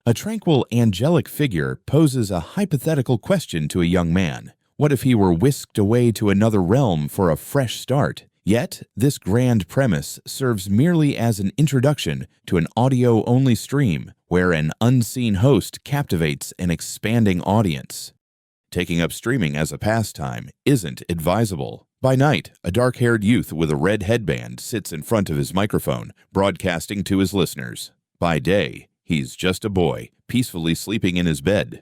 A tranquil, angelic figure poses a hypothetical question to a young man. What if he were whisked away to another realm for a fresh start? Yet, this grand premise serves merely as an introduction to an audio-only stream where an unseen host captivates an expanding audience. Taking up streaming as a pastime isn't advisable. By night, a dark-haired youth with a red headband sits in front of his microphone, broadcasting to his listeners. By day, he's just a boy, peacefully sleeping in his bed.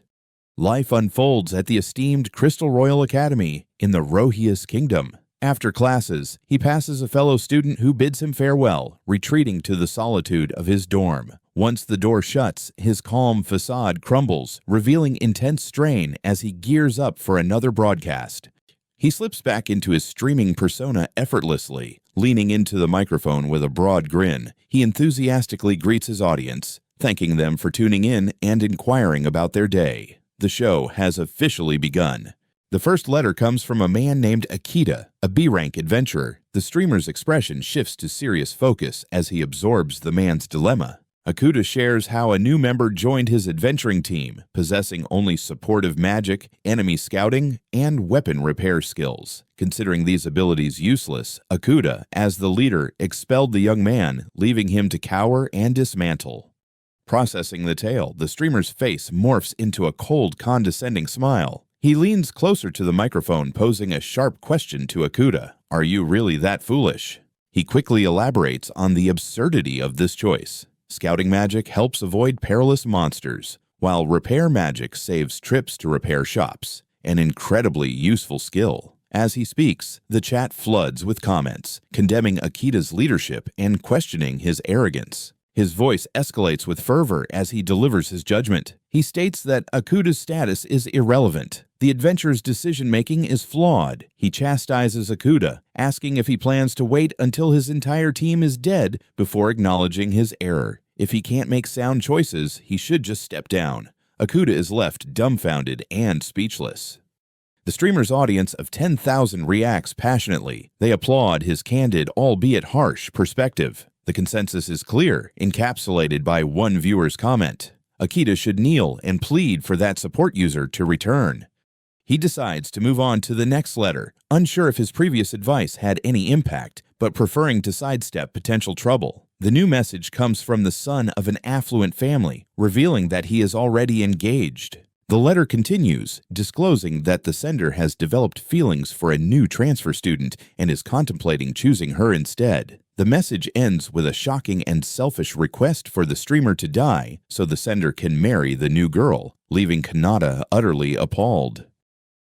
Life unfolds at the esteemed Crystal Royal Academy in the Rohius Kingdom. After classes, he passes a fellow student who bids him farewell, retreating to the solitude of his dorm. Once the door shuts, his calm facade crumbles, revealing intense strain as he gears up for another broadcast. He slips back into his streaming persona effortlessly. Leaning into the microphone with a broad grin, he enthusiastically greets his audience, thanking them for tuning in and inquiring about their day. The show has officially begun. The first letter comes from a man named Akita, a B-rank adventurer. The streamer's expression shifts to serious focus as he absorbs the man's dilemma. Akuta shares how a new member joined his adventuring team, possessing only supportive magic, enemy scouting, and weapon repair skills. Considering these abilities useless, Akuta, as the leader, expelled the young man, leaving him to cower and dismantle. Processing the tale, the streamer's face morphs into a cold, condescending smile. He leans closer to the microphone, posing a sharp question to Akuta. Are you really that foolish? He quickly elaborates on the absurdity of this choice. Scouting magic helps avoid perilous monsters, while repair magic saves trips to repair shops. An incredibly useful skill. As he speaks, the chat floods with comments, condemning Akita's leadership and questioning his arrogance. His voice escalates with fervor as he delivers his judgment. He states that Akuta's status is irrelevant. The adventurer's decision-making is flawed. He chastises Akuta, asking if he plans to wait until his entire team is dead before acknowledging his error. If he can't make sound choices, he should just step down. Akuta is left dumbfounded and speechless. The streamer's audience of 10,000 reacts passionately. They applaud his candid, albeit harsh, perspective. The consensus is clear, encapsulated by one viewer's comment. Akita should kneel and plead for that support user to return. He decides to move on to the next letter, unsure if his previous advice had any impact, but preferring to sidestep potential trouble. The new message comes from the son of an affluent family, revealing that he is already engaged. The letter continues, disclosing that the sender has developed feelings for a new transfer student and is contemplating choosing her instead. The message ends with a shocking and selfish request for the streamer to die so the sender can marry the new girl, leaving Kanata utterly appalled.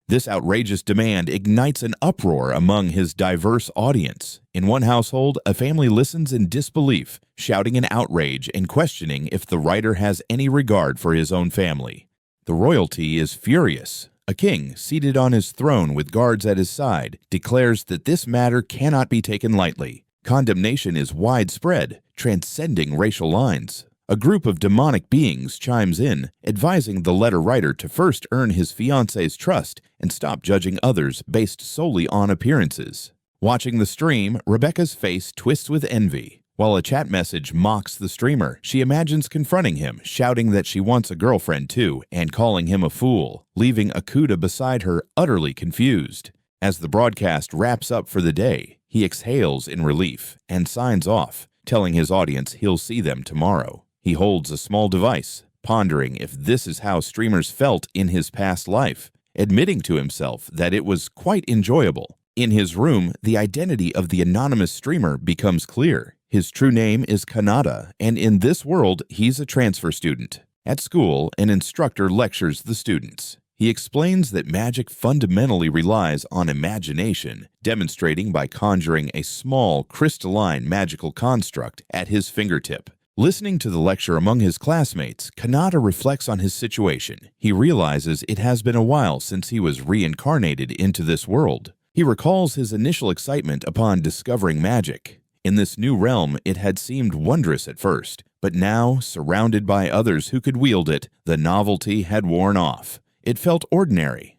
This outrageous demand ignites an uproar among his diverse audience. In one household, a family listens in disbelief, shouting in outrage and questioning if the writer has any regard for his own family. The royalty is furious. A king, seated on his throne with guards at his side, declares that this matter cannot be taken lightly. Condemnation is widespread, transcending racial lines. A group of demonic beings chimes in, advising the letter writer to first earn his fiancé's trust and stop judging others based solely on appearances. Watching the stream, Rebecca's face twists with envy. While a chat message mocks the streamer, she imagines confronting him, shouting that she wants a girlfriend too, and calling him a fool, leaving Akuta beside her utterly confused. As the broadcast wraps up for the day, he exhales in relief and signs off, telling his audience he'll see them tomorrow. He holds a small device, pondering if this is how streamers felt in his past life, admitting to himself that it was quite enjoyable. In his room, the identity of the anonymous streamer becomes clear. His true name is Kanata, and in this world, he's a transfer student. At school, an instructor lectures the students. He explains that magic fundamentally relies on imagination, demonstrating by conjuring a small, crystalline magical construct at his fingertip. Listening to the lecture among his classmates, Kanata reflects on his situation. He realizes it has been a while since he was reincarnated into this world. He recalls his initial excitement upon discovering magic. In this new realm, it had seemed wondrous at first, but now, surrounded by others who could wield it, the novelty had worn off. It felt ordinary.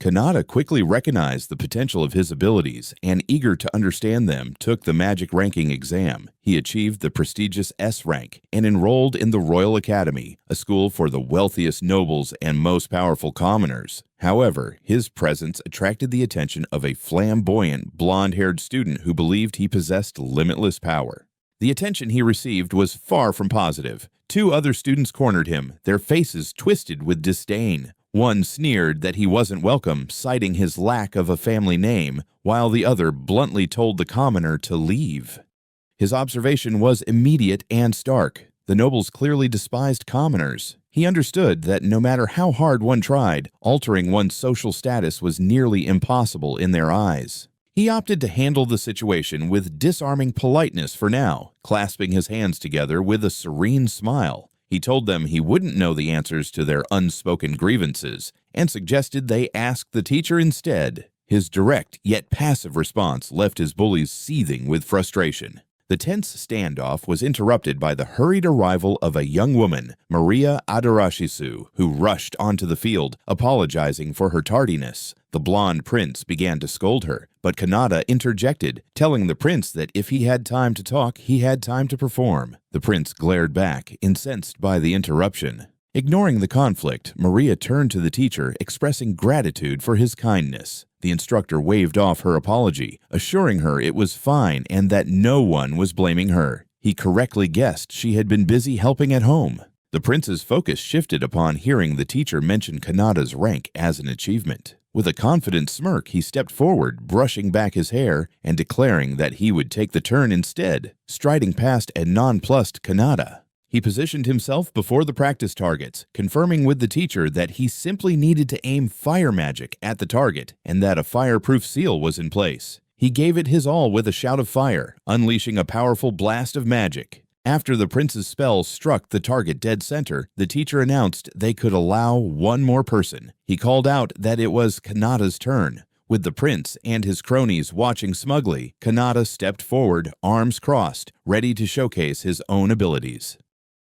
Kanata quickly recognized the potential of his abilities and, eager to understand them, took the magic ranking exam. He achieved the prestigious S rank and enrolled in the Royal Academy, a school for the wealthiest nobles and most powerful commoners. However, his presence attracted the attention of a flamboyant, blonde-haired student who believed he possessed limitless power. The attention he received was far from positive. Two other students cornered him, their faces twisted with disdain. One sneered that he wasn't welcome, citing his lack of a family name, while the other bluntly told the commoner to leave. His observation was immediate and stark. The nobles clearly despised commoners. He understood that no matter how hard one tried, altering one's social status was nearly impossible in their eyes. He opted to handle the situation with disarming politeness for now, clasping his hands together with a serene smile. He told them he wouldn't know the answers to their unspoken grievances and suggested they ask the teacher instead. His direct yet passive response left his bullies seething with frustration. The tense standoff was interrupted by the hurried arrival of a young woman, Maria Adarashisu, who rushed onto the field, apologizing for her tardiness. The blonde prince began to scold her, but Kanata interjected, telling the prince that if he had time to talk, he had time to perform. The prince glared back, incensed by the interruption. Ignoring the conflict, Maria turned to the teacher, expressing gratitude for his kindness. The instructor waved off her apology, assuring her it was fine and that no one was blaming her. He correctly guessed she had been busy helping at home. The prince's focus shifted upon hearing the teacher mention Kanata's rank as an achievement. With a confident smirk, he stepped forward, brushing back his hair and declaring that he would take the turn instead, striding past a nonplussed Kanata. He positioned himself before the practice targets, confirming with the teacher that he simply needed to aim fire magic at the target and that a fireproof seal was in place. He gave it his all with a shout of fire, unleashing a powerful blast of magic. After the prince's spell struck the target dead center, the teacher announced they could allow one more person. He called out that it was Kanata's turn. With the prince and his cronies watching smugly, Kanata stepped forward, arms crossed, ready to showcase his own abilities.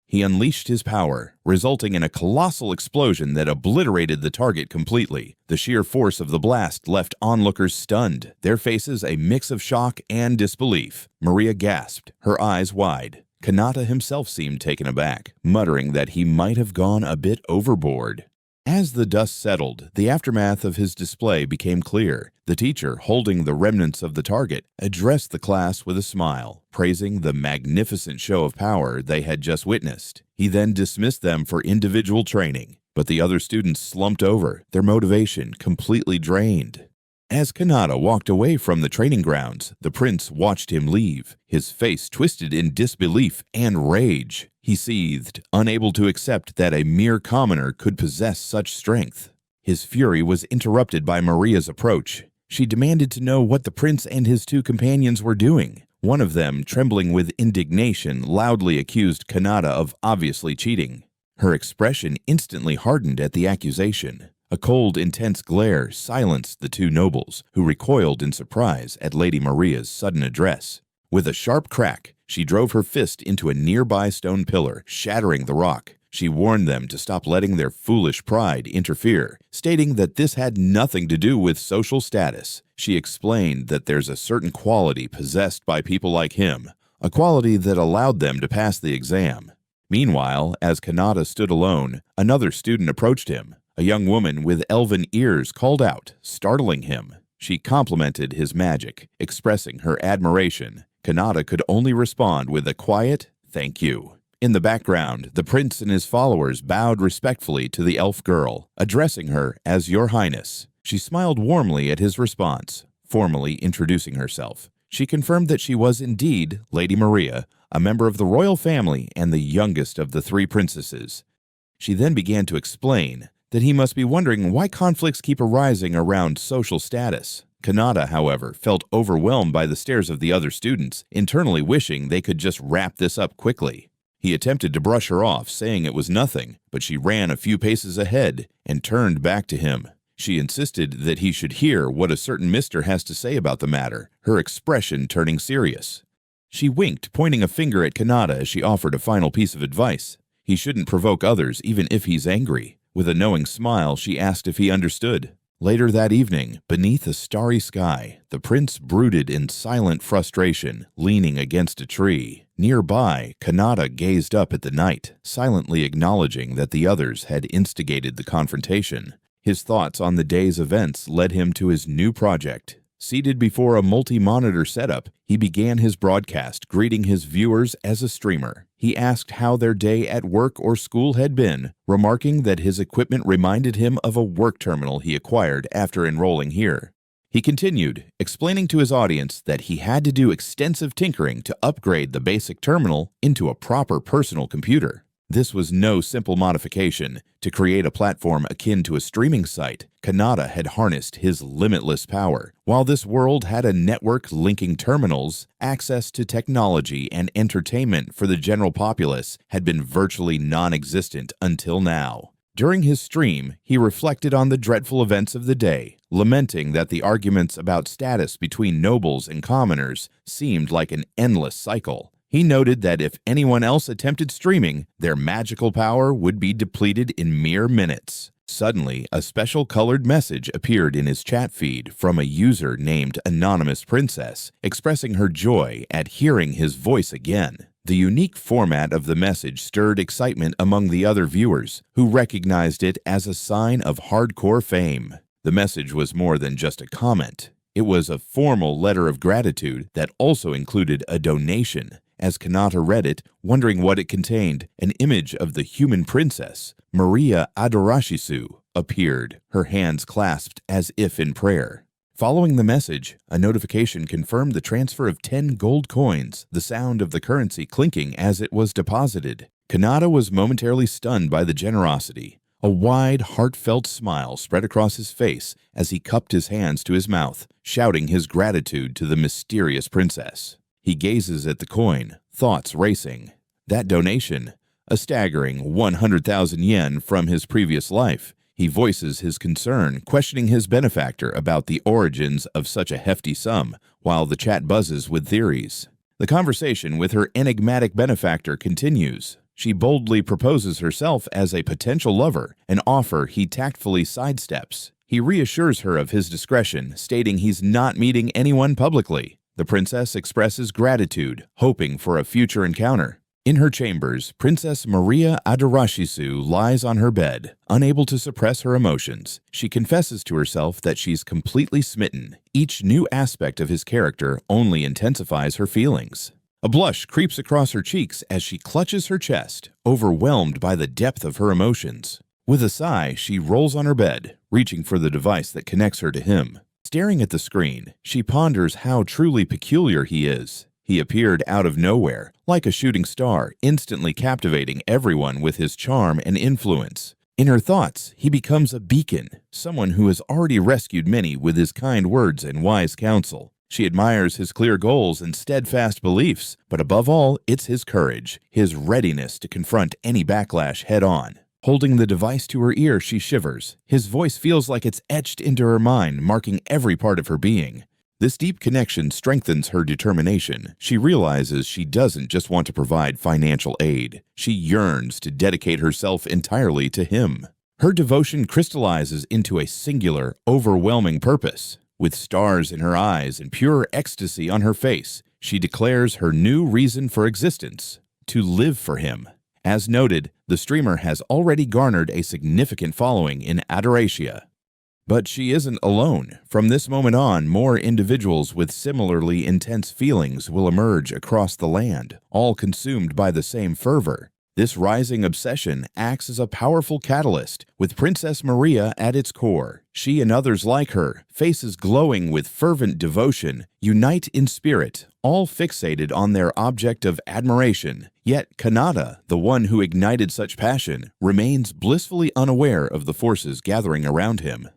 He unleashed his power, resulting in a colossal explosion that obliterated the target completely. The sheer force of the blast left onlookers stunned, their faces a mix of shock and disbelief. Maria gasped, her eyes wide. Kanata himself seemed taken aback, muttering that he might have gone a bit overboard. As the dust settled, the aftermath of his display became clear. The teacher, holding the remnants of the target, addressed the class with a smile, praising the magnificent show of power they had just witnessed. He then dismissed them for individual training, but the other students slumped over, their motivation completely drained. As Kanata walked away from the training grounds, the prince watched him leave, his face twisted in disbelief and rage. He seethed, unable to accept that a mere commoner could possess such strength. His fury was interrupted by Maria's approach. She demanded to know what the prince and his two companions were doing. One of them, trembling with indignation, loudly accused Kanata of obviously cheating. Her expression instantly hardened at the accusation. A cold, intense glare silenced the two nobles, who recoiled in surprise at Lady Maria's sudden address. With a sharp crack, she drove her fist into a nearby stone pillar, shattering the rock. She warned them to stop letting their foolish pride interfere, stating that this had nothing to do with social status. She explained that there's a certain quality possessed by people like him, a quality that allowed them to pass the exam. Meanwhile, as Kanata stood alone, another student approached him. A young woman with elven ears called out, startling him. She complimented his magic, expressing her admiration. Kanata could only respond with a quiet, "Thank you." In the background, the prince and his followers bowed respectfully to the elf girl, addressing her as Your Highness. She smiled warmly at his response, formally introducing herself. She confirmed that she was indeed Lady Maria, a member of the royal family and the youngest of the three princesses. She then began to explain that he must be wondering why conflicts keep arising around social status. Kanata, however, felt overwhelmed by the stares of the other students, internally wishing they could just wrap this up quickly. He attempted to brush her off, saying it was nothing, but she ran a few paces ahead and turned back to him. She insisted that he should hear what a certain mister has to say about the matter, her expression turning serious. She winked, pointing a finger at Kanata as she offered a final piece of advice. He shouldn't provoke others even if he's angry. With a knowing smile, she asked if he understood. Later that evening, beneath a starry sky, the prince brooded in silent frustration, leaning against a tree. Nearby, Kanata gazed up at the night, silently acknowledging that the others had instigated the confrontation. His thoughts on the day's events led him to his new project. Seated before a multi-monitor setup, he began his broadcast, greeting his viewers as a streamer. He asked how their day at work or school had been, remarking that his equipment reminded him of a work terminal he acquired after enrolling here. He continued, explaining to his audience that he had to do extensive tinkering to upgrade the basic terminal into a proper personal computer. This was no simple modification. To create a platform akin to a streaming site, Kanata had harnessed his limitless power. While this world had a network linking terminals, access to technology and entertainment for the general populace had been virtually non-existent until now. During his stream, he reflected on the dreadful events of the day, lamenting that the arguments about status between nobles and commoners seemed like an endless cycle. He noted that if anyone else attempted streaming, their magical power would be depleted in mere minutes. Suddenly, a special colored message appeared in his chat feed from a user named Anonymous Princess, expressing her joy at hearing his voice again. The unique format of the message stirred excitement among the other viewers, who recognized it as a sign of hardcore fame. The message was more than just a comment. It was a formal letter of gratitude that also included a donation. As Kanata read it, wondering what it contained, an image of the human princess, Maria Adarashisu, appeared, her hands clasped as if in prayer. Following the message, a notification confirmed the transfer of 10 gold coins, the sound of the currency clinking as it was deposited. Kanata was momentarily stunned by the generosity. A wide, heartfelt smile spread across his face as he cupped his hands to his mouth, shouting his gratitude to the mysterious princess. He gazes at the coin, thoughts racing. That donation, a staggering 100,000 yen from his previous life. He voices his concern, questioning his benefactor about the origins of such a hefty sum, while the chat buzzes with theories. The conversation with her enigmatic benefactor continues. She boldly proposes herself as a potential lover, an offer he tactfully sidesteps. He reassures her of his discretion, stating he's not meeting anyone publicly. The princess expresses gratitude, hoping for a future encounter. In her chambers, Princess Maria Adarashisu lies on her bed, unable to suppress her emotions. She confesses to herself that she's completely smitten. Each new aspect of his character only intensifies her feelings. A blush creeps across her cheeks as she clutches her chest, overwhelmed by the depth of her emotions. With a sigh, she rolls on her bed, reaching for the device that connects her to him. Staring at the screen, she ponders how truly peculiar he is. He appeared out of nowhere, like a shooting star, instantly captivating everyone with his charm and influence. In her thoughts, he becomes a beacon, someone who has already rescued many with his kind words and wise counsel. She admires his clear goals and steadfast beliefs, but above all, it's his courage, his readiness to confront any backlash head-on. Holding the device to her ear, she shivers. His voice feels like it's etched into her mind, marking every part of her being. This deep connection strengthens her determination. She realizes she doesn't just want to provide financial aid. She yearns to dedicate herself entirely to him. Her devotion crystallizes into a singular, overwhelming purpose. With stars in her eyes and pure ecstasy on her face, she declares her new reason for existence: to live for him. As noted, the streamer has already garnered a significant following in Adoratia. But she isn't alone. From this moment on, more individuals with similarly intense feelings will emerge across the land, all consumed by the same fervor. This rising obsession acts as a powerful catalyst, with Princess Maria at its core. She and others like her, faces glowing with fervent devotion, unite in spirit, all fixated on their object of admiration. Yet Kanata, the one who ignited such passion, remains blissfully unaware of the forces gathering around him.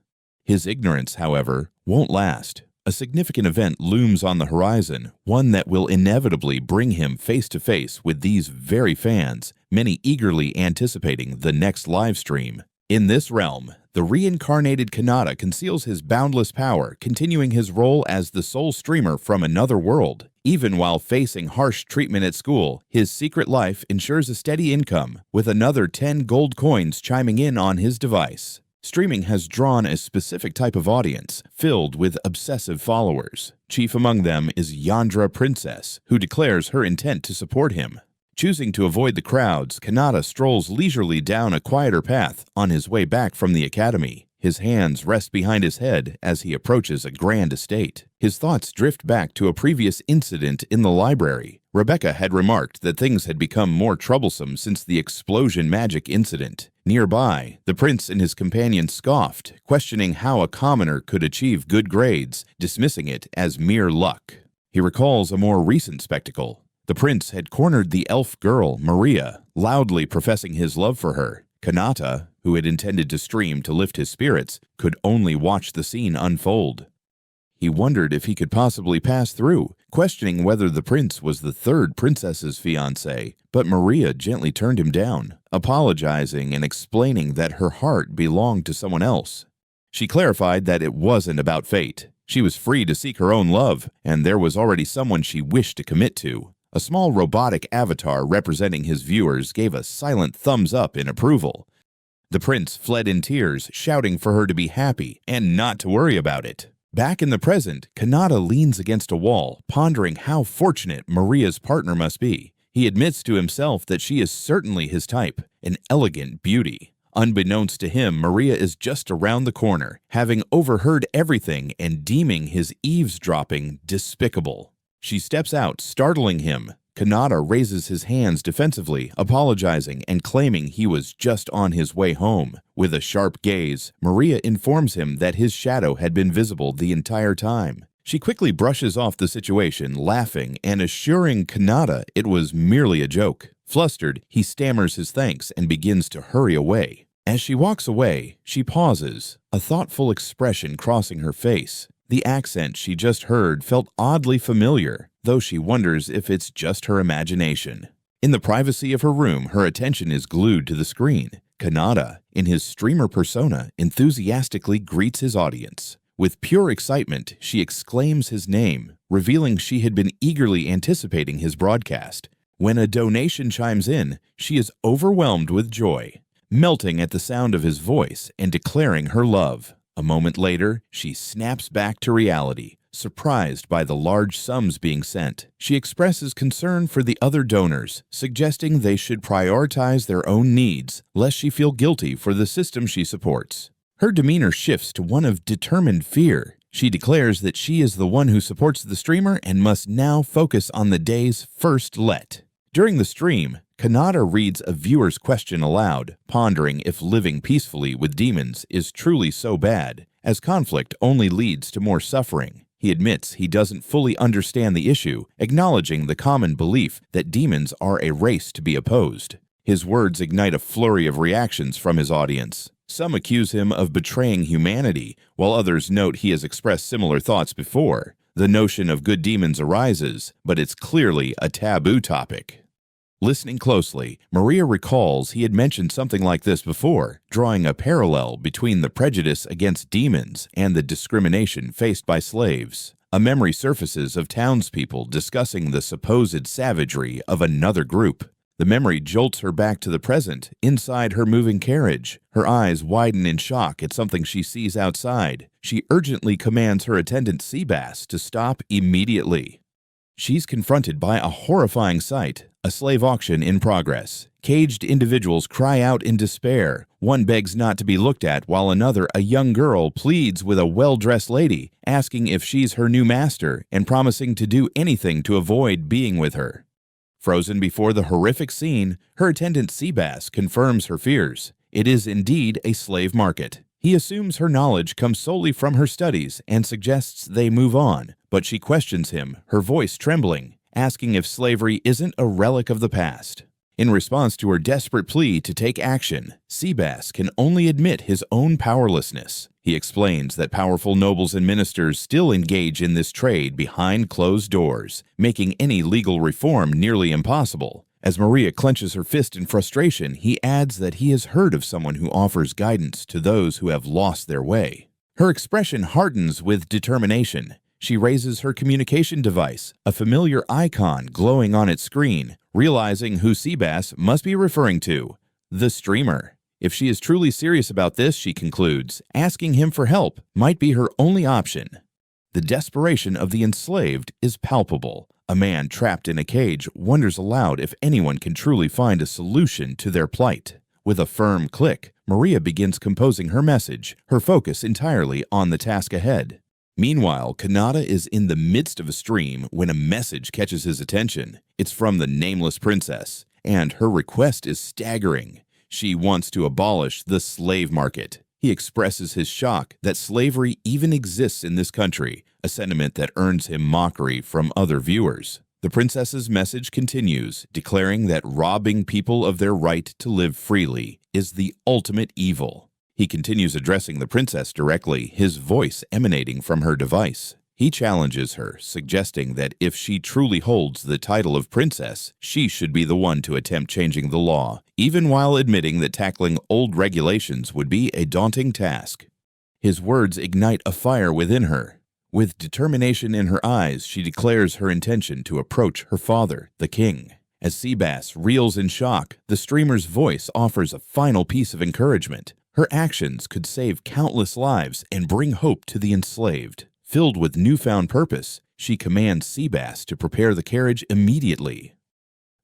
His ignorance, however, won't last. A significant event looms on the horizon, one that will inevitably bring him face to face with these very fans, many eagerly anticipating the next live stream. In this realm, the reincarnated Kanata conceals his boundless power, continuing his role as the sole streamer from another world. Even while facing harsh treatment at school, his secret life ensures a steady income, with another 10 gold coins chiming in on his device. Streaming has drawn a specific type of audience, filled with obsessive followers. Chief among them is Yandere Princess, who declares her intent to support him. Choosing to avoid the crowds, Kanata strolls leisurely down a quieter path on his way back from the academy. His hands rest behind his head as he approaches a grand estate. His thoughts drift back to a previous incident in the library. Rebecca had remarked that things had become more troublesome since the explosion magic incident. Nearby, the prince and his companion scoffed, questioning how a commoner could achieve good grades, dismissing it as mere luck. He recalls a more recent spectacle. The prince had cornered the elf girl, Maria, loudly professing his love for her. Kanata, who had intended to stream to lift his spirits, could only watch the scene unfold. He wondered if he could possibly pass through, questioning whether the prince was the third princess's fiancé, but Maria gently turned him down, apologizing and explaining that her heart belonged to someone else. She clarified that it wasn't about fate. She was free to seek her own love, and there was already someone she wished to commit to. A small robotic avatar representing his viewers gave a silent thumbs up in approval. The prince fled in tears, shouting for her to be happy and not to worry about it. Back in the present, Kanata leans against a wall, pondering how fortunate Maria's partner must be. He admits to himself that she is certainly his type, an elegant beauty. Unbeknownst to him, Maria is just around the corner, having overheard everything and deeming his eavesdropping despicable. She steps out, startling him. Kanata raises his hands defensively, apologizing and claiming he was just on his way home. With a sharp gaze, Maria informs him that his shadow had been visible the entire time. She quickly brushes off the situation, laughing and assuring Kanata it was merely a joke. Flustered, he stammers his thanks and begins to hurry away. As she walks away, she pauses, a thoughtful expression crossing her face. The accent she just heard felt oddly familiar, though she wonders if it's just her imagination. In the privacy of her room, her attention is glued to the screen. Kanata, in his streamer persona, enthusiastically greets his audience. With pure excitement, she exclaims his name, revealing she had been eagerly anticipating his broadcast. When a donation chimes in, she is overwhelmed with joy, melting at the sound of his voice and declaring her love. A moment later, she snaps back to reality, surprised by the large sums being sent. She expresses concern for the other donors, suggesting they should prioritize their own needs, lest she feel guilty for the system she supports. Her demeanor shifts to one of determined fear. She declares that she is the one who supports the streamer and must now focus on the day's first let. During the stream, Kanata reads a viewer's question aloud, pondering if living peacefully with demons is truly so bad, as conflict only leads to more suffering. He admits he doesn't fully understand the issue, acknowledging the common belief that demons are a race to be opposed. His words ignite a flurry of reactions from his audience. Some accuse him of betraying humanity, while others note he has expressed similar thoughts before. The notion of good demons arises, but it's clearly a taboo topic. Listening closely, Maria recalls he had mentioned something like this before, drawing a parallel between the prejudice against demons and the discrimination faced by slaves. A memory surfaces of townspeople discussing the supposed savagery of another group. The memory jolts her back to the present, inside her moving carriage. Her eyes widen in shock at something she sees outside. She urgently commands her attendant Seabass to stop immediately. She's confronted by a horrifying sight, a slave auction in progress. Caged individuals cry out in despair. One begs not to be looked at, while another, a young girl, pleads with a well-dressed lady, asking if she's her new master and promising to do anything to avoid being with her. Frozen before the horrific scene, her attendant Seabass confirms her fears. It is indeed a slave market. He assumes her knowledge comes solely from her studies and suggests they move on, but she questions him, her voice trembling, asking if slavery isn't a relic of the past. In response to her desperate plea to take action, Seabass can only admit his own powerlessness. He explains that powerful nobles and ministers still engage in this trade behind closed doors, making any legal reform nearly impossible. As Maria clenches her fist in frustration, he adds that he has heard of someone who offers guidance to those who have lost their way. Her expression hardens with determination. She raises her communication device, a familiar icon glowing on its screen, realizing who Seabass must be referring to, the streamer. If she is truly serious about this, she concludes, asking him for help might be her only option. The desperation of the enslaved is palpable. A man trapped in a cage wonders aloud if anyone can truly find a solution to their plight. With a firm click, Maria begins composing her message, her focus entirely on the task ahead. Meanwhile, Kanata is in the midst of a stream when a message catches his attention. It's from the nameless princess, and her request is staggering. She wants to abolish the slave market. He expresses his shock that slavery even exists in this country, a sentiment that earns him mockery from other viewers. The princess's message continues, declaring that robbing people of their right to live freely is the ultimate evil. He continues addressing the princess directly, his voice emanating from her device. He challenges her, suggesting that if she truly holds the title of princess, she should be the one to attempt changing the law, even while admitting that tackling old regulations would be a daunting task. His words ignite a fire within her. With determination in her eyes, she declares her intention to approach her father, the king. As Seabass reels in shock, the streamer's voice offers a final piece of encouragement. Her actions could save countless lives and bring hope to the enslaved. Filled with newfound purpose, she commands Seabass to prepare the carriage immediately.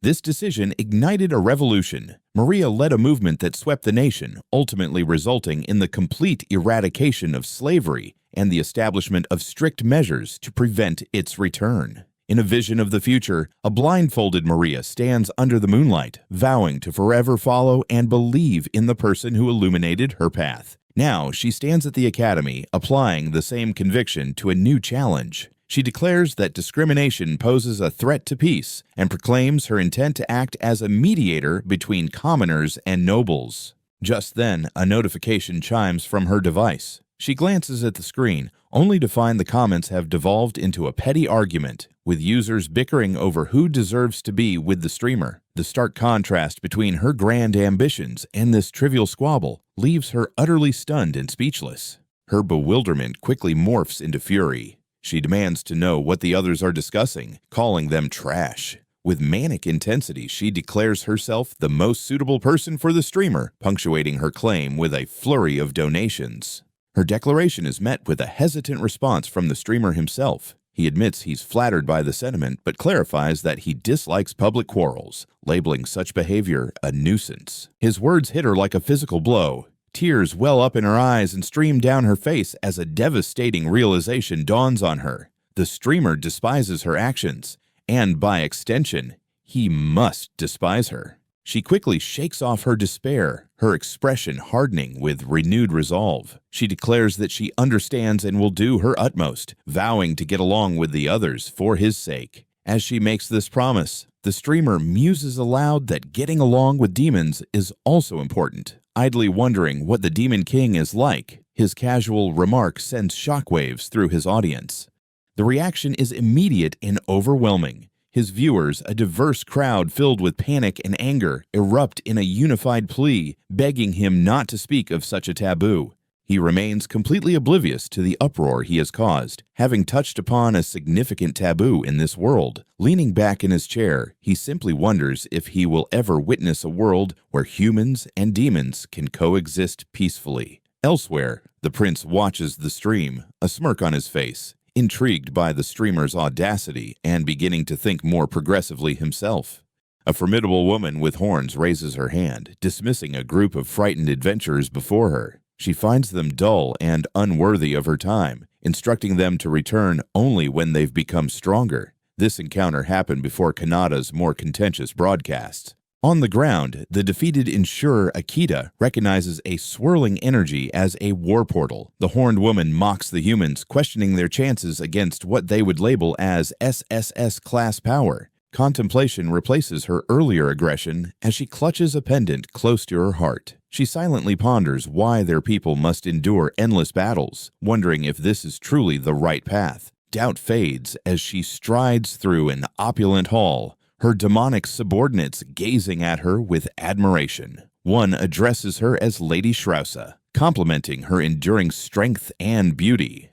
This decision ignited a revolution. Maria led a movement that swept the nation, ultimately resulting in the complete eradication of slavery and the establishment of strict measures to prevent its return. In a vision of the future, a blindfolded Maria stands under the moonlight, vowing to forever follow and believe in the person who illuminated her path. Now, she stands at the academy, applying the same conviction to a new challenge. She declares that discrimination poses a threat to peace and proclaims her intent to act as a mediator between commoners and nobles. Just then, a notification chimes from her device. She glances at the screen, only to find the comments have devolved into a petty argument, with users bickering over who deserves to be with the streamer. The stark contrast between her grand ambitions and this trivial squabble leaves her utterly stunned and speechless. Her bewilderment quickly morphs into fury. She demands to know what the others are discussing, calling them trash. With manic intensity, she declares herself the most suitable person for the streamer, punctuating her claim with a flurry of donations. Her declaration is met with a hesitant response from the streamer himself. He admits he's flattered by the sentiment, but clarifies that he dislikes public quarrels, labeling such behavior a nuisance. His words hit her like a physical blow. Tears well up in her eyes and stream down her face as a devastating realization dawns on her. The streamer despises her actions, and by extension, he must despise her. She quickly shakes off her despair, her expression hardening with renewed resolve. She declares that she understands and will do her utmost, vowing to get along with the others for his sake. As she makes this promise, the streamer muses aloud that getting along with demons is also important. Idly wondering what the Demon King is like, his casual remark sends shockwaves through his audience. The reaction is immediate and overwhelming. His viewers, a diverse crowd filled with panic and anger, erupt in a unified plea, begging him not to speak of such a taboo. He remains completely oblivious to the uproar he has caused, having touched upon a significant taboo in this world. Leaning back in his chair, he simply wonders if he will ever witness a world where humans and demons can coexist peacefully. Elsewhere, the prince watches the stream, a smirk on his face, intrigued by the streamer's audacity and beginning to think more progressively himself. A formidable woman with horns raises her hand, dismissing a group of frightened adventurers before her. She finds them dull and unworthy of her time, instructing them to return only when they've become stronger. This encounter happened before Kanata's more contentious broadcasts. On the ground, the defeated insurer Akita recognizes a swirling energy as a war portal. The horned woman mocks the humans, questioning their chances against what they would label as SSS class power. Contemplation replaces her earlier aggression as she clutches a pendant close to her heart. She silently ponders why their people must endure endless battles, wondering if this is truly the right path. Doubt fades as she strides through an opulent hall, her demonic subordinates gazing at her with admiration. One addresses her as Lady Shrausa, complimenting her enduring strength and beauty.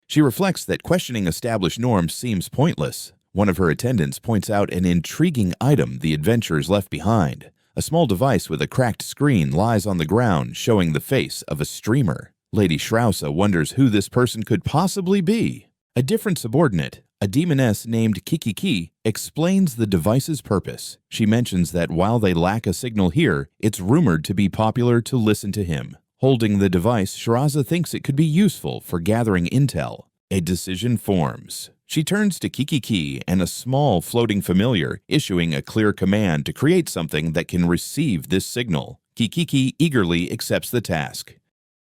She reflects that questioning established norms seems pointless. One of her attendants points out an intriguing item the adventurers left behind, A small device with a cracked screen lies on the ground, showing the face of a streamer. Lady Shrausa wonders who this person could possibly be. A different subordinate, a demoness named Kikiki, explains the device's purpose. She mentions that while they lack a signal here, it's rumored to be popular to listen to him. Holding the device, Shrausa thinks it could be useful for gathering intel. A decision forms. She turns to Kikiki and a small floating familiar, issuing a clear command to create something that can receive this signal. Kikiki eagerly accepts the task.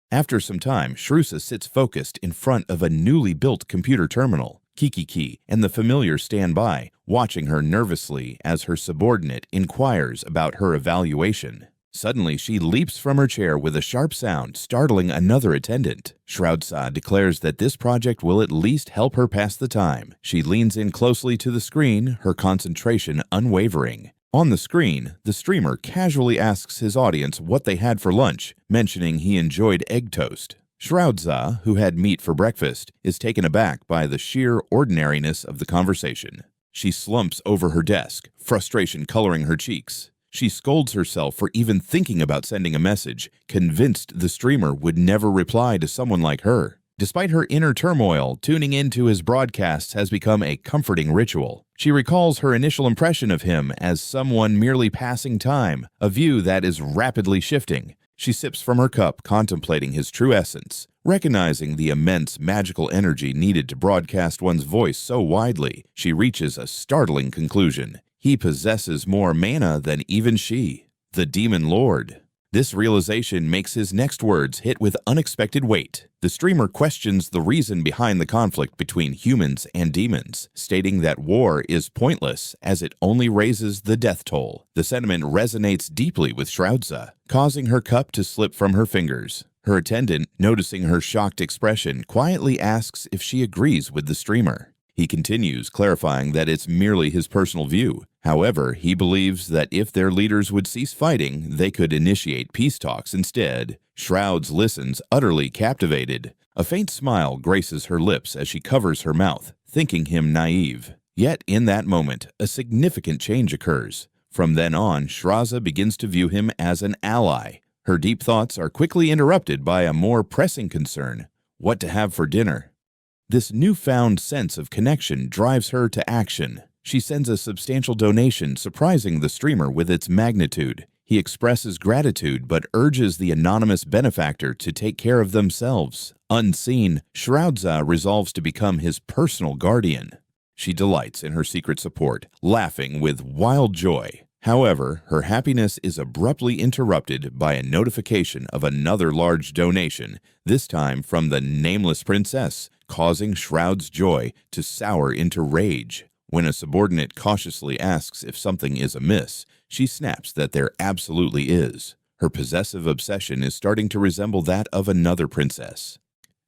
After some time, Shrausa sits focused in front of a newly built computer terminal. Kikiki and the familiar stand by, watching her nervously as her subordinate inquires about her evaluation. Suddenly, she leaps from her chair with a sharp sound, startling another attendant. Shrausa declares that this project will at least help her pass the time. She leans in closely to the screen, her concentration unwavering. On the screen, the streamer casually asks his audience what they had for lunch, mentioning he enjoyed egg toast. Shrausa, who had meat for breakfast, is taken aback by the sheer ordinariness of the conversation. She slumps over her desk, frustration coloring her cheeks. She scolds herself for even thinking about sending a message, convinced the streamer would never reply to someone like her. Despite her inner turmoil, tuning into his broadcasts has become a comforting ritual. She recalls her initial impression of him as someone merely passing time, a view that is rapidly shifting. She sips from her cup, contemplating his true essence. Recognizing the immense magical energy needed to broadcast one's voice so widely, she reaches a startling conclusion. He possesses more mana than even she, the Demon Lord. This realization makes his next words hit with unexpected weight. The streamer questions the reason behind the conflict between humans and demons, stating that war is pointless as it only raises the death toll. The sentiment resonates deeply with Shrausa, causing her cup to slip from her fingers. Her attendant, noticing her shocked expression, quietly asks if she agrees with the streamer. He continues, clarifying that it's merely his personal view. However, he believes that if their leaders would cease fighting, they could initiate peace talks instead. Shrouds listens, utterly captivated. A faint smile graces her lips as she covers her mouth, thinking him naive. Yet in that moment, a significant change occurs. From then on, Shrausa begins to view him as an ally. Her deep thoughts are quickly interrupted by a more pressing concern: what to have for dinner. This newfound sense of connection drives her to action. She sends a substantial donation, surprising the streamer with its magnitude. He expresses gratitude but urges the anonymous benefactor to take care of themselves. Unseen, Shrausa resolves to become his personal guardian. She delights in her secret support, laughing with wild joy. However, her happiness is abruptly interrupted by a notification of another large donation, this time from the nameless princess, causing Shroud's joy to sour into rage. When a subordinate cautiously asks if something is amiss, she snaps that there absolutely is. Her possessive obsession is starting to resemble that of another princess.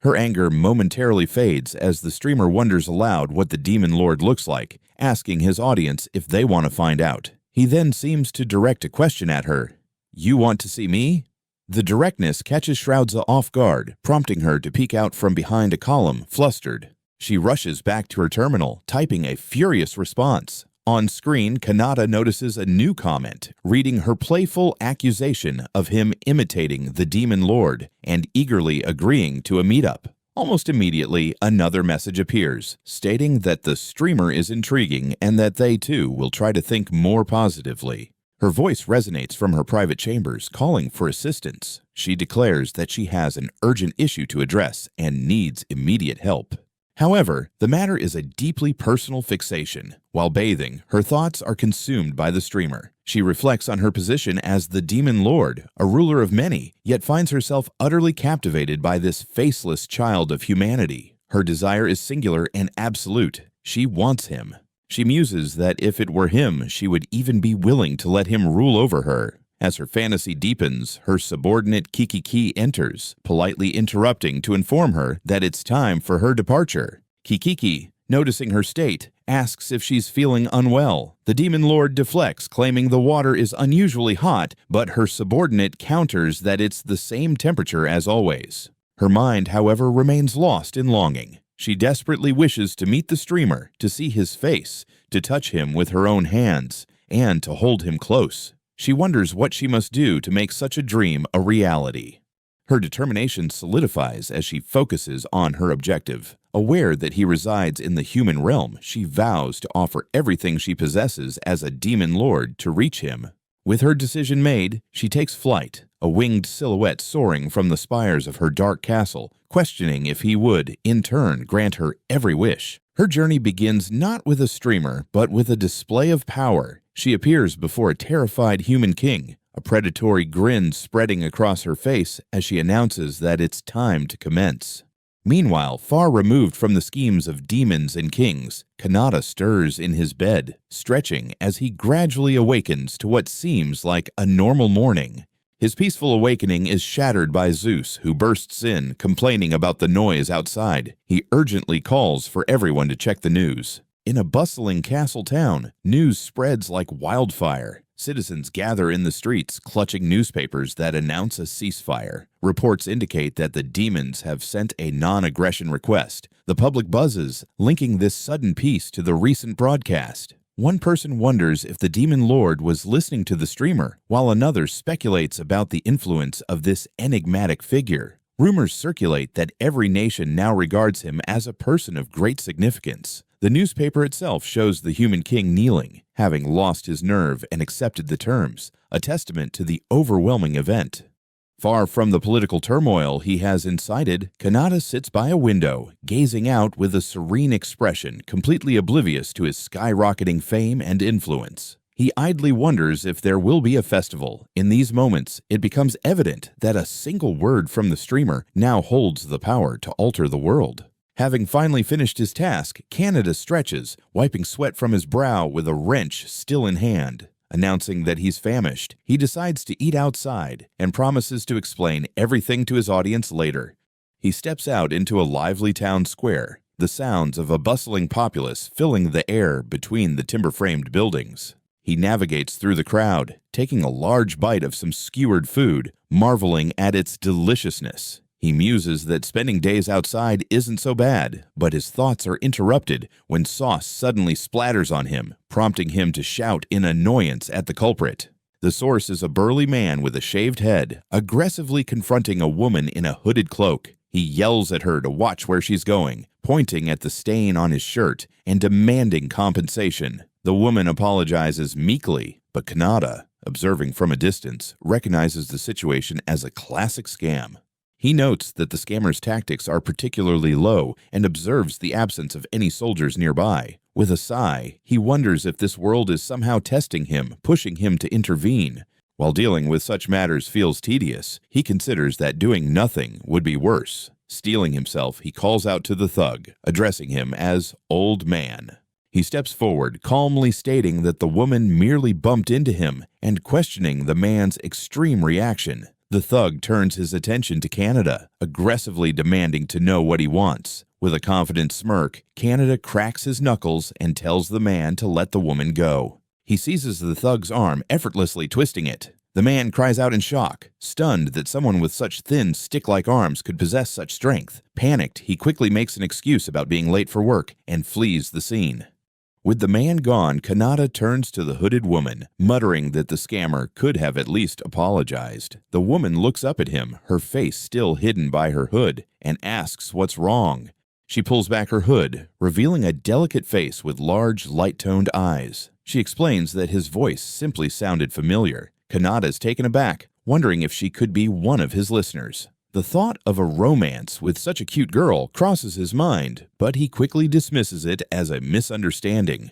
Her anger momentarily fades as the streamer wonders aloud what the Demon Lord looks like, asking his audience if they want to find out. He then seems to direct a question at her. "You want to see me?" The directness catches Shrausa off guard, prompting her to peek out from behind a column, flustered. She rushes back to her terminal, typing a furious response. On screen, Kanata notices a new comment, reading her playful accusation of him imitating the Demon Lord and eagerly agreeing to a meetup. Almost immediately, another message appears, stating that the streamer is intriguing and that they too will try to think more positively. Her voice resonates from her private chambers, calling for assistance. She declares that she has an urgent issue to address and needs immediate help. However, the matter is a deeply personal fixation. While bathing, her thoughts are consumed by the streamer. She reflects on her position as the Demon Lord, a ruler of many, yet finds herself utterly captivated by this faceless child of humanity. Her desire is singular and absolute. She wants him. She muses that if it were him, she would even be willing to let him rule over her. As her fantasy deepens, her subordinate Kikiki enters, politely interrupting to inform her that it's time for her departure. Kikiki, noticing her state, asks if she's feeling unwell. The Demon Lord deflects, claiming the water is unusually hot, but her subordinate counters that it's the same temperature as always. Her mind, however, remains lost in longing. She desperately wishes to meet the streamer, to see his face, to touch him with her own hands, and to hold him close. She wonders what she must do to make such a dream a reality. Her determination solidifies as she focuses on her objective. Aware that he resides in the human realm, she vows to offer everything she possesses as a demon lord to reach him. With her decision made, she takes flight, a winged silhouette soaring from the spires of her dark castle, questioning if he would, in turn, grant her every wish. Her journey begins not with a streamer, but with a display of power. She appears before a terrified human king, a predatory grin spreading across her face as she announces that it's time to commence. Meanwhile, far removed from the schemes of demons and kings, Kanata stirs in his bed, stretching as he gradually awakens to what seems like a normal morning. His peaceful awakening is shattered by Zeus, who bursts in, complaining about the noise outside. He urgently calls for everyone to check the news. In a bustling castle town, news spreads like wildfire. Citizens gather in the streets, clutching newspapers that announce a ceasefire. Reports indicate that the demons have sent a non-aggression request. The public buzzes, linking this sudden peace to the recent broadcast. One person wonders if the demon lord was listening to the streamer, while another speculates about the influence of this enigmatic figure. Rumors circulate that every nation now regards him as a person of great significance. The newspaper itself shows the human king kneeling, having lost his nerve and accepted the terms, a testament to the overwhelming event. Far from the political turmoil he has incited, Kanata sits by a window, gazing out with a serene expression, completely oblivious to his skyrocketing fame and influence. He idly wonders if there will be a festival. In these moments, it becomes evident that a single word from the streamer now holds the power to alter the world. Having finally finished his task, Kanata stretches, wiping sweat from his brow with a wrench still in hand. Announcing that he's famished, he decides to eat outside and promises to explain everything to his audience later. He steps out into a lively town square, the sounds of a bustling populace filling the air between the timber-framed buildings. He navigates through the crowd, taking a large bite of some skewered food, marveling at its deliciousness. He muses that spending days outside isn't so bad, but his thoughts are interrupted when sauce suddenly splatters on him, prompting him to shout in annoyance at the culprit. The source is a burly man with a shaved head, aggressively confronting a woman in a hooded cloak. He yells at her to watch where she's going, pointing at the stain on his shirt and demanding compensation. The woman apologizes meekly, but Kanata, observing from a distance, recognizes the situation as a classic scam. He notes that the scammer's tactics are particularly low and observes the absence of any soldiers nearby. With a sigh, he wonders if this world is somehow testing him, pushing him to intervene. While dealing with such matters feels tedious, he considers that doing nothing would be worse. Steeling himself, he calls out to the thug, addressing him as Old Man. He steps forward, calmly stating that the woman merely bumped into him and questioning the man's extreme reaction. The thug turns his attention to Kanata, aggressively demanding to know what he wants. With a confident smirk, Kanata cracks his knuckles and tells the man to let the woman go. He seizes the thug's arm, effortlessly twisting it. The man cries out in shock, stunned that someone with such thin, stick-like arms could possess such strength. Panicked, he quickly makes an excuse about being late for work and flees the scene. With the man gone, Kanata turns to the hooded woman, muttering that the scammer could have at least apologized. The woman looks up at him, her face still hidden by her hood, and asks what's wrong. She pulls back her hood, revealing a delicate face with large, light-toned eyes. She explains that his voice simply sounded familiar. Kanata is taken aback, wondering if she could be one of his listeners. The thought of a romance with such a cute girl crosses his mind, but he quickly dismisses it as a misunderstanding.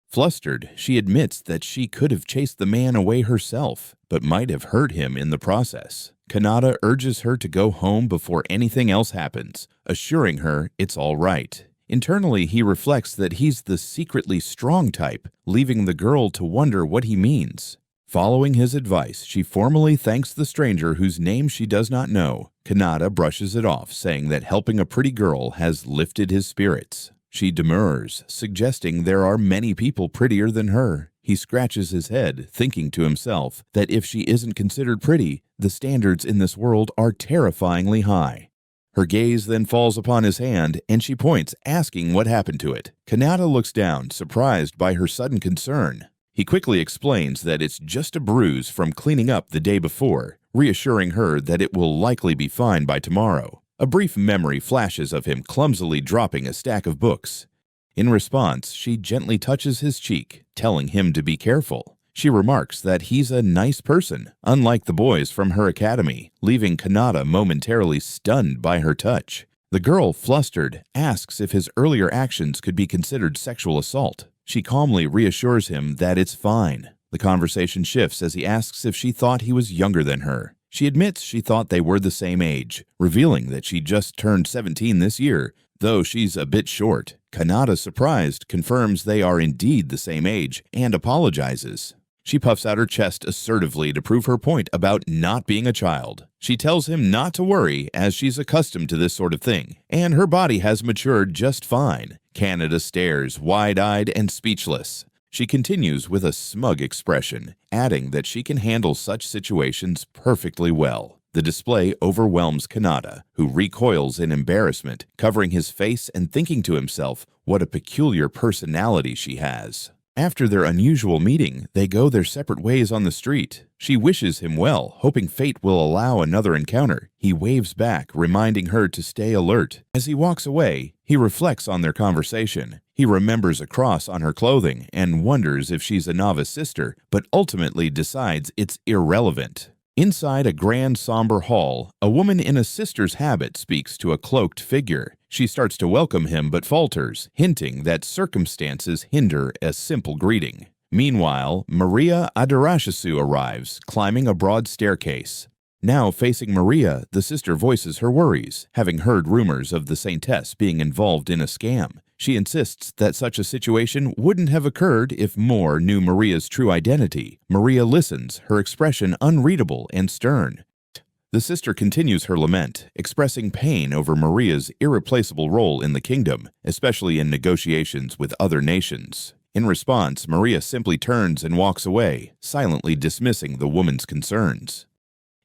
Flustered, she admits that she could have chased the man away herself, but might have hurt him in the process. Kanata urges her to go home before anything else happens, assuring her it's all right. Internally, he reflects that he's the secretly strong type, leaving the girl to wonder what he means. Following his advice, she formally thanks the stranger whose name she does not know. Kanata brushes it off, saying that helping a pretty girl has lifted his spirits. She demurs, suggesting there are many people prettier than her. He scratches his head, thinking to himself that if she isn't considered pretty, the standards in this world are terrifyingly high. Her gaze then falls upon his hand, and she points, asking what happened to it. Kanata looks down, surprised by her sudden concern. He quickly explains that it's just a bruise from cleaning up the day before, reassuring her that it will likely be fine by tomorrow. A brief memory flashes of him clumsily dropping a stack of books. In response, she gently touches his cheek, telling him to be careful. She remarks that he's a nice person, unlike the boys from her academy, leaving Kanata momentarily stunned by her touch. The girl, flustered, asks if his earlier actions could be considered sexual assault. She calmly reassures him that it's fine. The conversation shifts as he asks if she thought he was younger than her. She admits she thought they were the same age, revealing that she just turned 17 this year, though she's a bit short. Kanata, surprised, confirms they are indeed the same age and apologizes. She puffs out her chest assertively to prove her point about not being a child. She tells him not to worry as she's accustomed to this sort of thing, and her body has matured just fine. Kanata stares, wide-eyed and speechless. She continues with a smug expression, adding that she can handle such situations perfectly well. The display overwhelms Kanata, who recoils in embarrassment, covering his face and thinking to himself what a peculiar personality she has. After their unusual meeting, they go their separate ways on the street. She wishes him well, hoping fate will allow another encounter. He waves back, reminding her to stay alert. As he walks away, he reflects on their conversation. He remembers a cross on her clothing and wonders if she's a novice sister, but ultimately decides it's irrelevant. Inside a grand, somber hall, a woman in a sister's habit speaks to a cloaked figure. She starts to welcome him but falters, hinting that circumstances hinder a simple greeting. Meanwhile, Maria Adarashisu arrives, climbing a broad staircase. Now facing Maria, the sister voices her worries, having heard rumors of the saintess being involved in a scam. She insists that such a situation wouldn't have occurred if Moore knew Maria's true identity. Maria listens, her expression unreadable and stern. The sister continues her lament, expressing pain over Maria's irreplaceable role in the kingdom, especially in negotiations with other nations. In response, Maria simply turns and walks away, silently dismissing the woman's concerns.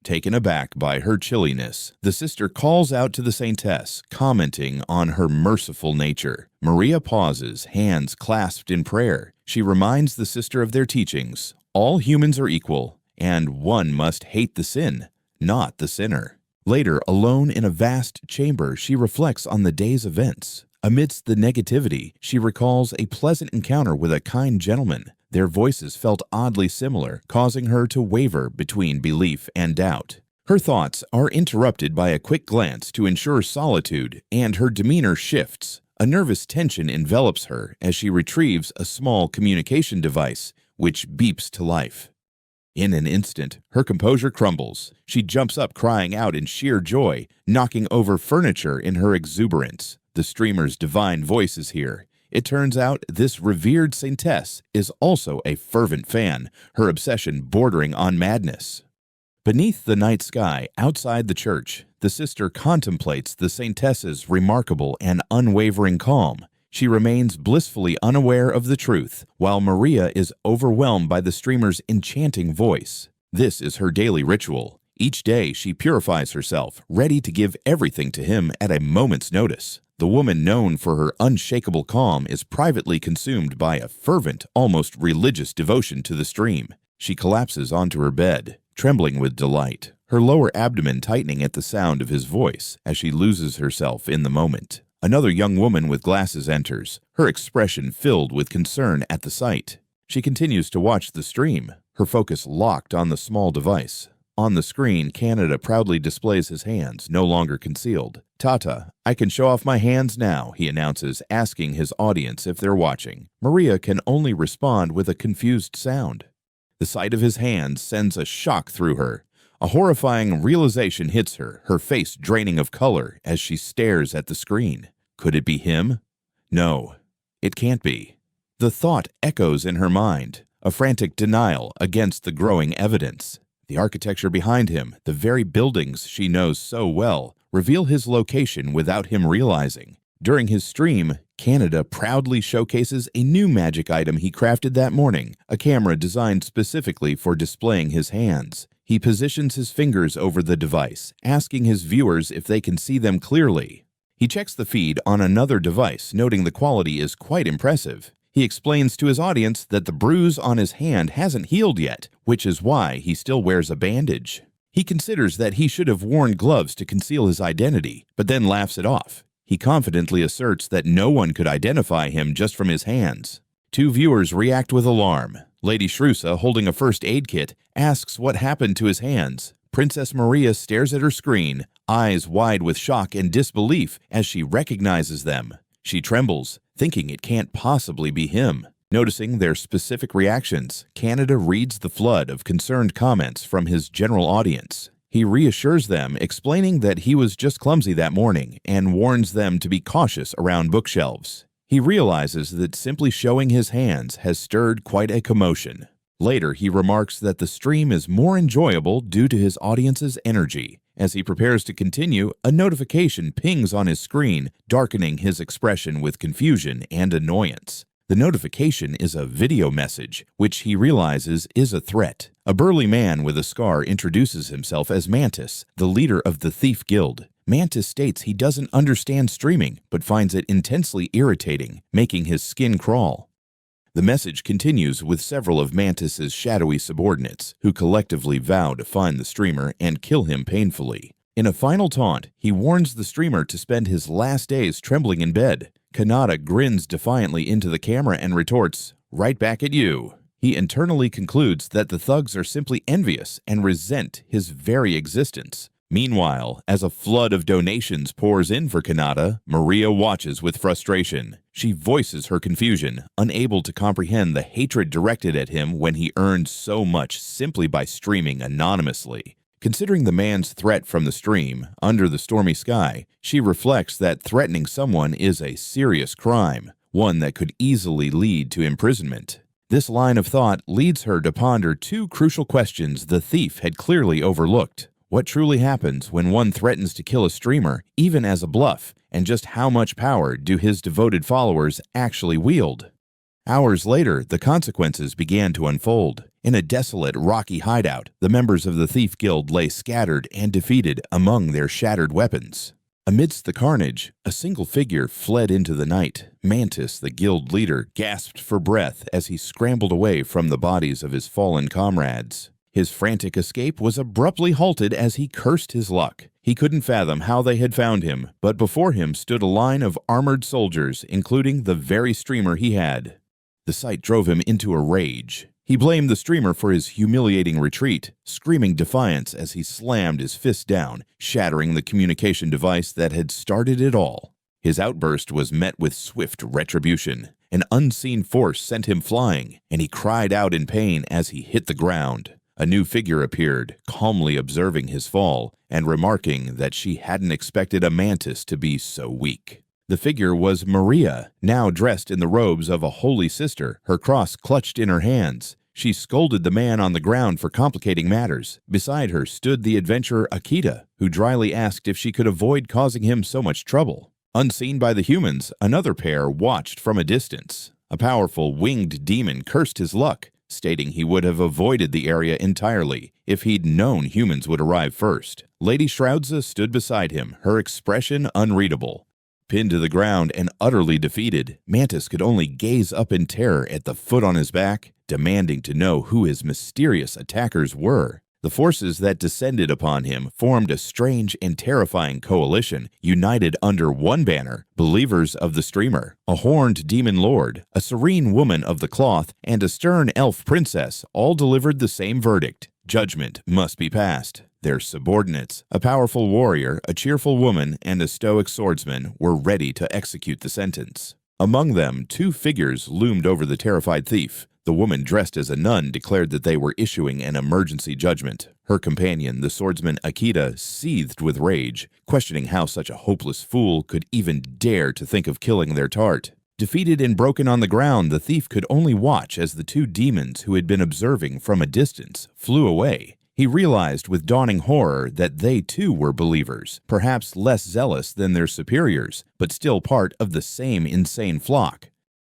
Taken aback by her chilliness, the sister calls out to the saintess, commenting on her merciful nature. Maria pauses, hands clasped in prayer. She reminds the sister of their teachings. All humans are equal, and one must hate the sin, not the sinner. Later, alone in a vast chamber, she reflects on the day's events. Amidst the negativity, she recalls a pleasant encounter with a kind gentleman. Their voices felt oddly similar, causing her to waver between belief and doubt. Her thoughts are interrupted by a quick glance to ensure solitude, and her demeanor shifts. A nervous tension envelops her as she retrieves a small communication device, which beeps to life. In an instant, her composure crumbles. She jumps up crying out in sheer joy, knocking over furniture in her exuberance. The streamer's divine voice is here. It turns out this revered saintess is also a fervent fan, her obsession bordering on madness. Beneath the night sky, outside the church, the sister contemplates the saintess's remarkable and unwavering calm. She remains blissfully unaware of the truth, while Maria is overwhelmed by the streamer's enchanting voice. This is her daily ritual. Each day she purifies herself, ready to give everything to him at a moment's notice. The woman known for her unshakable calm is privately consumed by a fervent, almost religious devotion to the stream. She collapses onto her bed, trembling with delight, her lower abdomen tightening at the sound of his voice as she loses herself in the moment. Another young woman with glasses enters, her expression filled with concern at the sight. She continues to watch the stream, her focus locked on the small device. On the screen, Canada proudly displays his hands, no longer concealed. "Tata, I can show off my hands now," he announces, asking his audience if they're watching. Maria can only respond with a confused sound. The sight of his hands sends a shock through her. A horrifying realization hits her, her face draining of color as she stares at the screen. Could it be him? No, it can't be. The thought echoes in her mind, a frantic denial against the growing evidence. The architecture behind him, the very buildings she knows so well, reveal his location without him realizing. During his stream, Canada proudly showcases a new magic item he crafted that morning, a camera designed specifically for displaying his hands. He positions his fingers over the device, asking his viewers if they can see them clearly. He checks the feed on another device, noting the quality is quite impressive. He explains to his audience that the bruise on his hand hasn't healed yet, which is why he still wears a bandage. He considers that he should have worn gloves to conceal his identity, but then laughs it off. He confidently asserts that no one could identify him just from his hands. Two viewers react with alarm. Lady Shrusa, holding a first aid kit, asks what happened to his hands. Princess Maria stares at her screen, eyes wide with shock and disbelief as she recognizes them. She trembles, thinking it can't possibly be him. Noticing their specific reactions, Canada reads the flood of concerned comments from his general audience. He reassures them, explaining that he was just clumsy that morning and warns them to be cautious around bookshelves. He realizes that simply showing his hands has stirred quite a commotion. Later, he remarks that the stream is more enjoyable due to his audience's energy. As he prepares to continue, a notification pings on his screen, darkening his expression with confusion and annoyance. The notification is a video message, which he realizes is a threat. A burly man with a scar introduces himself as Mantis, the leader of the Thief Guild. Mantis states he doesn't understand streaming, but finds it intensely irritating, making his skin crawl. The message continues with several of Mantis's shadowy subordinates, who collectively vow to find the streamer and kill him painfully. In a final taunt, he warns the streamer to spend his last days trembling in bed. Kanata grins defiantly into the camera and retorts, "Right back at you." He internally concludes that the thugs are simply envious and resent his very existence. Meanwhile, as a flood of donations pours in for Kanata, Maria watches with frustration. She voices her confusion, unable to comprehend the hatred directed at him when he earned so much simply by streaming anonymously. Considering the man's threat from the stream, under the stormy sky, she reflects that threatening someone is a serious crime, one that could easily lead to imprisonment. This line of thought leads her to ponder two crucial questions the thief had clearly overlooked. What truly happens when one threatens to kill a streamer, even as a bluff, and just how much power do his devoted followers actually wield? Hours later, the consequences began to unfold. In a desolate, rocky hideout, the members of the Thief Guild lay scattered and defeated among their shattered weapons. Amidst the carnage, a single figure fled into the night. Mantis, the guild leader, gasped for breath as he scrambled away from the bodies of his fallen comrades. His frantic escape was abruptly halted as he cursed his luck. He couldn't fathom how they had found him, but before him stood a line of armored soldiers, including the very streamer he had. The sight drove him into a rage. He blamed the streamer for his humiliating retreat, screaming defiance as he slammed his fist down, shattering the communication device that had started it all. His outburst was met with swift retribution. An unseen force sent him flying, and he cried out in pain as he hit the ground. A new figure appeared, calmly observing his fall, and remarking that she hadn't expected a mantis to be so weak. The figure was Maria, now dressed in the robes of a holy sister, her cross clutched in her hands. She scolded the man on the ground for complicating matters. Beside her stood the adventurer Akita, who dryly asked if she could avoid causing him so much trouble. Unseen by the humans, another pair watched from a distance. A powerful winged demon cursed his luck, stating he would have avoided the area entirely if he'd known humans would arrive first. Lady Shroudza stood beside him, her expression unreadable. Pinned to the ground and utterly defeated, Mantis could only gaze up in terror at the foot on his back, demanding to know who his mysterious attackers were. The forces that descended upon him formed a strange and terrifying coalition, united under one banner: believers of the streamer. A horned demon lord, a serene woman of the cloth, and a stern elf princess all delivered the same verdict: judgment must be passed. Their subordinates, a powerful warrior, a cheerful woman, and a stoic swordsman, were ready to execute the sentence. Among them, two figures loomed over the terrified thief. The woman dressed as a nun declared that they were issuing an emergency judgment. Her companion, the swordsman Akita, seethed with rage, questioning how such a hopeless fool could even dare to think of killing their tart. Defeated and broken on the ground, the thief could only watch as the two demons who had been observing from a distance flew away. He realized with dawning horror that they too were believers, perhaps less zealous than their superiors, but still part of the same insane flock.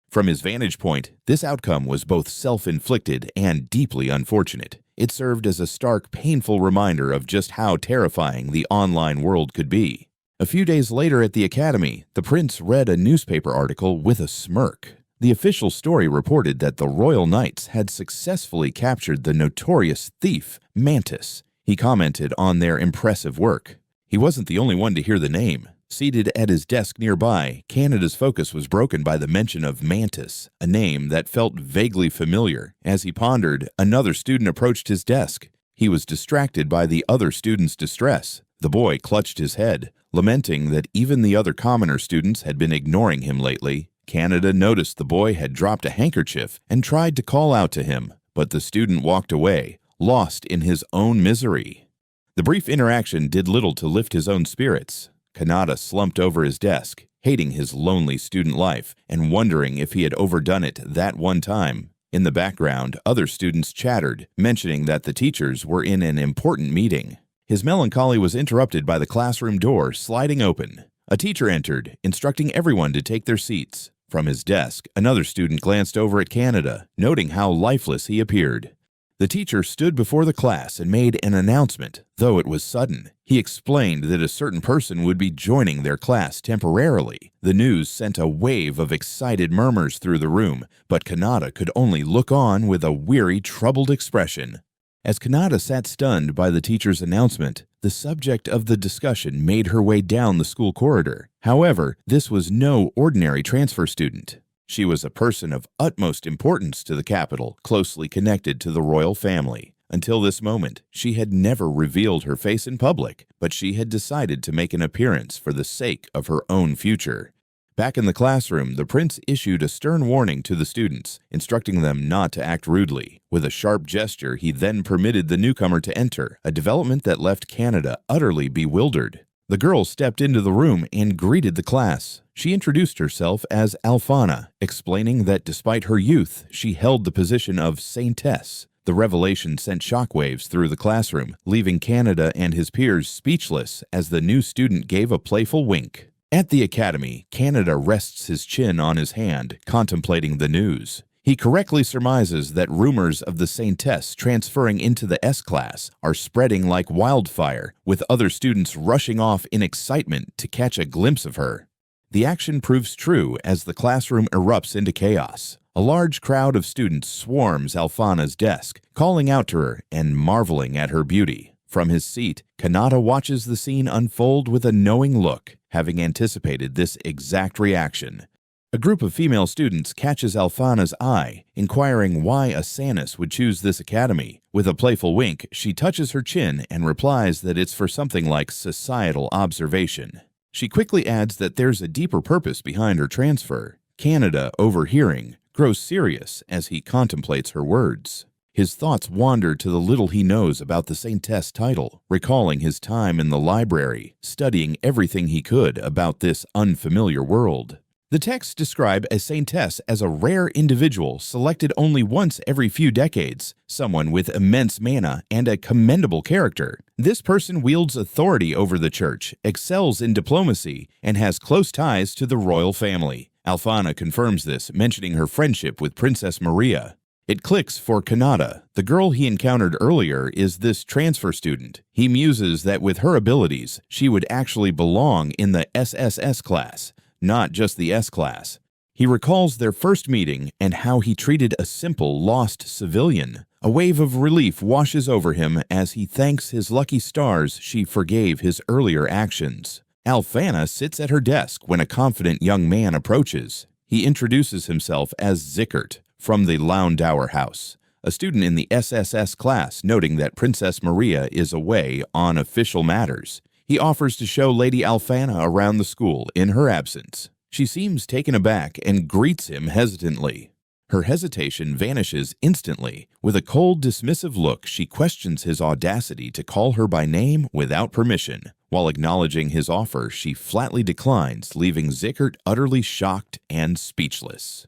From his vantage point, this outcome was both self-inflicted and deeply unfortunate. It served as a stark, painful reminder of just how terrifying the online world could be. A few days later at the academy, the prince read a newspaper article with a smirk. The official story reported that the Royal Knights had successfully captured the notorious thief, Mantis. He commented on their impressive work. He wasn't the only one to hear the name. Seated at his desk nearby, Canada's focus was broken by the mention of Mantis, a name that felt vaguely familiar. As he pondered, another student approached his desk. He was distracted by the other student's distress. The boy clutched his head, lamenting that even the other commoner students had been ignoring him lately. Canada noticed the boy had dropped a handkerchief and tried to call out to him, but the student walked away, lost in his own misery. The brief interaction did little to lift his own spirits. Kanata slumped over his desk, hating his lonely student life and wondering if he had overdone it that one time. In the background, other students chattered, mentioning that the teachers were in an important meeting. His melancholy was interrupted by the classroom door sliding open. A teacher entered, instructing everyone to take their seats. From his desk, another student glanced over at Canada, noting how lifeless he appeared. The teacher stood before the class and made an announcement, though it was sudden. He explained that a certain person would be joining their class temporarily. The news sent a wave of excited murmurs through the room, but Kanata could only look on with a weary, troubled expression. As Kanata sat stunned by the teacher's announcement, the subject of the discussion made her way down the school corridor. However, this was no ordinary transfer student. She was a person of utmost importance to the capital, closely connected to the royal family. Until this moment, she had never revealed her face in public, but she had decided to make an appearance for the sake of her own future. Back in the classroom, the prince issued a stern warning to the students, instructing them not to act rudely. With a sharp gesture, he then permitted the newcomer to enter, a development that left Canada utterly bewildered. The girl stepped into the room and greeted the class. She introduced herself as Alphana, explaining that despite her youth, she held the position of saintess. The revelation sent shockwaves through the classroom, leaving Canada and his peers speechless as the new student gave a playful wink. At the academy, Canada rests his chin on his hand, contemplating the news. He correctly surmises that rumors of the saintess transferring into the S-class are spreading like wildfire, with other students rushing off in excitement to catch a glimpse of her. The action proves true as the classroom erupts into chaos. A large crowd of students swarms Alphana's desk, calling out to her and marveling at her beauty. From his seat, Kanata watches the scene unfold with a knowing look, having anticipated this exact reaction. A group of female students catches Alphana's eye, inquiring why Asanis would choose this academy. With a playful wink, she touches her chin and replies that it's for something like societal observation. She quickly adds that there's a deeper purpose behind her transfer. Canada, overhearing, grows serious as he contemplates her words. His thoughts wander to the little he knows about the saintess title, recalling his time in the library, studying everything he could about this unfamiliar world. The texts describe a saintess as a rare individual selected only once every few decades, someone with immense mana and a commendable character. This person wields authority over the church, excels in diplomacy, and has close ties to the royal family. Alphana confirms this, mentioning her friendship with Princess Maria. It clicks for Kanata. The girl he encountered earlier is this transfer student. He muses that with her abilities, she would actually belong in the SSS class, not just the S-class. He recalls their first meeting and how he treated a simple, lost civilian. A wave of relief washes over him as he thanks his lucky stars she forgave his earlier actions. Alphana sits at her desk when a confident young man approaches. He introduces himself as Zickert from the Loundower House, a student in the SSS class, noting that Princess Maria is away on official matters. He offers to show Lady Alphana around the school in her absence. She seems taken aback and greets him hesitantly. Her hesitation vanishes instantly. With a cold, dismissive look, she questions his audacity to call her by name without permission. While acknowledging his offer, she flatly declines, leaving Zickert utterly shocked and speechless.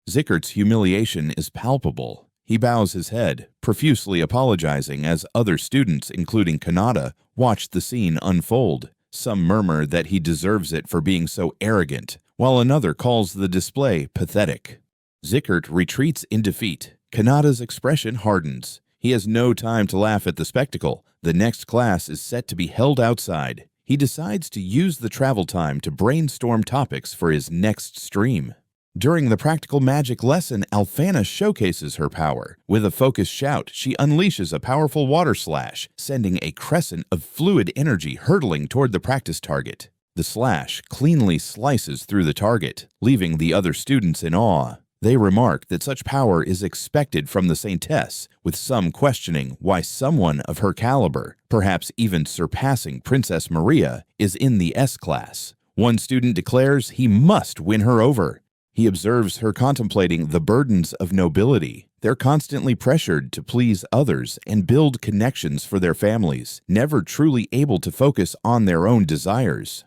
Zickert's humiliation is palpable. He bows his head, profusely apologizing as other students, including Kanata, watch the scene unfold. Some murmur that he deserves it for being so arrogant, while another calls the display pathetic. Zickert retreats in defeat. Kanata's expression hardens. He has no time to laugh at the spectacle. The next class is set to be held outside. He decides to use the travel time to brainstorm topics for his next stream. During the practical magic lesson, Alphana showcases her power. With a focused shout, she unleashes a powerful water slash, sending a crescent of fluid energy hurtling toward the practice target. The slash cleanly slices through the target, leaving the other students in awe. They remark that such power is expected from the Saintess, with some questioning why someone of her caliber, perhaps even surpassing Princess Maria, is in the S-class. One student declares he must win her over. He observes her contemplating the burdens of nobility. They're constantly pressured to please others and build connections for their families, never truly able to focus on their own desires.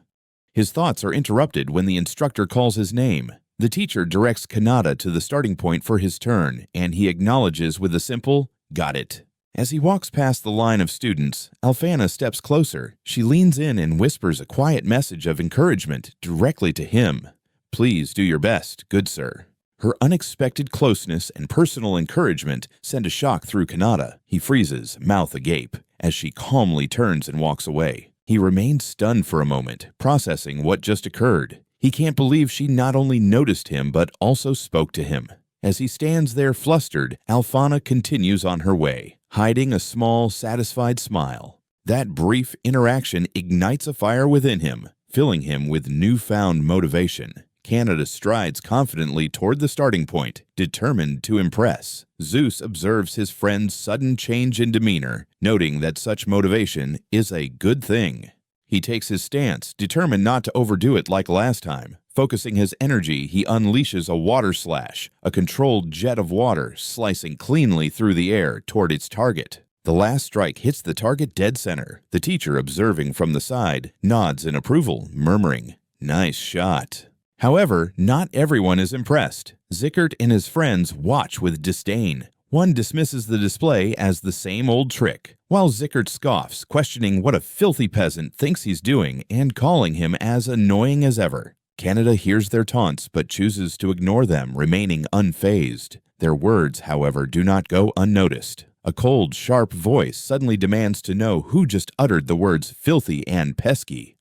His thoughts are interrupted when the instructor calls his name. The teacher directs Kanata to the starting point for his turn, and he acknowledges with a simple, "Got it." As he walks past the line of students, Alphana steps closer. She leans in and whispers a quiet message of encouragement directly to him. "Please do your best, good sir." Her unexpected closeness and personal encouragement send a shock through Kanata. He freezes, mouth agape, as she calmly turns and walks away. He remains stunned for a moment, processing what just occurred. He can't believe she not only noticed him but also spoke to him. As he stands there flustered, Alphana continues on her way, hiding a small, satisfied smile. That brief interaction ignites a fire within him, filling him with newfound motivation. Kanata strides confidently toward the starting point, determined to impress. Zeus observes his friend's sudden change in demeanor, noting that such motivation is a good thing. He takes his stance, determined not to overdo it like last time. Focusing his energy, he unleashes a water slash, a controlled jet of water slicing cleanly through the air toward its target. The last strike hits the target dead center. The teacher, observing from the side, nods in approval, murmuring, "Nice shot." However, not everyone is impressed. Zickert and his friends watch with disdain. One dismisses the display as the same old trick, while Zickert scoffs, questioning what a filthy peasant thinks he's doing and calling him as annoying as ever. Kanata hears their taunts but chooses to ignore them, remaining unfazed. Their words, however, do not go unnoticed. A cold, sharp voice suddenly demands to know who just uttered the words filthy and pesky.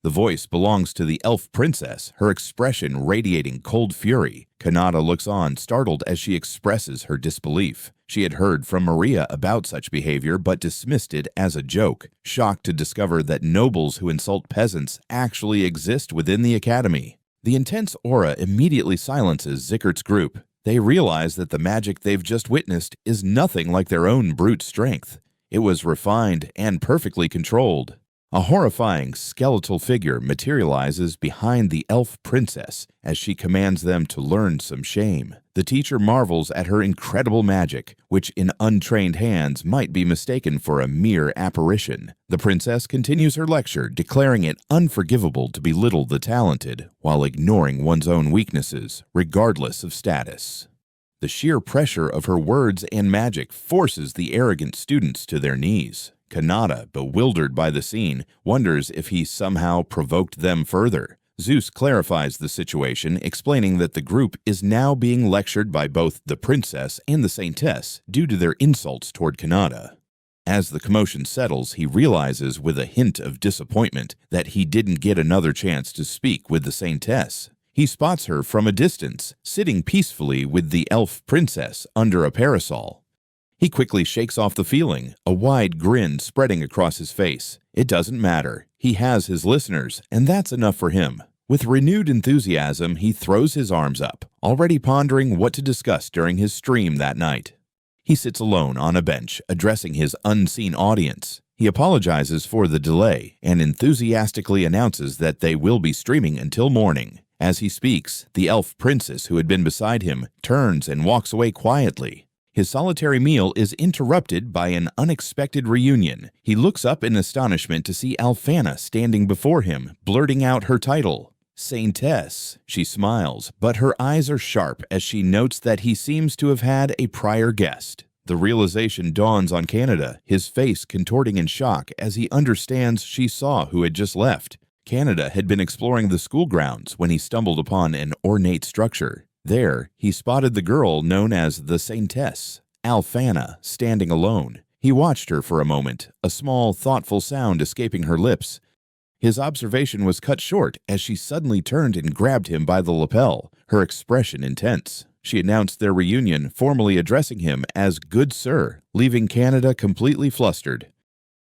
The voice belongs to the elf princess, her expression radiating cold fury. Kanata looks on, startled as she expresses her disbelief. She had heard from Maria about such behavior but dismissed it as a joke, shocked to discover that nobles who insult peasants actually exist within the academy. The intense aura immediately silences Zickert's group. They realize that the magic they've just witnessed is nothing like their own brute strength. It was refined and perfectly controlled. A horrifying skeletal figure materializes behind the elf princess as she commands them to learn some shame. The teacher marvels at her incredible magic, which in untrained hands might be mistaken for a mere apparition. The princess continues her lecture, declaring it unforgivable to belittle the talented while ignoring one's own weaknesses, regardless of status. The sheer pressure of her words and magic forces the arrogant students to their knees. Kanata, bewildered by the scene, wonders if he somehow provoked them further. Zeus clarifies the situation, explaining that the group is now being lectured by both the princess and the saintess due to their insults toward Kanata. As the commotion settles, he realizes with a hint of disappointment that he didn't get another chance to speak with the saintess. He spots her from a distance, sitting peacefully with the elf princess under a parasol. He quickly shakes off the feeling, a wide grin spreading across his face. It doesn't matter. He has his listeners, and that's enough for him. With renewed enthusiasm, he throws his arms up, already pondering what to discuss during his stream that night. He sits alone on a bench, addressing his unseen audience. He apologizes for the delay and enthusiastically announces that they will be streaming until morning. As he speaks, the elf princess who had been beside him turns and walks away quietly. His solitary meal is interrupted by an unexpected reunion. He looks up in astonishment to see Alphana standing before him, blurting out her title, Saintess. She smiles, but her eyes are sharp as she notes that he seems to have had a prior guest. The realization dawns on Kanata, his face contorting in shock as he understands she saw who had just left. Kanata had been exploring the school grounds when he stumbled upon an ornate structure. There, he spotted the girl known as the Saintess, Alphana, standing alone. He watched her for a moment, a small, thoughtful sound escaping her lips. His observation was cut short as she suddenly turned and grabbed him by the lapel, her expression intense. She announced their reunion, formally addressing him as "Good Sir," leaving Canada completely flustered.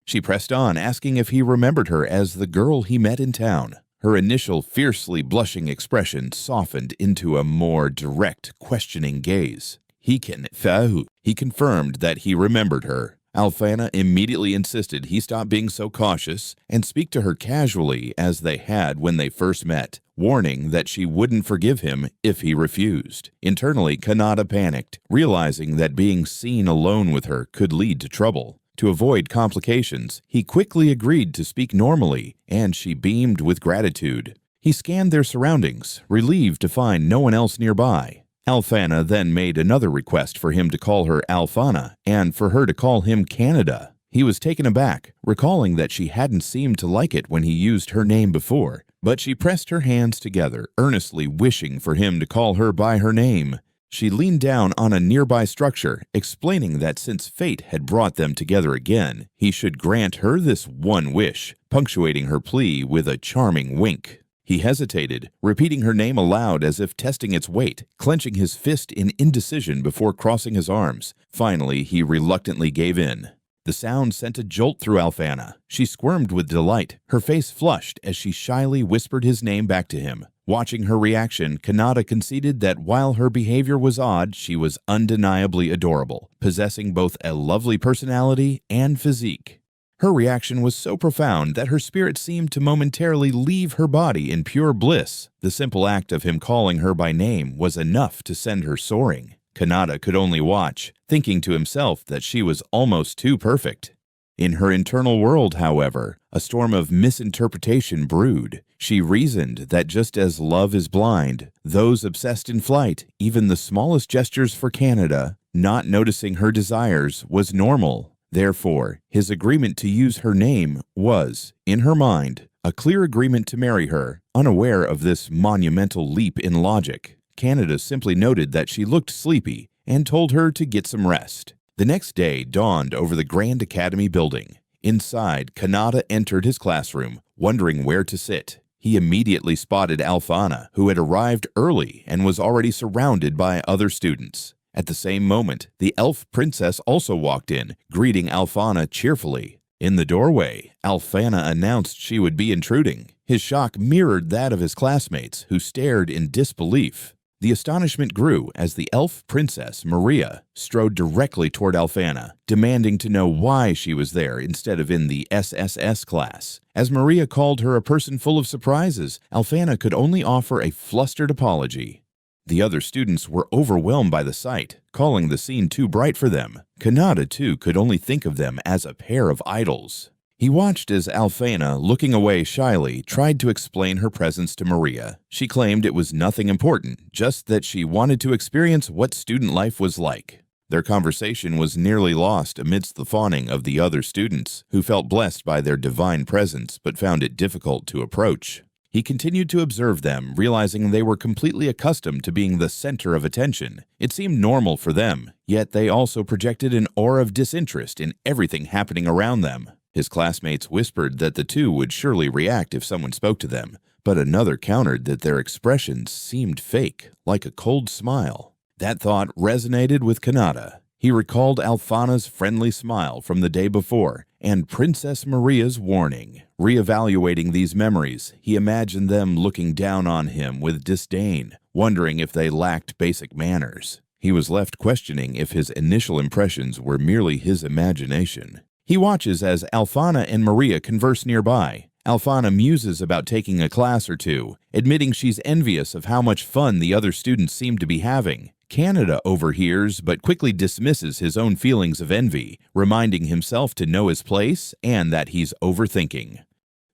She pressed on, asking if he remembered her as the girl he met in town. Her initial fiercely blushing expression softened into a more direct, questioning gaze. He confirmed that he remembered her. Alphana immediately insisted he stop being so cautious and speak to her casually as they had when they first met, warning that she wouldn't forgive him if he refused. Internally, Kanata panicked, realizing that being seen alone with her could lead to trouble. To avoid complications, he quickly agreed to speak normally, and she beamed with gratitude. He scanned their surroundings, relieved to find no one else nearby. Alphana then made another request for him to call her Alphana and for her to call him Canada. He was taken aback, recalling that she hadn't seemed to like it when he used her name before, but she pressed her hands together, earnestly wishing for him to call her by her name. She leaned down on a nearby structure, explaining that since fate had brought them together again, he should grant her this one wish, punctuating her plea with a charming wink. He hesitated, repeating her name aloud as if testing its weight, clenching his fist in indecision before crossing his arms. Finally, he reluctantly gave in. The sound sent a jolt through Alphana. She squirmed with delight, her face flushed as she shyly whispered his name back to him. Watching her reaction, Kanata conceded that while her behavior was odd, she was undeniably adorable, possessing both a lovely personality and physique. Her reaction was so profound that her spirit seemed to momentarily leave her body in pure bliss. The simple act of him calling her by name was enough to send her soaring. Kanata could only watch, thinking to himself that she was almost too perfect. In her internal world, however, a storm of misinterpretation brewed. She reasoned that just as love is blind, those obsessed in flight, even the smallest gestures for Canada, not noticing her desires, was normal. Therefore, his agreement to use her name was, in her mind, a clear agreement to marry her, unaware of this monumental leap in logic. Canada simply noted that she looked sleepy and told her to get some rest. The next day dawned over the Grand Academy building. Inside, Kanata entered his classroom, wondering where to sit. He immediately spotted Alphana, who had arrived early and was already surrounded by other students. At the same moment, the elf princess also walked in, greeting Alphana cheerfully. In the doorway, Alphana announced she would be intruding. His shock mirrored that of his classmates, who stared in disbelief. The astonishment grew as the elf princess, Maria, strode directly toward Alphana, demanding to know why she was there instead of in the SSS class. As Maria called her a person full of surprises, Alphana could only offer a flustered apology. The other students were overwhelmed by the sight, calling the scene too bright for them. Kanata, too, could only think of them as a pair of idols. He watched as Alphana, looking away shyly, tried to explain her presence to Maria. She claimed it was nothing important, just that she wanted to experience what student life was like. Their conversation was nearly lost amidst the fawning of the other students, who felt blessed by their divine presence but found it difficult to approach. He continued to observe them, realizing they were completely accustomed to being the center of attention. It seemed normal for them, yet they also projected an aura of disinterest in everything happening around them. His classmates whispered that the two would surely react if someone spoke to them, but another countered that their expressions seemed fake, like a cold smile. That thought resonated with Kanata. He recalled Alphana's friendly smile from the day before and Princess Maria's warning. Reevaluating these memories, he imagined them looking down on him with disdain, wondering if they lacked basic manners. He was left questioning if his initial impressions were merely his imagination. He watches as Alphana and Maria converse nearby. Alphana muses about taking a class or two, admitting she's envious of how much fun the other students seem to be having. Canada overhears but quickly dismisses his own feelings of envy, reminding himself to know his place and that he's overthinking.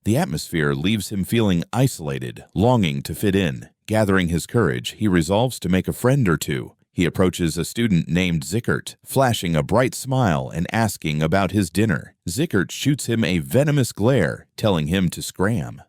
The atmosphere leaves him feeling isolated, longing to fit in. Gathering his courage, he resolves to make a friend or two. He approaches a student named Zickert, flashing a bright smile and asking about his dinner. Zickert shoots him a venomous glare, telling him to scram.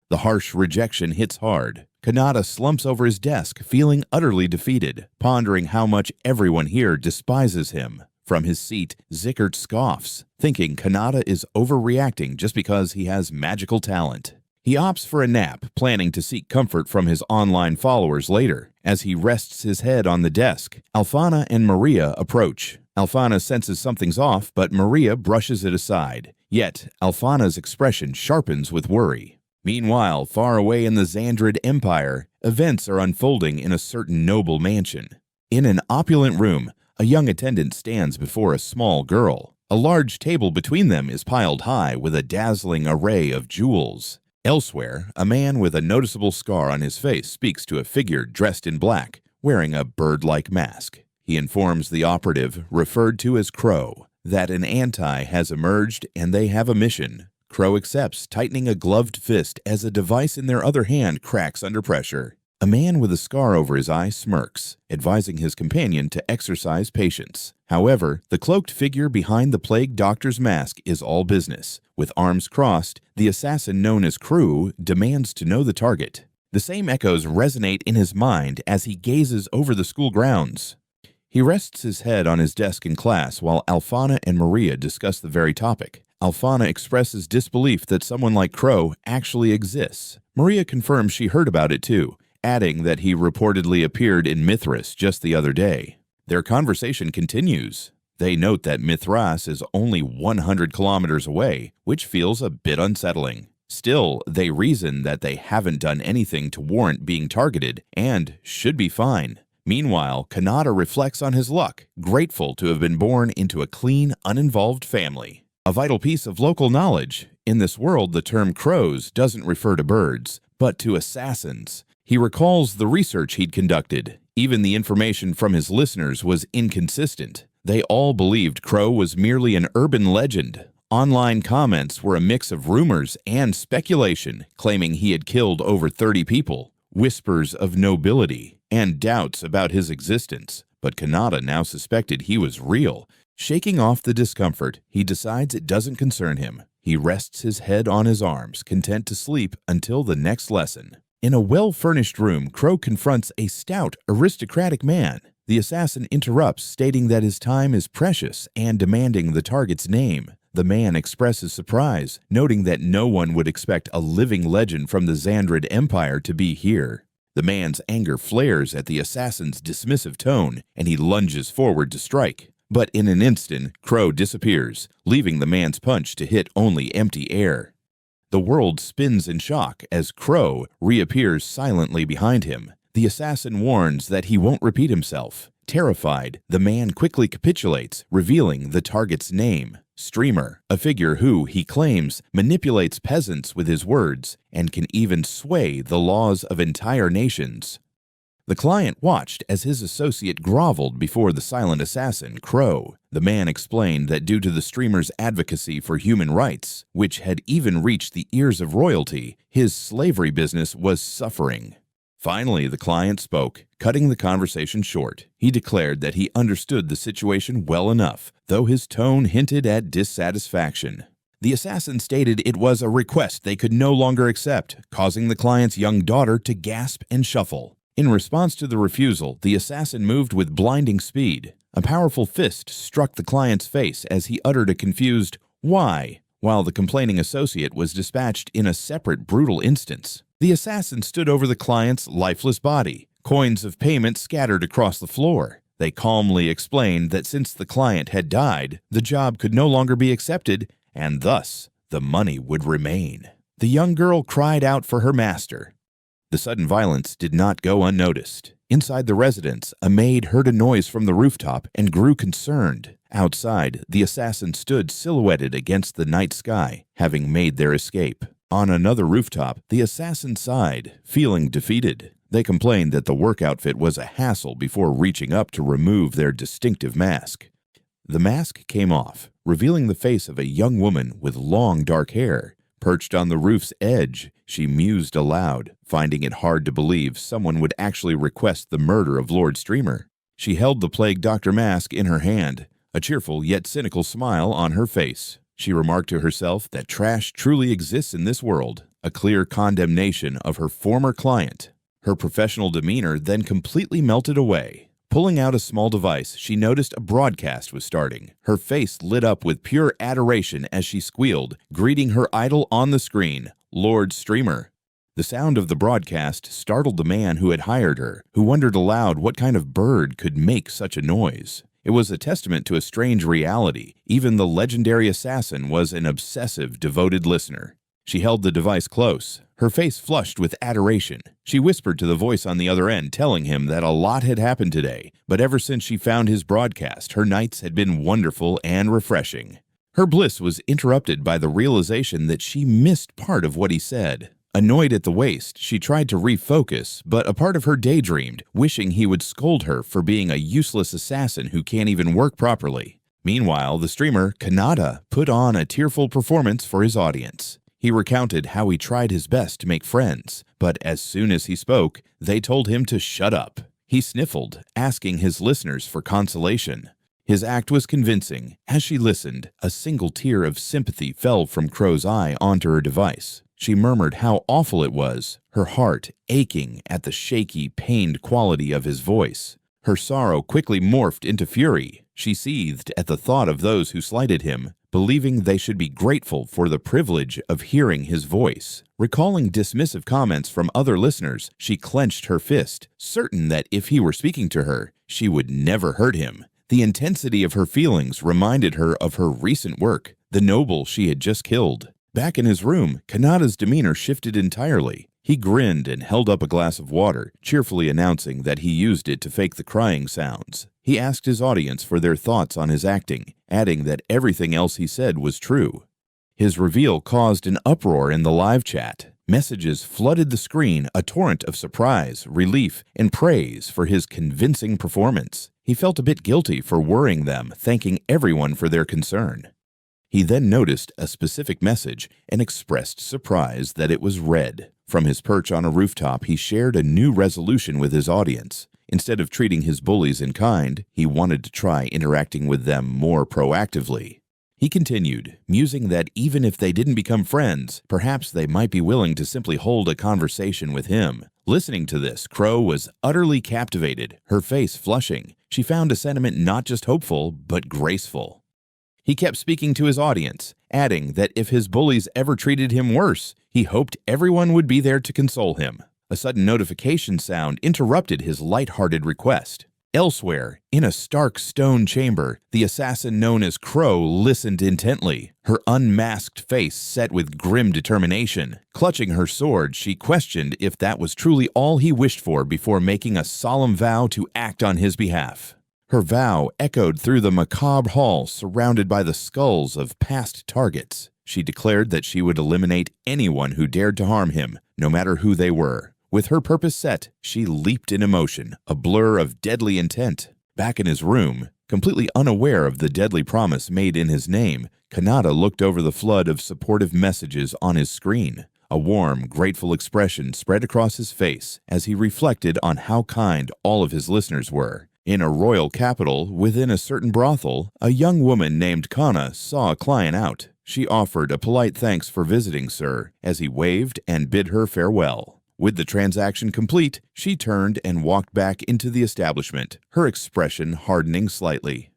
The harsh rejection hits hard. Kanata slumps over his desk, feeling utterly defeated, pondering how much everyone here despises him. From his seat, Zickert scoffs, thinking Kanata is overreacting just because he has magical talent. He opts for a nap, planning to seek comfort from his online followers later. As he rests his head on the desk, Alfana and Maria approach. Alfana senses something's off, but Maria brushes it aside. Yet, Alfana's expression sharpens with worry. Meanwhile, far away in the Xandrid Empire, events are unfolding in a certain noble mansion. In an opulent room, a young attendant stands before a small girl. A large table between them is piled high with a dazzling array of jewels. Elsewhere, a man with a noticeable scar on his face speaks to a figure dressed in black, wearing a bird-like mask. He informs the operative, referred to as Crow, that an anti has emerged and they have a mission. Crow accepts, tightening a gloved fist as a device in their other hand cracks under pressure. A man with a scar over his eye smirks, advising his companion to exercise patience. However, the cloaked figure behind the plague doctor's mask is all business. With arms crossed, the assassin known as Crew demands to know the target. The same echoes resonate in his mind as he gazes over the school grounds. He rests his head on his desk in class while Alfana and Maria discuss the very topic. Alfana expresses disbelief that someone like Crow actually exists. Maria confirms she heard about it too, adding that he reportedly appeared in Mithras just the other day. Their conversation continues. They note that Mithras is only 100 kilometers away, which feels a bit unsettling. Still, they reason that they haven't done anything to warrant being targeted and should be fine. Meanwhile, Kanata reflects on his luck, grateful to have been born into a clean, uninvolved family. A vital piece of local knowledge. In this world, the term crows doesn't refer to birds, but to assassins. He recalls the research he'd conducted. Even the information from his listeners was inconsistent. They all believed Crow was merely an urban legend. Online comments were a mix of rumors and speculation, claiming he had killed over 30 people, whispers of nobility, and doubts about his existence. But Kanata now suspected he was real. Shaking off the discomfort, he decides it doesn't concern him. He rests his head on his arms, content to sleep until the next lesson. In a well-furnished room, Crow confronts a stout, aristocratic man. The assassin interrupts, stating that his time is precious and demanding the target's name. The man expresses surprise, noting that no one would expect a living legend from the Xandrid Empire to be here. The man's anger flares at the assassin's dismissive tone, and he lunges forward to strike. But in an instant, Crow disappears, leaving the man's punch to hit only empty air. The world spins in shock as Crow reappears silently behind him. The assassin warns that he won't repeat himself. Terrified, the man quickly capitulates, revealing the target's name. Streamer, a figure who, he claims, manipulates peasants with his words and can even sway the laws of entire nations. The client watched as his associate groveled before the silent assassin, Crow. The man explained that due to the streamer's advocacy for human rights, which had even reached the ears of royalty, his slavery business was suffering. Finally, the client spoke, cutting the conversation short. He declared that he understood the situation well enough, though his tone hinted at dissatisfaction. The assassin stated it was a request they could no longer accept, causing the client's young daughter to gasp and shuffle. In response to the refusal, the assassin moved with blinding speed. A powerful fist struck the client's face as he uttered a confused, "Why?" while the complaining associate was dispatched in a separate brutal instance. The assassin stood over the client's lifeless body. Coins of payment scattered across the floor. They calmly explained that since the client had died, the job could no longer be accepted, and thus the money would remain. The young girl cried out for her master. The sudden violence did not go unnoticed. Inside the residence, a maid heard a noise from the rooftop and grew concerned. Outside, the assassin stood silhouetted against the night sky, having made their escape. On another rooftop, the assassin sighed, feeling defeated. They complained that the work outfit was a hassle before reaching up to remove their distinctive mask. The mask came off, revealing the face of a young woman with long dark hair. Perched on the roof's edge, she mused aloud, finding it hard to believe someone would actually request the murder of Lord Streamer. She held the Plague Doctor mask in her hand, a cheerful yet cynical smile on her face. She remarked to herself that trash truly exists in this world, a clear condemnation of her former client. Her professional demeanor then completely melted away. Pulling out a small device, she noticed a broadcast was starting. Her face lit up with pure adoration as she squealed, greeting her idol on the screen, Lord Streamer. The sound of the broadcast startled the man who had hired her, who wondered aloud what kind of bird could make such a noise. It was a testament to a strange reality. Even the legendary assassin was an obsessive, devoted listener. She held the device close, her face flushed with adoration. She whispered to the voice on the other end, telling him that a lot had happened today, but ever since she found his broadcast, her nights had been wonderful and refreshing. Her bliss was interrupted by the realization that she missed part of what he said. Annoyed at the waste, she tried to refocus, but a part of her daydreamed, wishing he would scold her for being a useless assassin who can't even work properly. Meanwhile, the streamer, Kanata, put on a tearful performance for his audience. He recounted how he tried his best to make friends, but as soon as he spoke, they told him to shut up. He sniffled, asking his listeners for consolation. His act was convincing. As she listened, a single tear of sympathy fell from Crow's eye onto her device. She murmured how awful it was, her heart aching at the shaky, pained quality of his voice. Her sorrow quickly morphed into fury. She seethed at the thought of those who slighted him, believing they should be grateful for the privilege of hearing his voice. Recalling dismissive comments from other listeners, she clenched her fist, certain that if he were speaking to her, she would never hurt him. The intensity of her feelings reminded her of her recent work, the noble she had just killed. Back in his room, Kanata's demeanor shifted entirely. He grinned and held up a glass of water, cheerfully announcing that he used it to fake the crying sounds. He asked his audience for their thoughts on his acting, adding that everything else he said was true. His reveal caused an uproar in the live chat. Messages flooded the screen, a torrent of surprise, relief, and praise for his convincing performance. He felt a bit guilty for worrying them, thanking everyone for their concern. He then noticed a specific message and expressed surprise that it was read. From his perch on a rooftop, he shared a new resolution with his audience. Instead of treating his bullies in kind, he wanted to try interacting with them more proactively. He continued, musing that even if they didn't become friends, perhaps they might be willing to simply hold a conversation with him. Listening to this, Crow was utterly captivated, her face flushing. She found a sentiment not just hopeful, but graceful. He kept speaking to his audience, adding that if his bullies ever treated him worse, he hoped everyone would be there to console him. A sudden notification sound interrupted his light-hearted request. Elsewhere, in a stark stone chamber, the assassin known as Crow listened intently, her unmasked face set with grim determination. Clutching her sword, she questioned if that was truly all he wished for before making a solemn vow to act on his behalf. Her vow echoed through the macabre hall surrounded by the skulls of past targets. She declared that she would eliminate anyone who dared to harm him, no matter who they were. With her purpose set, she leaped in emotion, a blur of deadly intent. Back in his room, completely unaware of the deadly promise made in his name, Kanata looked over the flood of supportive messages on his screen. A warm, grateful expression spread across his face as he reflected on how kind all of his listeners were. In a royal capital, within a certain brothel, a young woman named Kana saw a client out. She offered a polite thanks for visiting, sir, as he waved and bid her farewell. With the transaction complete, she turned and walked back into the establishment, her expression hardening slightly.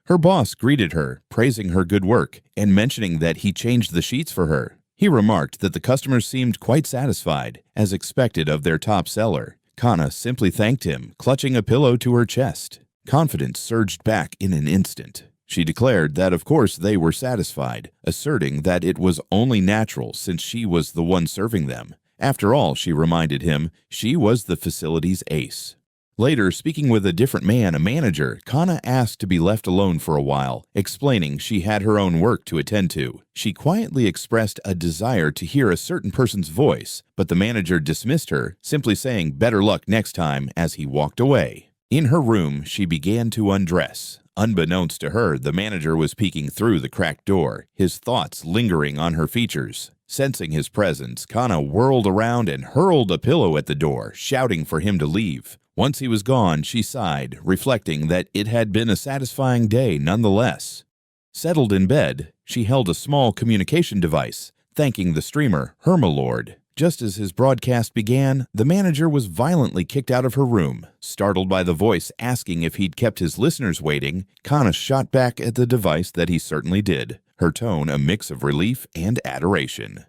Her boss greeted her, praising her good work, and mentioning that he changed the sheets for her. He remarked that the customers seemed quite satisfied, as expected of their top seller. Kana simply thanked him, clutching a pillow to her chest. Confidence surged back in an instant. She declared that of course they were satisfied, asserting that it was only natural since she was the one serving them. After all, she reminded him, she was the facility's ace. Later, speaking with a different man, a manager, Kana asked to be left alone for a while, explaining she had her own work to attend to. She quietly expressed a desire to hear a certain person's voice, but the manager dismissed her, simply saying better luck next time as he walked away. In her room, she began to undress. Unbeknownst to her, the manager was peeking through the cracked door, his thoughts lingering on her features. Sensing his presence, Kana whirled around and hurled a pillow at the door, shouting for him to leave. Once he was gone, she sighed, reflecting that it had been a satisfying day nonetheless. Settled in bed, she held a small communication device, thanking the streamer, Hermalord. Just as his broadcast began, the manager was violently kicked out of her room. Startled by the voice asking if he'd kept his listeners waiting, Kana shot back at the device that he certainly did, her tone a mix of relief and adoration.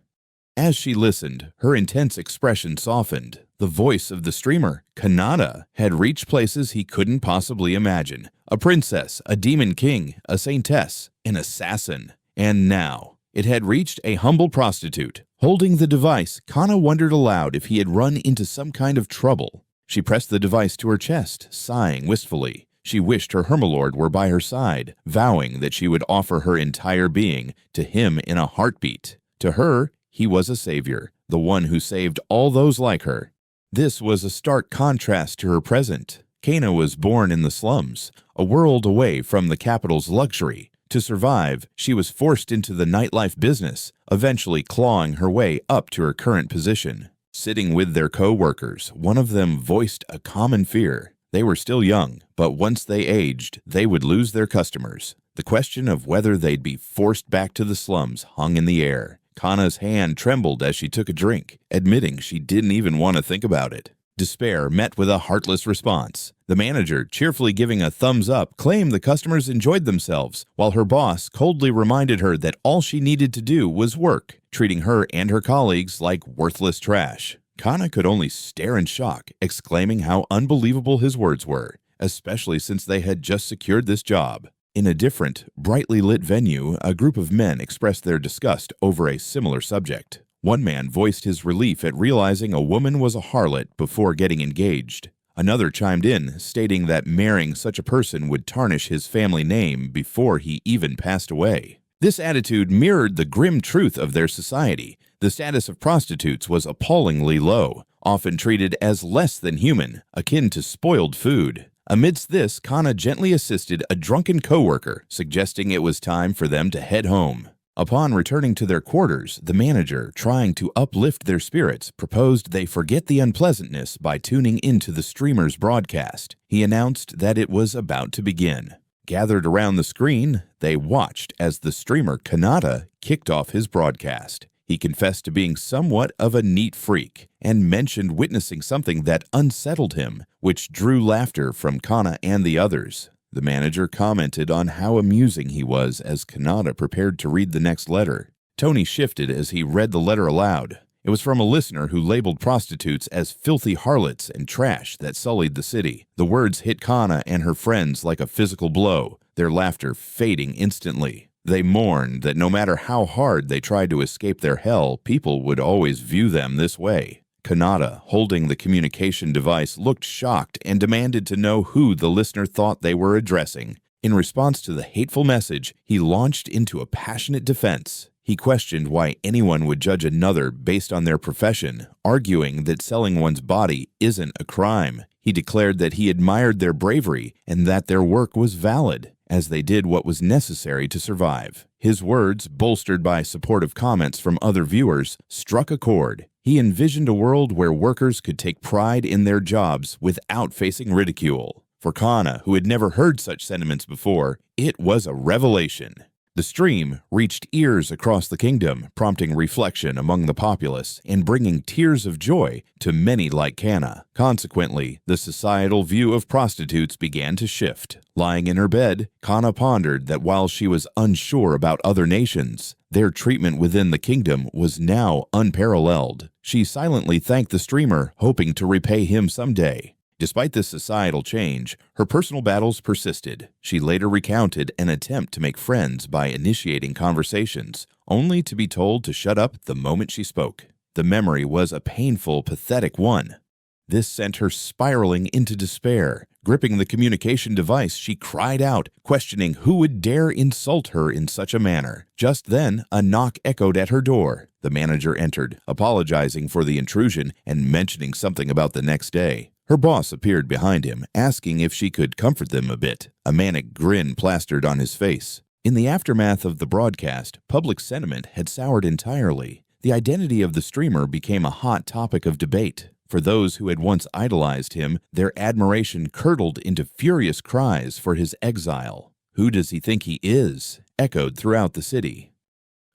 As she listened, her intense expression softened. The voice of the streamer, Kanata, had reached places he couldn't possibly imagine. A princess, a demon king, a saintess, an assassin. And now, it had reached a humble prostitute. Holding the device, Kana wondered aloud if he had run into some kind of trouble. She pressed the device to her chest, sighing wistfully. She wished her Hermalord were by her side, vowing that she would offer her entire being to him in a heartbeat. To her, he was a savior, the one who saved all those like her. This was a stark contrast to her present. Kana was born in the slums, a world away from the capital's luxury. To survive, she was forced into the nightlife business, eventually clawing her way up to her current position. Sitting with their co-workers, one of them voiced a common fear. They were still young, but once they aged, they would lose their customers. The question of whether they'd be forced back to the slums hung in the air. Kana's hand trembled as she took a drink, admitting she didn't even want to think about it. Despair met with a heartless response. The manager, cheerfully giving a thumbs up, claimed the customers enjoyed themselves, while her boss coldly reminded her that all she needed to do was work, treating her and her colleagues like worthless trash. Kana could only stare in shock, exclaiming how unbelievable his words were, especially since they had just secured this job. In a different, brightly lit venue, a group of men expressed their disgust over a similar subject. One man voiced his relief at realizing a woman was a harlot before getting engaged. Another chimed in, stating that marrying such a person would tarnish his family name before he even passed away. This attitude mirrored the grim truth of their society. The status of prostitutes was appallingly low, often treated as less than human, akin to spoiled food. Amidst this, Kana gently assisted a drunken coworker, suggesting it was time for them to head home. Upon returning to their quarters, the manager, trying to uplift their spirits, proposed they forget the unpleasantness by tuning into the streamer's broadcast. He announced that it was about to begin. Gathered around the screen, they watched as the streamer Kanata kicked off his broadcast. He confessed to being somewhat of a neat freak and mentioned witnessing something that unsettled him, which drew laughter from Kana and the others. The manager commented on how amusing he was as Kanata prepared to read the next letter. Tony shifted as he read the letter aloud. It was from a listener who labeled prostitutes as filthy harlots and trash that sullied the city. The words hit Kana and her friends like a physical blow, their laughter fading instantly. They mourned that no matter how hard they tried to escape their hell, people would always view them this way. Kanata, holding the communication device, looked shocked and demanded to know who the listener thought they were addressing. In response to the hateful message, he launched into a passionate defense. He questioned why anyone would judge another based on their profession, arguing that selling one's body isn't a crime. He declared that he admired their bravery and that their work was valid, as they did what was necessary to survive. His words, bolstered by supportive comments from other viewers, struck a chord. He envisioned a world where workers could take pride in their jobs without facing ridicule. For Kana, who had never heard such sentiments before, it was a revelation. The stream reached ears across the kingdom, prompting reflection among the populace and bringing tears of joy to many like Kana. Consequently, the societal view of prostitutes began to shift. Lying in her bed, Kana pondered that while she was unsure about other nations, their treatment within the kingdom was now unparalleled. She silently thanked the streamer, hoping to repay him someday. Despite this societal change, her personal battles persisted. She later recounted an attempt to make friends by initiating conversations, only to be told to shut up the moment she spoke. The memory was a painful, pathetic one. This sent her spiraling into despair. Gripping the communication device, she cried out, questioning who would dare insult her in such a manner. Just then, a knock echoed at her door. The manager entered, apologizing for the intrusion and mentioning something about the next day. Her boss appeared behind him, asking if she could comfort them a bit. A manic grin plastered on his face. In the aftermath of the broadcast, public sentiment had soured entirely. The identity of the streamer became a hot topic of debate. For those who had once idolized him, their admiration curdled into furious cries for his exile. "Who does he think he is?" echoed throughout the city.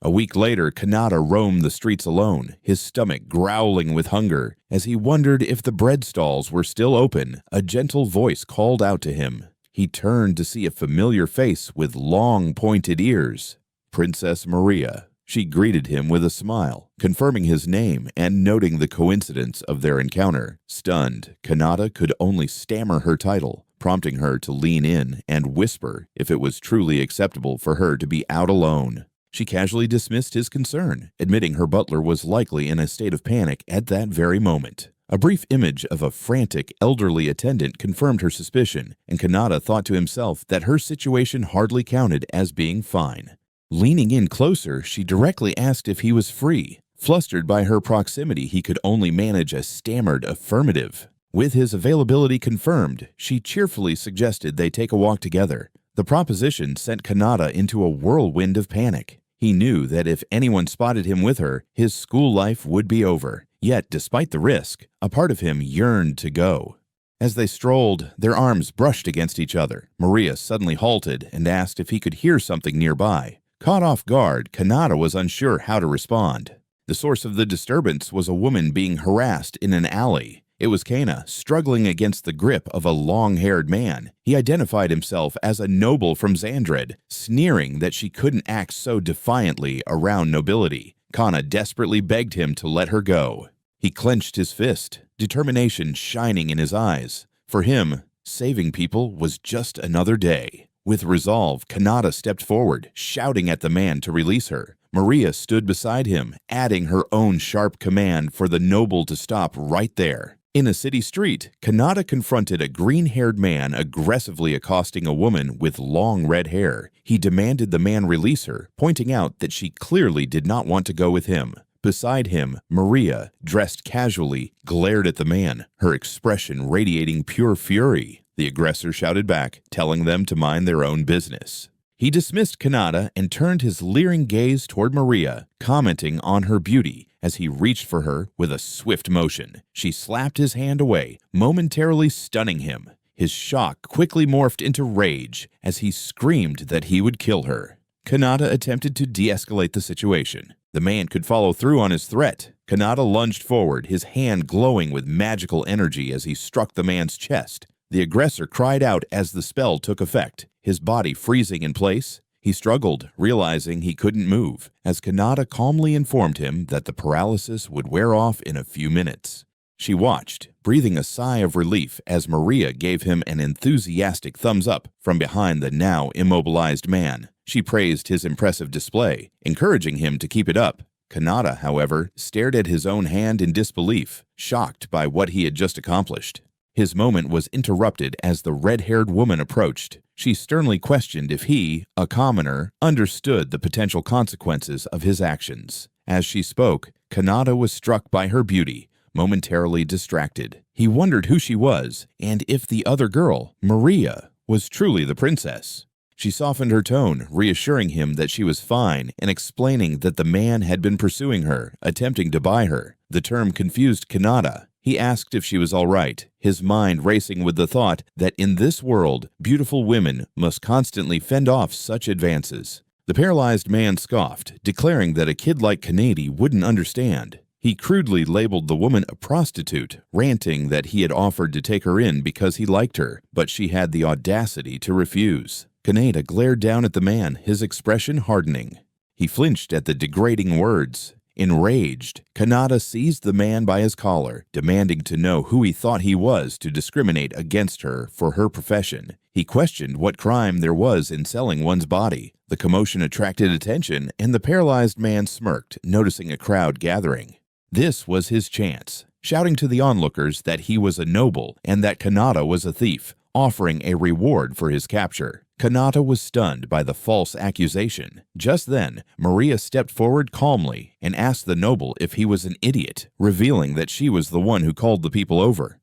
A week later, Kanata roamed the streets alone, his stomach growling with hunger. As he wondered if the bread stalls were still open, a gentle voice called out to him. He turned to see a familiar face with long, pointed ears. Princess Maria. She greeted him with a smile, confirming his name and noting the coincidence of their encounter. Stunned, Kanata could only stammer her title, prompting her to lean in and whisper if it was truly acceptable for her to be out alone. She casually dismissed his concern, admitting her butler was likely in a state of panic at that very moment. A brief image of a frantic, elderly attendant confirmed her suspicion, and Kanata thought to himself that her situation hardly counted as being fine. Leaning in closer, she directly asked if he was free. Flustered by her proximity, he could only manage a stammered affirmative. With his availability confirmed, she cheerfully suggested they take a walk together. The proposition sent Kanata into a whirlwind of panic. He knew that if anyone spotted him with her, his school life would be over. Yet, despite the risk, a part of him yearned to go. As they strolled, their arms brushed against each other. Maria suddenly halted and asked if he could hear something nearby. Caught off guard, Kanata was unsure how to respond. The source of the disturbance was a woman being harassed in an alley. It was Kana, struggling against the grip of a long-haired man. He identified himself as a noble from Xandred, sneering that she couldn't act so defiantly around nobility. Kana desperately begged him to let her go. He clenched his fist, determination shining in his eyes. For him, saving people was just another day. With resolve, Kanata stepped forward, shouting at the man to release her. Maria stood beside him, adding her own sharp command for the noble to stop right there. In a city street, Kanata confronted a green-haired man aggressively accosting a woman with long red hair. He demanded the man release her, pointing out that she clearly did not want to go with him. Beside him, Maria, dressed casually, glared at the man, her expression radiating pure fury. The aggressor shouted back, telling them to mind their own business. He dismissed Kanata and turned his leering gaze toward Maria, commenting on her beauty as he reached for her with a swift motion. She slapped his hand away, momentarily stunning him. His shock quickly morphed into rage as he screamed that he would kill her. Kanata attempted to de-escalate the situation. The man could follow through on his threat. Kanata lunged forward, his hand glowing with magical energy as he struck the man's chest. The aggressor cried out as the spell took effect, his body freezing in place. He struggled, realizing he couldn't move, as Kanata calmly informed him that the paralysis would wear off in a few minutes. She watched, breathing a sigh of relief as Maria gave him an enthusiastic thumbs up from behind the now immobilized man. She praised his impressive display, encouraging him to keep it up. Kanata, however, stared at his own hand in disbelief, shocked by what he had just accomplished. His moment was interrupted as the red-haired woman approached. She sternly questioned if he, a commoner, understood the potential consequences of his actions. As she spoke, Kanata was struck by her beauty, momentarily distracted. He wondered who she was and if the other girl, Maria, was truly the princess. She softened her tone, reassuring him that she was fine and explaining that the man had been pursuing her, attempting to buy her. The term confused Kanata. He asked if she was all right, his mind racing with the thought that in this world, beautiful women must constantly fend off such advances. The paralyzed man scoffed, declaring that a kid like Kanata wouldn't understand. He crudely labeled the woman a prostitute, ranting that he had offered to take her in because he liked her, but she had the audacity to refuse. Kanata glared down at the man, his expression hardening. He flinched at the degrading words. Enraged, Kanata seized the man by his collar, demanding to know who he thought he was to discriminate against her for her profession. He questioned what crime there was in selling one's body. The commotion attracted attention, and the paralyzed man smirked, noticing a crowd gathering. This was his chance, shouting to the onlookers that he was a noble and that Kanata was a thief, offering a reward for his capture. Kanata was stunned by the false accusation. Just then, Maria stepped forward calmly and asked the noble if he was an idiot, revealing that she was the one who called the people over.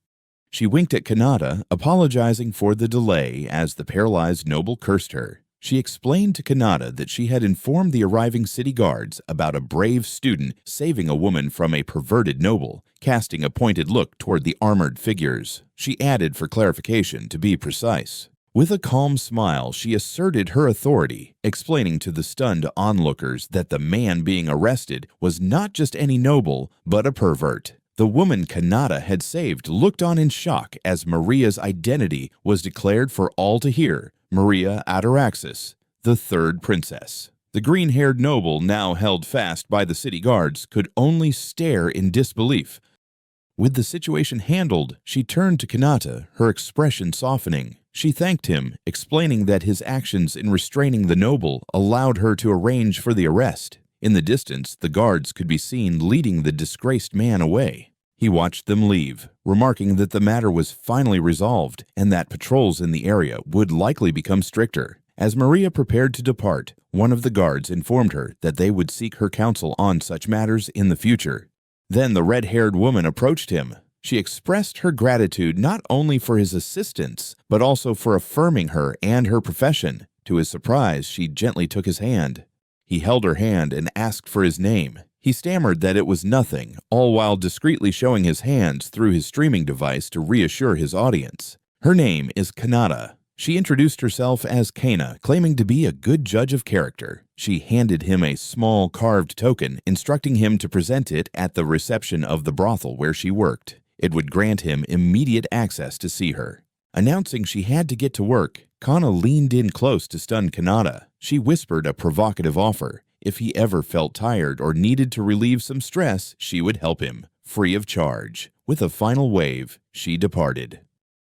She winked at Kanata, apologizing for the delay as the paralyzed noble cursed her. She explained to Kanata that she had informed the arriving city guards about a brave student saving a woman from a perverted noble, casting a pointed look toward the armored figures. She added for clarification to be precise. With a calm smile, she asserted her authority, explaining to the stunned onlookers that the man being arrested was not just any noble, but a pervert. The woman Kanata had saved looked on in shock as Maria's identity was declared for all to hear: Maria Ataraxis, the third princess. The green-haired noble, now held fast by the city guards, could only stare in disbelief. With the situation handled, she turned to Kanata, her expression softening. She thanked him, explaining that his actions in restraining the noble allowed her to arrange for the arrest. In the distance, the guards could be seen leading the disgraced man away. He watched them leave, remarking that the matter was finally resolved and that patrols in the area would likely become stricter. As Maria prepared to depart, one of the guards informed her that they would seek her counsel on such matters in the future. Then the red-haired woman approached him. She expressed her gratitude not only for his assistance, but also for affirming her and her profession. To his surprise, she gently took his hand. He held her hand and asked for his name. He stammered that it was nothing, all while discreetly showing his hands through his streaming device to reassure his audience. Her name is Kanata. She introduced herself as Kana, claiming to be a good judge of character. She handed him a small carved token, instructing him to present it at the reception of the brothel where she worked. It would grant him immediate access to see her. Announcing she had to get to work, Kana leaned in close to stun Kanata. She whispered a provocative offer. If he ever felt tired or needed to relieve some stress, she would help him, free of charge. With a final wave, she departed.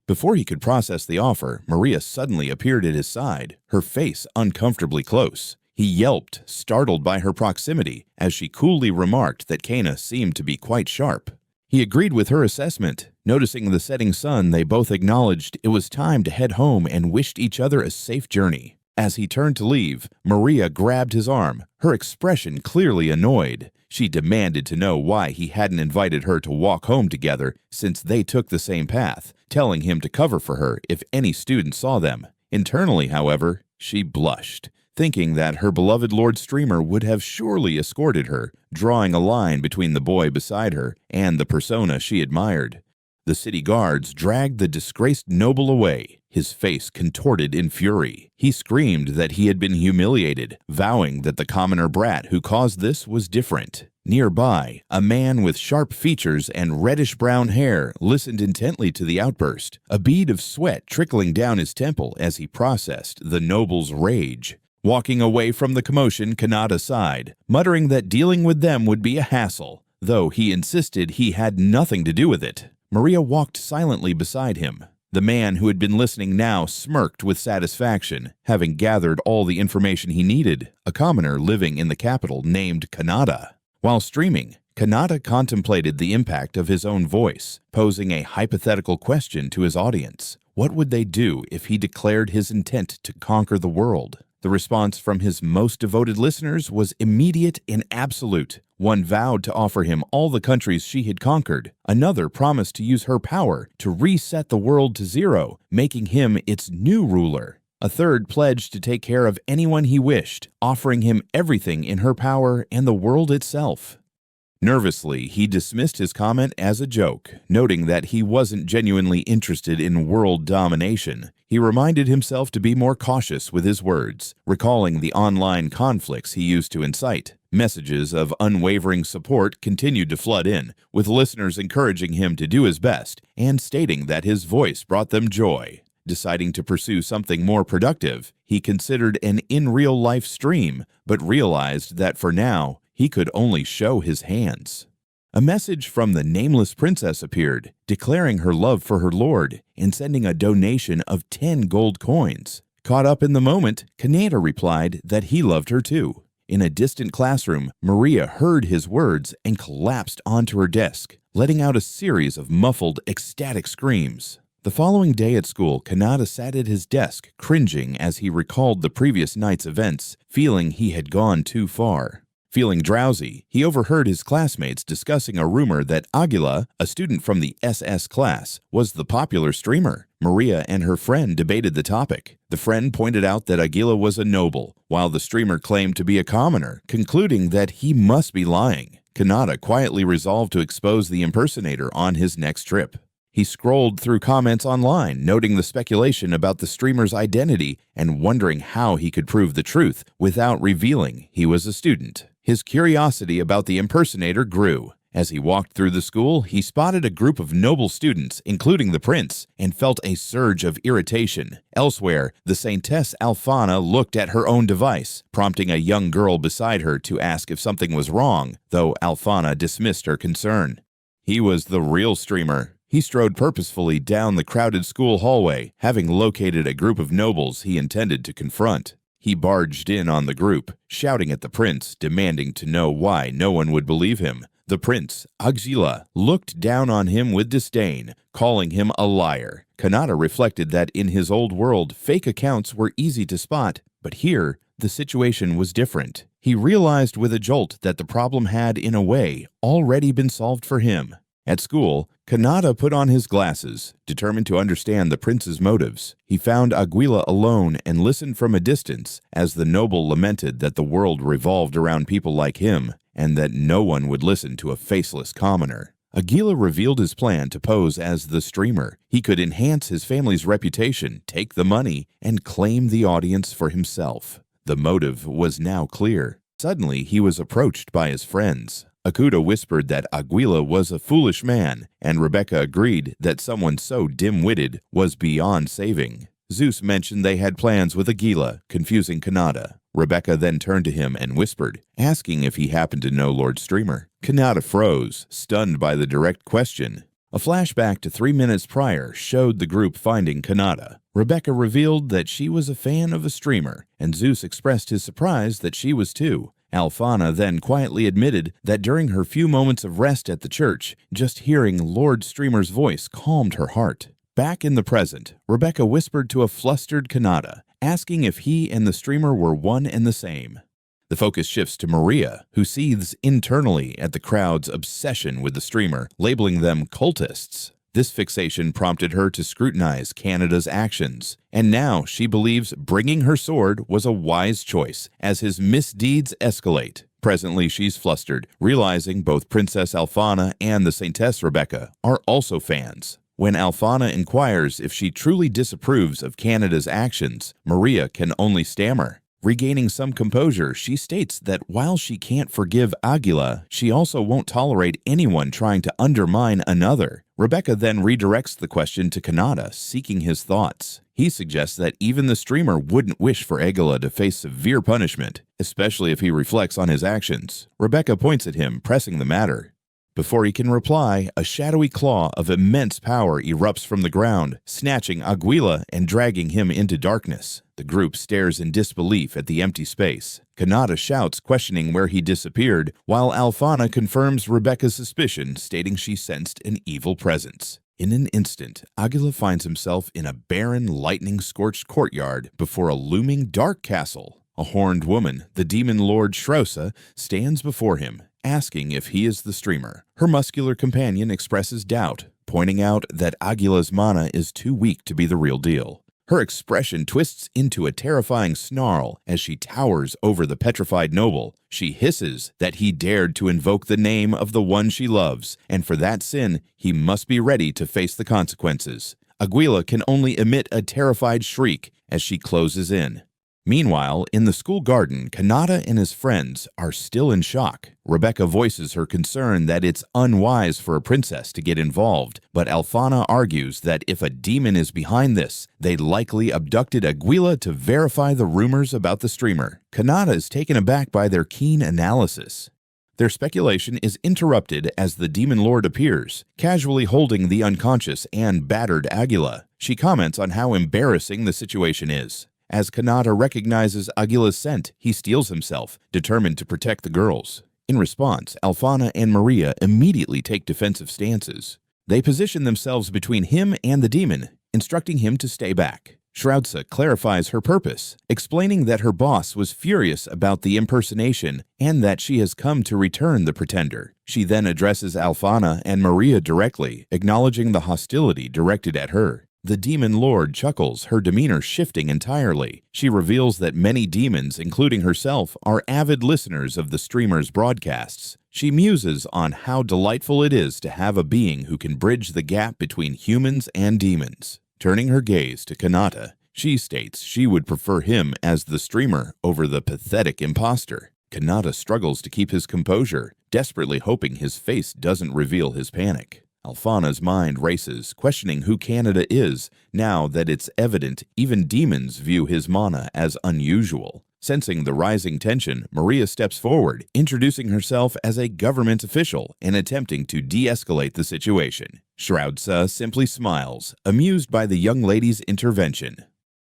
Before he could process the offer, Maria suddenly appeared at his side, her face uncomfortably close. He yelped, startled by her proximity, as she coolly remarked that Kana seemed to be quite sharp. He agreed with her assessment. Noticing the setting sun, they both acknowledged it was time to head home and wished each other a safe journey. As he turned to leave, Maria grabbed his arm, her expression clearly annoyed. She demanded to know why he hadn't invited her to walk home together since they took the same path, telling him to cover for her if any student saw them. Internally, however, she blushed, thinking that her beloved Lord Streamer would have surely escorted her, drawing a line between the boy beside her and the persona she admired. The city guards dragged the disgraced noble away, his face contorted in fury. He screamed that he had been humiliated, vowing that the commoner brat who caused this was different. Nearby, a man with sharp features and reddish-brown hair listened intently to the outburst, a bead of sweat trickling down his temple as he processed the noble's rage. Walking away from the commotion, Kanata sighed, muttering that dealing with them would be a hassle, though he insisted he had nothing to do with it. Maria walked silently beside him. The man who had been listening now smirked with satisfaction, having gathered all the information he needed, a commoner living in the capital named Kanata. While streaming, Kanata contemplated the impact of his own voice, posing a hypothetical question to his audience. What would they do if he declared his intent to conquer the world? The response from his most devoted listeners was immediate and absolute. One vowed to offer him all the countries she had conquered. Another promised to use her power to reset the world to zero, making him its new ruler. A third pledged to take care of anyone he wished, offering him everything in her power and the world itself. Nervously, he dismissed his comment as a joke, noting that he wasn't genuinely interested in world domination. He reminded himself to be more cautious with his words, recalling the online conflicts he used to incite. Messages of unwavering support continued to flood in, with listeners encouraging him to do his best and stating that his voice brought them joy. Deciding to pursue something more productive, he considered an in-real-life stream, but realized that for now, he could only show his hands. A message from the nameless princess appeared, declaring her love for her lord and sending a donation of 10 gold coins. Caught up in the moment, Kanata replied that he loved her too. In a distant classroom, Maria heard his words and collapsed onto her desk, letting out a series of muffled, ecstatic screams. The following day at school, Kanata sat at his desk, cringing as he recalled the previous night's events, feeling he had gone too far. Feeling drowsy, he overheard his classmates discussing a rumor that Aguila, a student from the SS class, was the popular streamer. Maria and her friend debated the topic. The friend pointed out that Aguila was a noble, while the streamer claimed to be a commoner, concluding that he must be lying. Kanata quietly resolved to expose the impersonator on his next trip. He scrolled through comments online, noting the speculation about the streamer's identity and wondering how he could prove the truth without revealing he was a student. His curiosity about the impersonator grew. As he walked through the school, he spotted a group of noble students, including the prince, and felt a surge of irritation. Elsewhere, the Saintess Alphana looked at her own device, prompting a young girl beside her to ask if something was wrong, though Alphana dismissed her concern. He was the real streamer. He strode purposefully down the crowded school hallway, having located a group of nobles he intended to confront. He barged in on the group, shouting at the prince, demanding to know why no one would believe him. The prince, Agila, looked down on him with disdain, calling him a liar. Kanata reflected that in his old world, fake accounts were easy to spot, but here, the situation was different. He realized with a jolt that the problem had, in a way, already been solved for him. At school, Kanata put on his glasses, determined to understand the prince's motives. He found Aguila alone and listened from a distance as the noble lamented that the world revolved around people like him and that no one would listen to a faceless commoner. Aguila revealed his plan to pose as the streamer. He could enhance his family's reputation, take the money, and claim the audience for himself. The motive was now clear. Suddenly, he was approached by his friends. Akuda whispered that Aguila was a foolish man, and Rebecca agreed that someone so dim-witted was beyond saving. Zeus mentioned they had plans with Aguila, confusing Kanata. Rebecca then turned to him and whispered, asking if he happened to know Lord Streamer. Kanata froze, stunned by the direct question. A flashback to 3 minutes prior showed the group finding Kanata. Rebecca revealed that she was a fan of a streamer, and Zeus expressed his surprise that she was too. Alphana then quietly admitted that during her few moments of rest at the church, just hearing Lord Streamer's voice calmed her heart. Back in the present, Rebecca whispered to a flustered Kanata, asking if he and the streamer were one and the same. The focus shifts to Maria, who seethes internally at the crowd's obsession with the streamer, labeling them cultists. This fixation prompted her to scrutinize Canada's actions, and now she believes bringing her sword was a wise choice as his misdeeds escalate. Presently, she's flustered, realizing both Princess Alphana and the Saintess Rebecca are also fans. When Alphana inquires if she truly disapproves of Canada's actions, Maria can only stammer. Regaining some composure, she states that while she can't forgive Aguila, she also won't tolerate anyone trying to undermine another. Rebecca then redirects the question to Kanata, seeking his thoughts. He suggests that even the streamer wouldn't wish for Aguila to face severe punishment, especially if he reflects on his actions. Rebecca points at him, pressing the matter. Before he can reply, a shadowy claw of immense power erupts from the ground, snatching Aguila and dragging him into darkness. The group stares in disbelief at the empty space. Kanata shouts, questioning where he disappeared, while Alphana confirms Rebecca's suspicion, stating she sensed an evil presence. In an instant, Aguila finds himself in a barren, lightning-scorched courtyard before a looming dark castle. A horned woman, the demon lord Shrausa, stands before him, asking if he is the streamer. Her muscular companion expresses doubt, pointing out that Aguila's mana is too weak to be the real deal. Her expression twists into a terrifying snarl as she towers over the petrified noble. She hisses that he dared to invoke the name of the one she loves, and for that sin, he must be ready to face the consequences. Aguila can only emit a terrified shriek as she closes in. Meanwhile, in the school garden, Kanata and his friends are still in shock. Rebecca voices her concern that it's unwise for a princess to get involved, but Alphana argues that if a demon is behind this, they likely abducted Aguila to verify the rumors about the streamer. Kanata is taken aback by their keen analysis. Their speculation is interrupted as the demon lord appears, casually holding the unconscious and battered Aguila. She comments on how embarrassing the situation is. As Kanata recognizes Aguila's scent, he steels himself, determined to protect the girls. In response, Alphana and Maria immediately take defensive stances. They position themselves between him and the demon, instructing him to stay back. Shrausa clarifies her purpose, explaining that her boss was furious about the impersonation and that she has come to return the pretender. She then addresses Alphana and Maria directly, acknowledging the hostility directed at her. The demon lord chuckles, her demeanor shifting entirely. She reveals that many demons, including herself, are avid listeners of the streamer's broadcasts. She muses on how delightful it is to have a being who can bridge the gap between humans and demons. Turning her gaze to Kanata, she states she would prefer him as the streamer over the pathetic imposter. Kanata struggles to keep his composure, desperately hoping his face doesn't reveal his panic. Alphana's mind races, questioning who Kanata is, now that it's evident even demons view his mana as unusual. Sensing the rising tension, Maria steps forward, introducing herself as a government official and attempting to de-escalate the situation. Shroudsa simply smiles, amused by the young lady's intervention.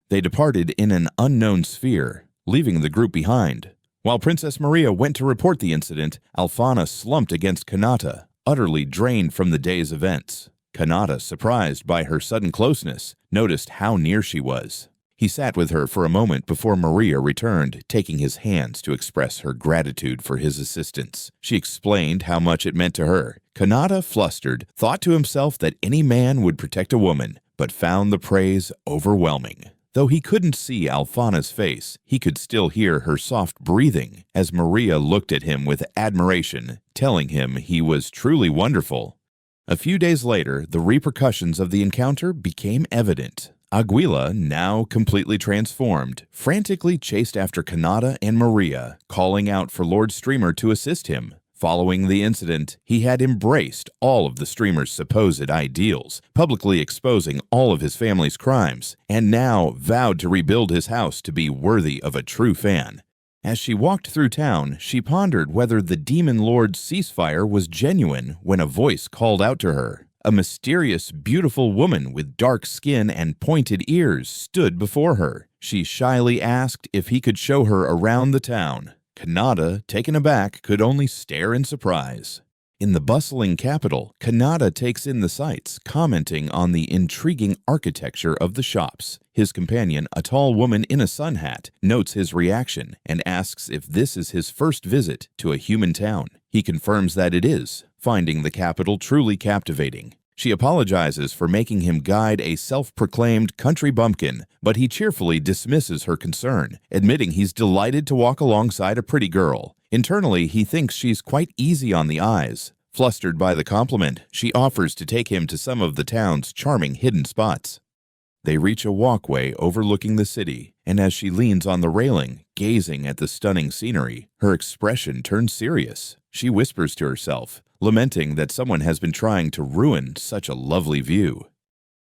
They departed in an unknown sphere, leaving the group behind. While Princess Maria went to report the incident, Alphana slumped against Kanata, utterly drained from the day's events. Kanata, surprised by her sudden closeness, noticed how near she was. He sat with her for a moment before Maria returned, taking his hands to express her gratitude for his assistance. She explained how much it meant to her. Kanata, flustered, thought to himself that any man would protect a woman, but found the praise overwhelming. Though he couldn't see Alphana's face, he could still hear her soft breathing as Maria looked at him with admiration, telling him he was truly wonderful. A few days later, the repercussions of the encounter became evident. Aguila, now completely transformed, frantically chased after Kanata and Maria, calling out for Lord Streamer to assist him. Following the incident, he had embraced all of the streamer's supposed ideals, publicly exposing all of his family's crimes, and now vowed to rebuild his house to be worthy of a true fan. As she walked through town, she pondered whether the Demon Lord's ceasefire was genuine when a voice called out to her. A mysterious, beautiful woman with dark skin and pointed ears stood before her. She shyly asked if he could show her around the town. Kanata, taken aback, could only stare in surprise. In the bustling capital, Kanata takes in the sights, commenting on the intriguing architecture of the shops. His companion, a tall woman in a sun hat, notes his reaction and asks if this is his first visit to a human town. He confirms that it is, finding the capital truly captivating. She apologizes for making him guide a self-proclaimed country bumpkin, but he cheerfully dismisses her concern, admitting he's delighted to walk alongside a pretty girl. Internally, he thinks she's quite easy on the eyes. Flustered by the compliment, she offers to take him to some of the town's charming hidden spots. They reach a walkway overlooking the city, and as she leans on the railing, gazing at the stunning scenery, her expression turns serious. She whispers to herself, lamenting that someone has been trying to ruin such a lovely view.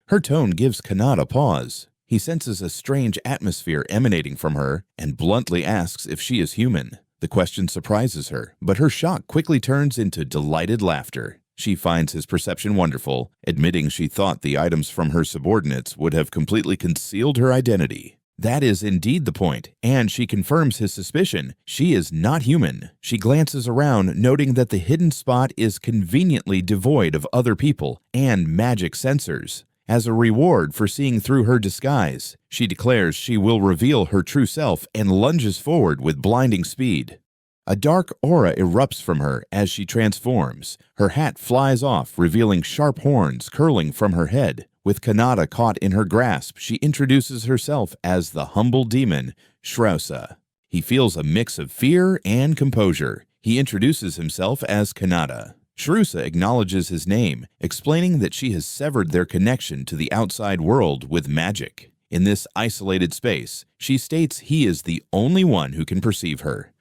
Her tone gives Kanata pause. He senses a strange atmosphere emanating from her and bluntly asks if she is human. The question surprises her, but her shock quickly turns into delighted laughter. She finds his perception wonderful, admitting she thought the items from her subordinates would have completely concealed her identity. That is indeed the point, and she confirms his suspicion. She is not human. She glances around, noting that the hidden spot is conveniently devoid of other people and magic sensors. As a reward for seeing through her disguise, she declares she will reveal her true self and lunges forward with blinding speed. A dark aura erupts from her as she transforms. Her hat flies off, revealing sharp horns curling from her head. With Kanata caught in her grasp, she introduces herself as the humble demon, Shrousa. He feels a mix of fear and composure. He introduces himself as Kanata. Shrousa acknowledges his name, explaining that she has severed their connection to the outside world with magic. In this isolated space, she states he is the only one who can perceive her.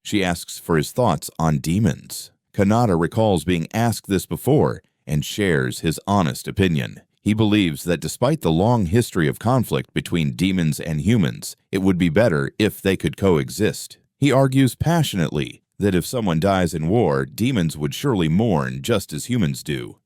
She asks for his thoughts on demons. Kanata recalls being asked this before and shares his honest opinion. He believes that despite the long history of conflict between demons and humans, it would be better if they could coexist. He argues passionately that if someone dies in war, demons would surely mourn just as humans do.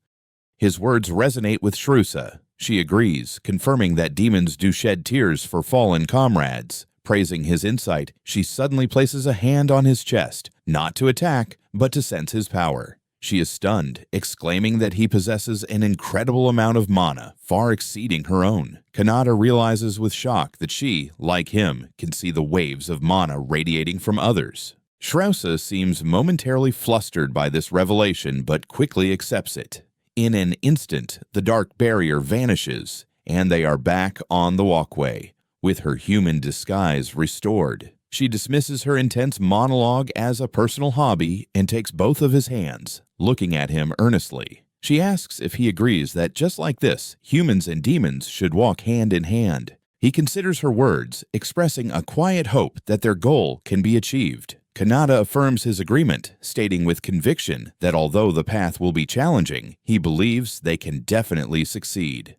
His words resonate with Shrousa. She agrees, confirming that demons do shed tears for fallen comrades. Praising his insight, she suddenly places a hand on his chest, not to attack, but to sense his power. She is stunned, exclaiming that he possesses an incredible amount of mana, far exceeding her own. Kanata realizes with shock that she, like him, can see the waves of mana radiating from others. Shrousa seems momentarily flustered by this revelation, but quickly accepts it. In an instant, the dark barrier vanishes, and they are back on the walkway, with her human disguise restored. She dismisses her intense monologue as a personal hobby and takes both of his hands, looking at him earnestly. She asks if he agrees that just like this, humans and demons should walk hand in hand. He considers her words, expressing a quiet hope that their goal can be achieved. Kanata affirms his agreement, stating with conviction that although the path will be challenging, he believes they can definitely succeed.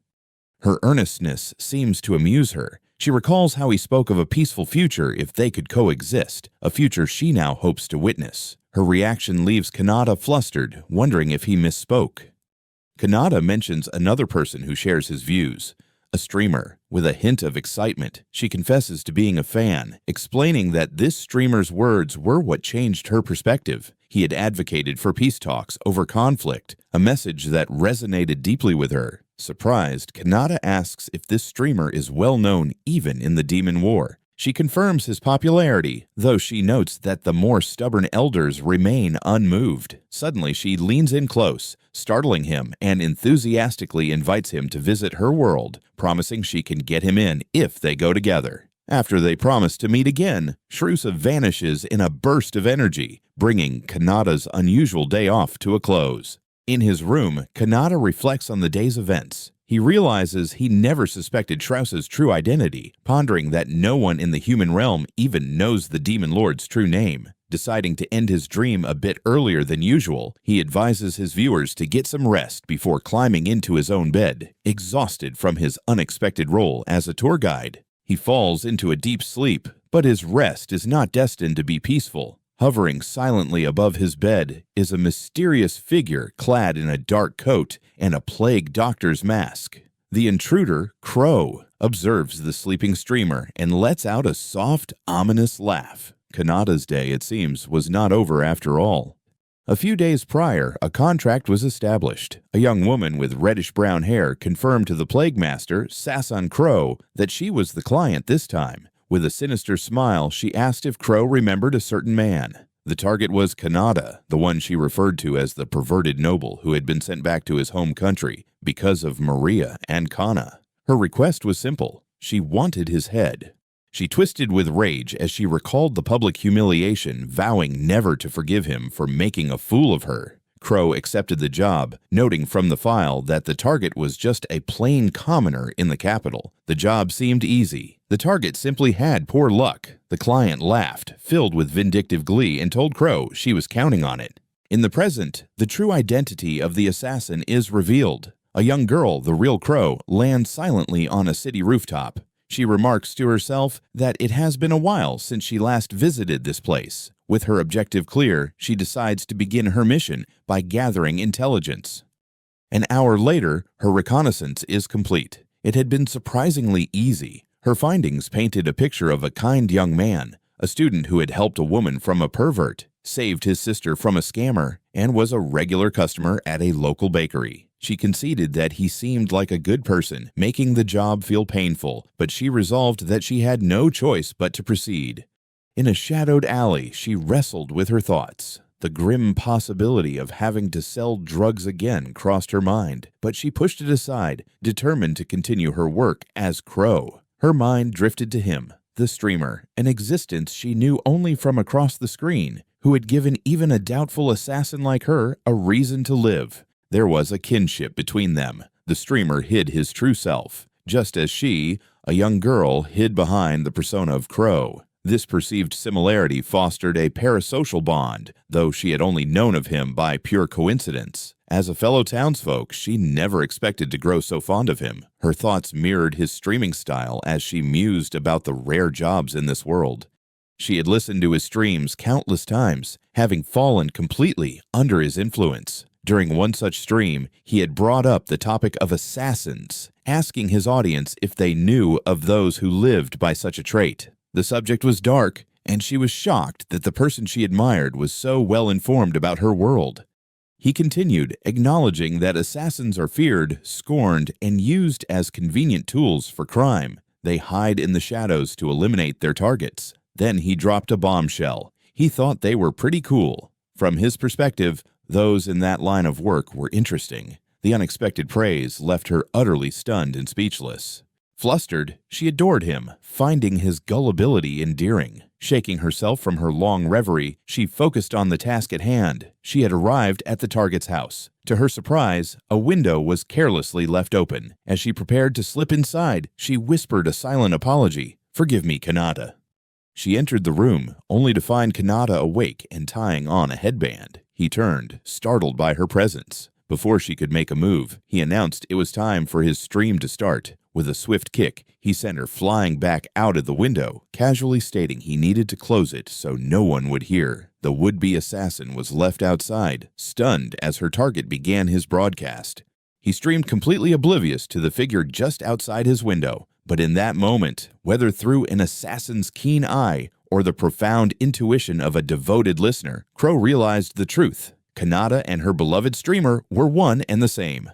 Her earnestness seems to amuse her. She recalls how he spoke of a peaceful future if they could coexist, a future she now hopes to witness. Her reaction leaves Kanata flustered, wondering if he misspoke. Kanata mentions another person who shares his views, a streamer. With a hint of excitement, she confesses to being a fan, explaining that this streamer's words were what changed her perspective. He had advocated for peace talks over conflict, a message that resonated deeply with her. Surprised, Kanata asks if this streamer is well known even in the Demon War. She confirms his popularity, though she notes that the more stubborn elders remain unmoved. Suddenly, she leans in close, startling him, and enthusiastically invites him to visit her world, promising she can get him in if they go together. After they promise to meet again, Shrusa vanishes in a burst of energy, bringing Kanata's unusual day off to a close. In his room, Kanata reflects on the day's events. He realizes he never suspected Shrouse's true identity, pondering that no one in the human realm even knows the Demon Lord's true name. Deciding to end his dream a bit earlier than usual, he advises his viewers to get some rest before climbing into his own bed, exhausted from his unexpected role as a tour guide. He falls into a deep sleep, but his rest is not destined to be peaceful. Hovering silently above his bed is a mysterious figure clad in a dark coat and a plague doctor's mask. The intruder, Crow, observes the sleeping streamer and lets out a soft, ominous laugh. Kanata's day, it seems, was not over after all. A few days prior, a contract was established. A young woman with reddish-brown hair confirmed to the plague master, Sasan Crow, that she was the client this time. With a sinister smile, she asked if Crow remembered a certain man. The target was Kanata, the one she referred to as the perverted noble who had been sent back to his home country because of Maria and Kana. Her request was simple. She wanted his head. She twisted with rage as she recalled the public humiliation, vowing never to forgive him for making a fool of her. Crow accepted the job, noting from the file that the target was just a plain commoner in the capital. The job seemed easy. The target simply had poor luck. The client laughed, filled with vindictive glee, and told Crow she was counting on it. In the present, the true identity of the assassin is revealed. A young girl, the real Crow, lands silently on a city rooftop. She remarks to herself that it has been a while since she last visited this place. With her objective clear, she decides to begin her mission by gathering intelligence. An hour later, her reconnaissance is complete. It had been surprisingly easy. Her findings painted a picture of a kind young man, a student who had helped a woman from a pervert, saved his sister from a scammer, and was a regular customer at a local bakery. She conceded that he seemed like a good person, making the job feel painful, but she resolved that she had no choice but to proceed. In a shadowed alley, she wrestled with her thoughts. The grim possibility of having to sell drugs again crossed her mind, but she pushed it aside, determined to continue her work as Crow. Her mind drifted to him, the streamer, an existence she knew only from across the screen, who had given even a doubtful assassin like her a reason to live. There was a kinship between them. The streamer hid his true self, just as she, a young girl, hid behind the persona of Crow. This perceived similarity fostered a parasocial bond, though she had only known of him by pure coincidence. As a fellow townsfolk, she never expected to grow so fond of him. Her thoughts mirrored his streaming style as she mused about the rare jobs in this world. She had listened to his streams countless times, having fallen completely under his influence. During one such stream, he had brought up the topic of assassins, asking his audience if they knew of those who lived by such a trait. The subject was dark, and she was shocked that the person she admired was so well informed about her world. He continued, acknowledging that assassins are feared, scorned, and used as convenient tools for crime. They hide in the shadows to eliminate their targets. Then he dropped a bombshell. He thought they were pretty cool. From his perspective, those in that line of work were interesting. The unexpected praise left her utterly stunned and speechless. Flustered, she adored him, finding his gullibility endearing. Shaking herself from her long reverie, she focused on the task at hand. She had arrived at the target's house. To her surprise, a window was carelessly left open. As she prepared to slip inside, she whispered a silent apology. "Forgive me, Kanata." She entered the room, only to find Kanata awake and tying on a headband. He turned, startled by her presence. Before she could make a move, he announced it was time for his stream to start. With a swift kick, he sent her flying back out of the window, casually stating he needed to close it so no one would hear. The would-be assassin was left outside, stunned as her target began his broadcast. He streamed completely oblivious to the figure just outside his window. But in that moment, whether through an assassin's keen eye or the profound intuition of a devoted listener, Crow realized the truth. Kanata and her beloved streamer were one and the same.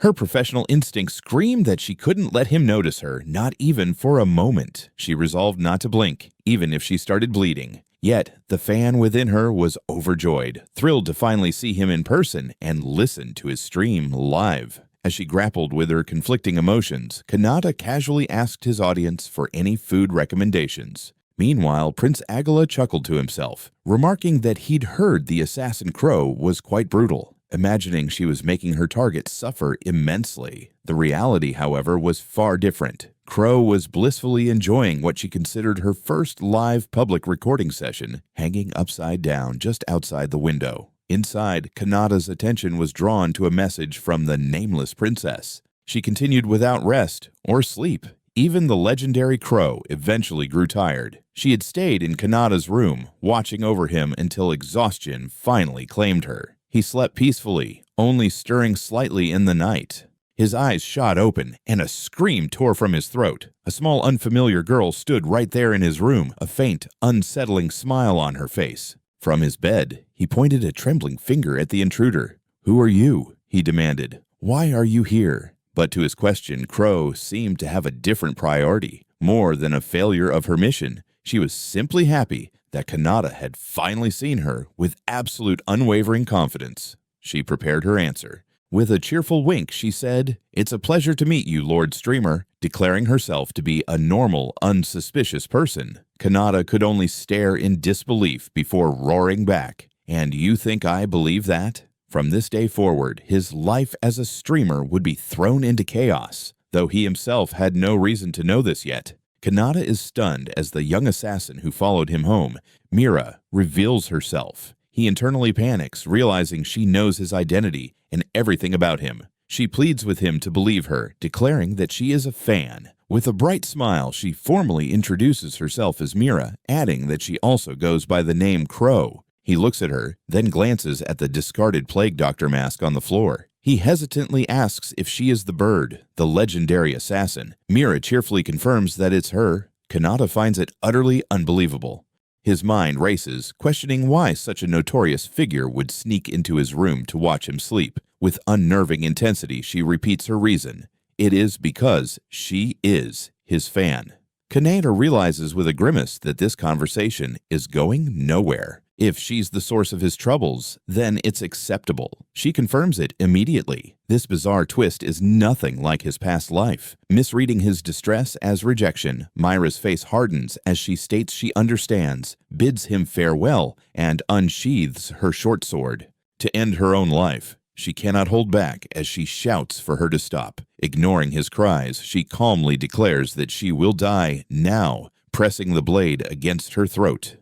Her professional instinct screamed that she couldn't let him notice her, not even for a moment. She resolved not to blink, even if she started bleeding. Yet, the fan within her was overjoyed, thrilled to finally see him in person and listen to his stream live. As she grappled with her conflicting emotions, Kanata casually asked his audience for any food recommendations. Meanwhile, Prince Agala chuckled to himself, remarking that he'd heard the assassin Crow was quite brutal, imagining she was making her target suffer immensely. The reality, however, was far different. Crow was blissfully enjoying what she considered her first live public recording session, hanging upside down just outside the window. Inside, Kanata's attention was drawn to a message from the nameless princess. She continued without rest or sleep. Even the legendary Crow eventually grew tired. She had stayed in Kanata's room, watching over him until exhaustion finally claimed her. He slept peacefully, only stirring slightly in the night. His eyes shot open, and a scream tore from his throat. A small unfamiliar girl stood right there in his room, a faint, unsettling smile on her face. From his bed, he pointed a trembling finger at the intruder. "Who are you?" he demanded. "Why are you here?" But to his question, Crow seemed to have a different priority. More than a failure of her mission, she was simply happy that Kanata had finally seen her with absolute unwavering confidence. She prepared her answer. With a cheerful wink, she said, "It's a pleasure to meet you, Lord Streamer," declaring herself to be a normal, unsuspicious person. Kanata could only stare in disbelief before roaring back. "And you think I believe that?" From this day forward, his life as a streamer would be thrown into chaos, though he himself had no reason to know this yet. Kanata is stunned as the young assassin who followed him home, Mira, reveals herself. He internally panics, realizing she knows his identity and everything about him. She pleads with him to believe her, declaring that she is a fan. With a bright smile, she formally introduces herself as Mira, adding that she also goes by the name Crow. He looks at her, then glances at the discarded plague doctor mask on the floor. He hesitantly asks if she is the bird, the legendary assassin. Mira cheerfully confirms that it's her. Kanata finds it utterly unbelievable. His mind races, questioning why such a notorious figure would sneak into his room to watch him sleep. With unnerving intensity, she repeats her reason. It is because she is his fan. Kanata realizes with a grimace that this conversation is going nowhere. If she's the source of his troubles, then it's acceptable. She confirms it immediately. This bizarre twist is nothing like his past life. Misreading his distress as rejection, Myra's face hardens as she states she understands, bids him farewell, and unsheathes her short sword. To end her own life, she cannot hold back as she shouts for her to stop. Ignoring his cries, she calmly declares that she will die now, pressing the blade against her throat.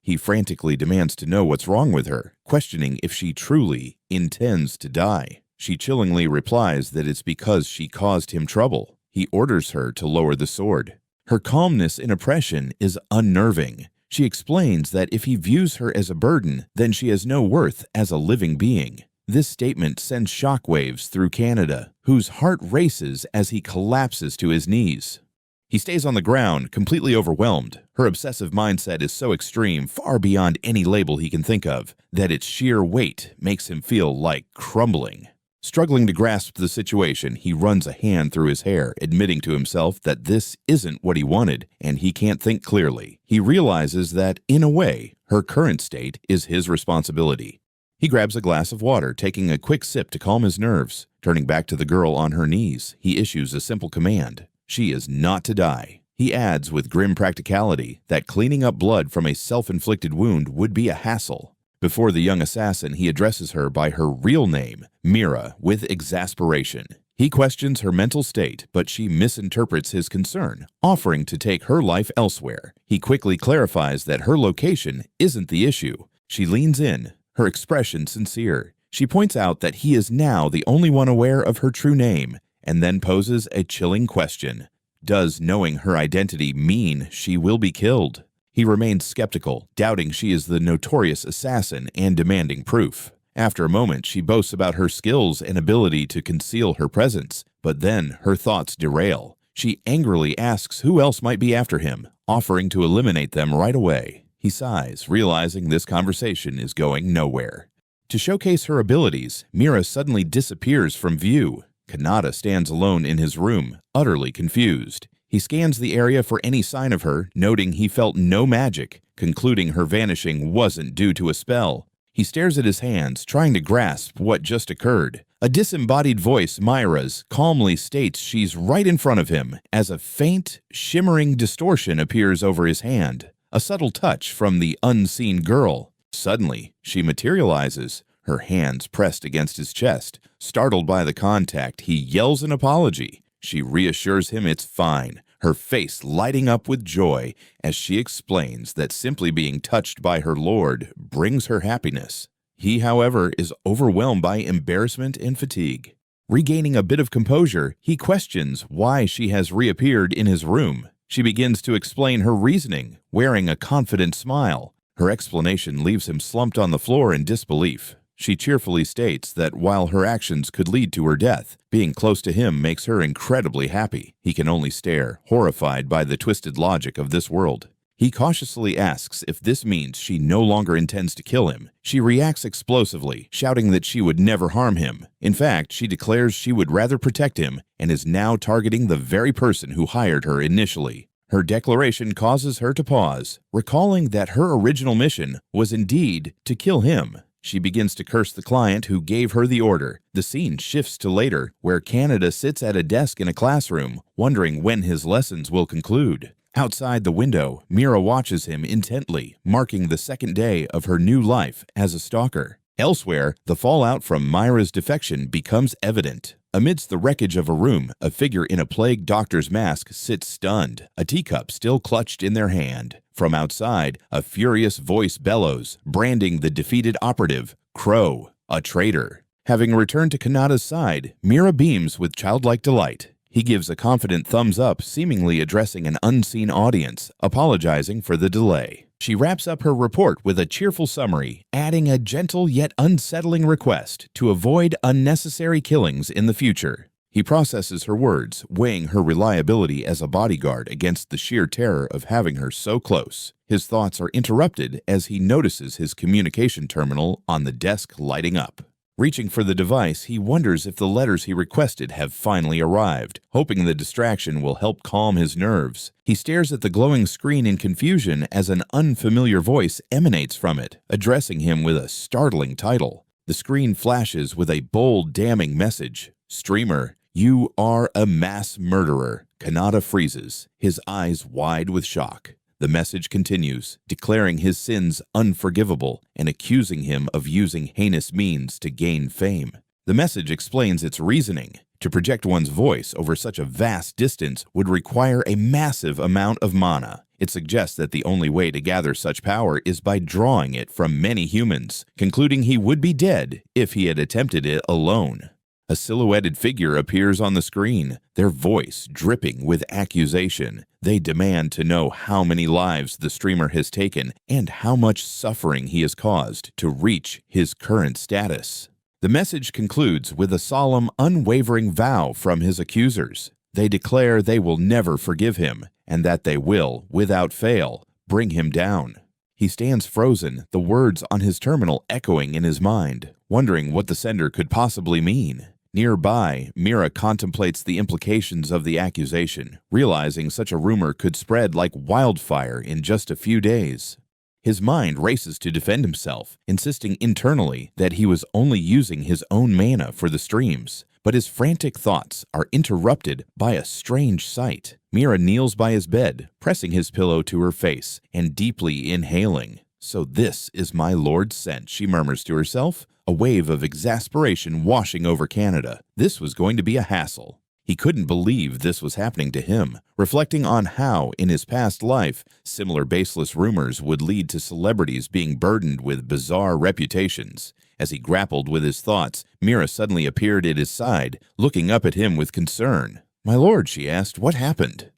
He frantically demands to know what's wrong with her, questioning if she truly intends to die. She chillingly replies that it's because she caused him trouble. He orders her to lower the sword. Her calmness in oppression is unnerving. She explains that if he views her as a burden, then she has no worth as a living being. This statement sends shockwaves through Canada, whose heart races as he collapses to his knees. He stays on the ground, completely overwhelmed. Her obsessive mindset is so extreme, far beyond any label he can think of, that its sheer weight makes him feel like crumbling. Struggling to grasp the situation, he runs a hand through his hair, admitting to himself that this isn't what he wanted, and he can't think clearly. He realizes that, in a way, her current state is his responsibility. He grabs a glass of water, taking a quick sip to calm his nerves. Turning back to the girl on her knees, he issues a simple command. She is not to die. He adds with grim practicality that cleaning up blood from a self-inflicted wound would be a hassle. Before the young assassin, he addresses her by her real name, Mira, with exasperation. He questions her mental state, but she misinterprets his concern, offering to take her life elsewhere. He quickly clarifies that her location isn't the issue. She leans in, her expression sincere. She points out that he is now the only one aware of her true name, and then poses a chilling question. Does knowing her identity mean she will be killed? He remains skeptical, doubting she is the notorious assassin and demanding proof. After a moment, she boasts about her skills and ability to conceal her presence, but then her thoughts derail. She angrily asks who else might be after him, offering to eliminate them right away. He sighs, realizing this conversation is going nowhere. To showcase her abilities, Mira suddenly disappears from view. Kanata stands alone in his room, utterly confused. He scans the area for any sign of her, noting he felt no magic, concluding her vanishing wasn't due to a spell. He stares at his hands, trying to grasp what just occurred. A disembodied voice, Myra's, calmly states she's right in front of him as a faint, shimmering distortion appears over his hand. A subtle touch from the unseen girl. Suddenly, she materializes, her hands pressed against his chest. Startled by the contact, he yells an apology. She reassures him it's fine, her face lighting up with joy as she explains that simply being touched by her lord brings her happiness. He, however, is overwhelmed by embarrassment and fatigue. Regaining a bit of composure, he questions why she has reappeared in his room. She begins to explain her reasoning, wearing a confident smile. Her explanation leaves him slumped on the floor in disbelief. She cheerfully states that while her actions could lead to her death, being close to him makes her incredibly happy. He can only stare, horrified by the twisted logic of this world. He cautiously asks if this means she no longer intends to kill him. She reacts explosively, shouting that she would never harm him. In fact, she declares she would rather protect him and is now targeting the very person who hired her initially. Her declaration causes her to pause, recalling that her original mission was indeed to kill him. She begins to curse the client who gave her the order. The scene shifts to later, where Canada sits at a desk in a classroom, wondering when his lessons will conclude. Outside the window, Mira watches him intently, marking the second day of her new life as a stalker. Elsewhere, the fallout from Myra's defection becomes evident. Amidst the wreckage of a room, a figure in a plague doctor's mask sits stunned, a teacup still clutched in their hand. From outside, a furious voice bellows, branding the defeated operative, Crow, a traitor. Having returned to Kanata's side, Mira beams with childlike delight. He gives a confident thumbs up, seemingly addressing an unseen audience, apologizing for the delay. She wraps up her report with a cheerful summary, adding a gentle yet unsettling request to avoid unnecessary killings in the future. He processes her words, weighing her reliability as a bodyguard against the sheer terror of having her so close. His thoughts are interrupted as he notices his communication terminal on the desk lighting up. Reaching for the device, he wonders if the letters he requested have finally arrived, hoping the distraction will help calm his nerves. He stares at the glowing screen in confusion as an unfamiliar voice emanates from it, addressing him with a startling title. The screen flashes with a bold, damning message. Streamer, you are a mass murderer. Kanata freezes, his eyes wide with shock. The message continues, declaring his sins unforgivable and accusing him of using heinous means to gain fame. The message explains its reasoning. To project one's voice over such a vast distance would require a massive amount of mana. It suggests that the only way to gather such power is by drawing it from many humans, concluding he would be dead if he had attempted it alone. A silhouetted figure appears on the screen, their voice dripping with accusation. They demand to know how many lives the streamer has taken and how much suffering he has caused to reach his current status. The message concludes with a solemn, unwavering vow from his accusers. They declare they will never forgive him and that they will, without fail, bring him down. He stands frozen, the words on his terminal echoing in his mind, wondering what the sender could possibly mean. Nearby, Mira contemplates the implications of the accusation, realizing such a rumor could spread like wildfire in just a few days. His mind races to defend himself, insisting internally that he was only using his own mana for the streams. But his frantic thoughts are interrupted by a strange sight. Mira kneels by his bed, pressing his pillow to her face and deeply inhaling. "So this is my lord's scent," she murmurs to herself, a wave of exasperation washing over Canada. This was going to be a hassle. He couldn't believe this was happening to him, reflecting on how, in his past life, similar baseless rumors would lead to celebrities being burdened with bizarre reputations. As he grappled with his thoughts, Mira suddenly appeared at his side, looking up at him with concern. "My lord," she asked, "what happened?"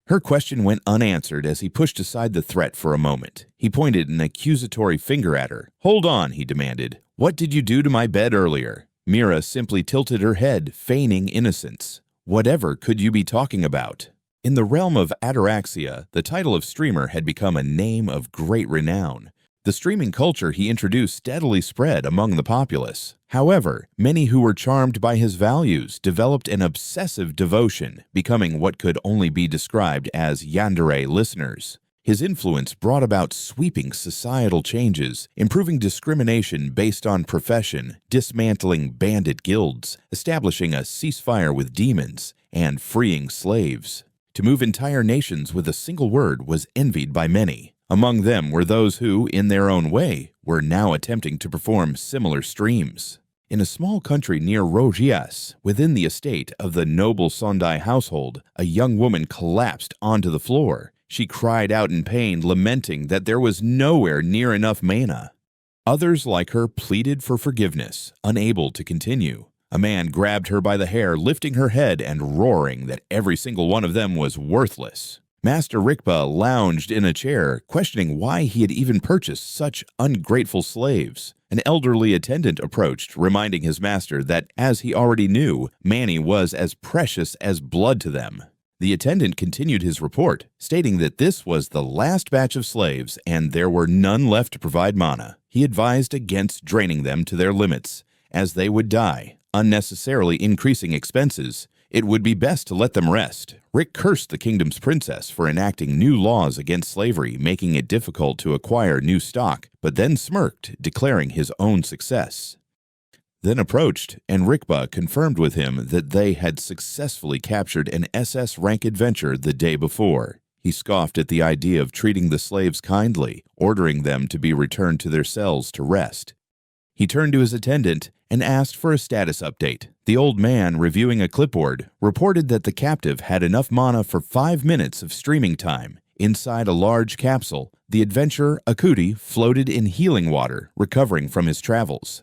Her question went unanswered as he pushed aside the threat for a moment. He pointed an accusatory finger at her. "Hold on," he demanded. "What did you do to my bed earlier?" Mira simply tilted her head, feigning innocence. "Whatever could you be talking about?" In the realm of ataraxia, the title of streamer had become a name of great renown. The streaming culture he introduced steadily spread among the populace. However, many who were charmed by his values developed an obsessive devotion, becoming what could only be described as yandere listeners. His influence brought about sweeping societal changes, improving discrimination based on profession, dismantling bandit guilds, establishing a ceasefire with demons, and freeing slaves. To move entire nations with a single word was envied by many. Among them were those who, in their own way, were now attempting to perform similar streams. In a small country near Rogias, within the estate of the noble Sondai household, a young woman collapsed onto the floor. She cried out in pain, lamenting that there was nowhere near enough mana. Others like her pleaded for forgiveness, unable to continue. A man grabbed her by the hair, lifting her head and roaring that every single one of them was worthless. Master Rikpa lounged in a chair, questioning why he had even purchased such ungrateful slaves. An elderly attendant approached, reminding his master that, as he already knew, Manny was as precious as blood to them. The attendant continued his report, stating that this was the last batch of slaves and there were none left to provide mana. He advised against draining them to their limits, as they would die, unnecessarily increasing expenses. It would be best to let them rest. Rick cursed the kingdom's princess for enacting new laws against slavery, making it difficult to acquire new stock, but then smirked, declaring his own success. Then approached, and Rikpa confirmed with him that they had successfully captured an SS rank adventure the day before. He scoffed at the idea of treating the slaves kindly, ordering them to be returned to their cells to rest. He turned to his attendant and asked for a status update. The old man, reviewing a clipboard, reported that the captive had enough mana for 5 minutes of streaming time. Inside a large capsule, the adventurer Akuti floated in healing water, recovering from his travels.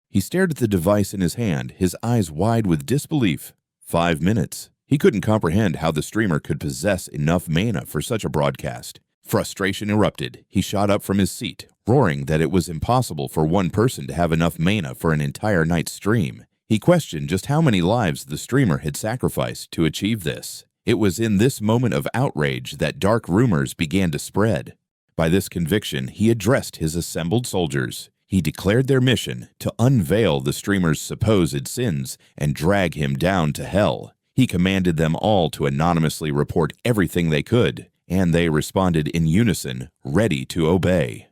He stared at the device in his hand, his eyes wide with disbelief. 5 minutes. He couldn't comprehend how the streamer could possess enough mana for such a broadcast. Frustration erupted. He shot up from his seat, roaring that it was impossible for one person to have enough mana for an entire night's stream. He questioned just how many lives the streamer had sacrificed to achieve this. It was in this moment of outrage that dark rumors began to spread. By this conviction, he addressed his assembled soldiers. He declared their mission to unveil the streamer's supposed sins and drag him down to hell. He commanded them all to anonymously report everything they could, and they responded in unison, ready to obey.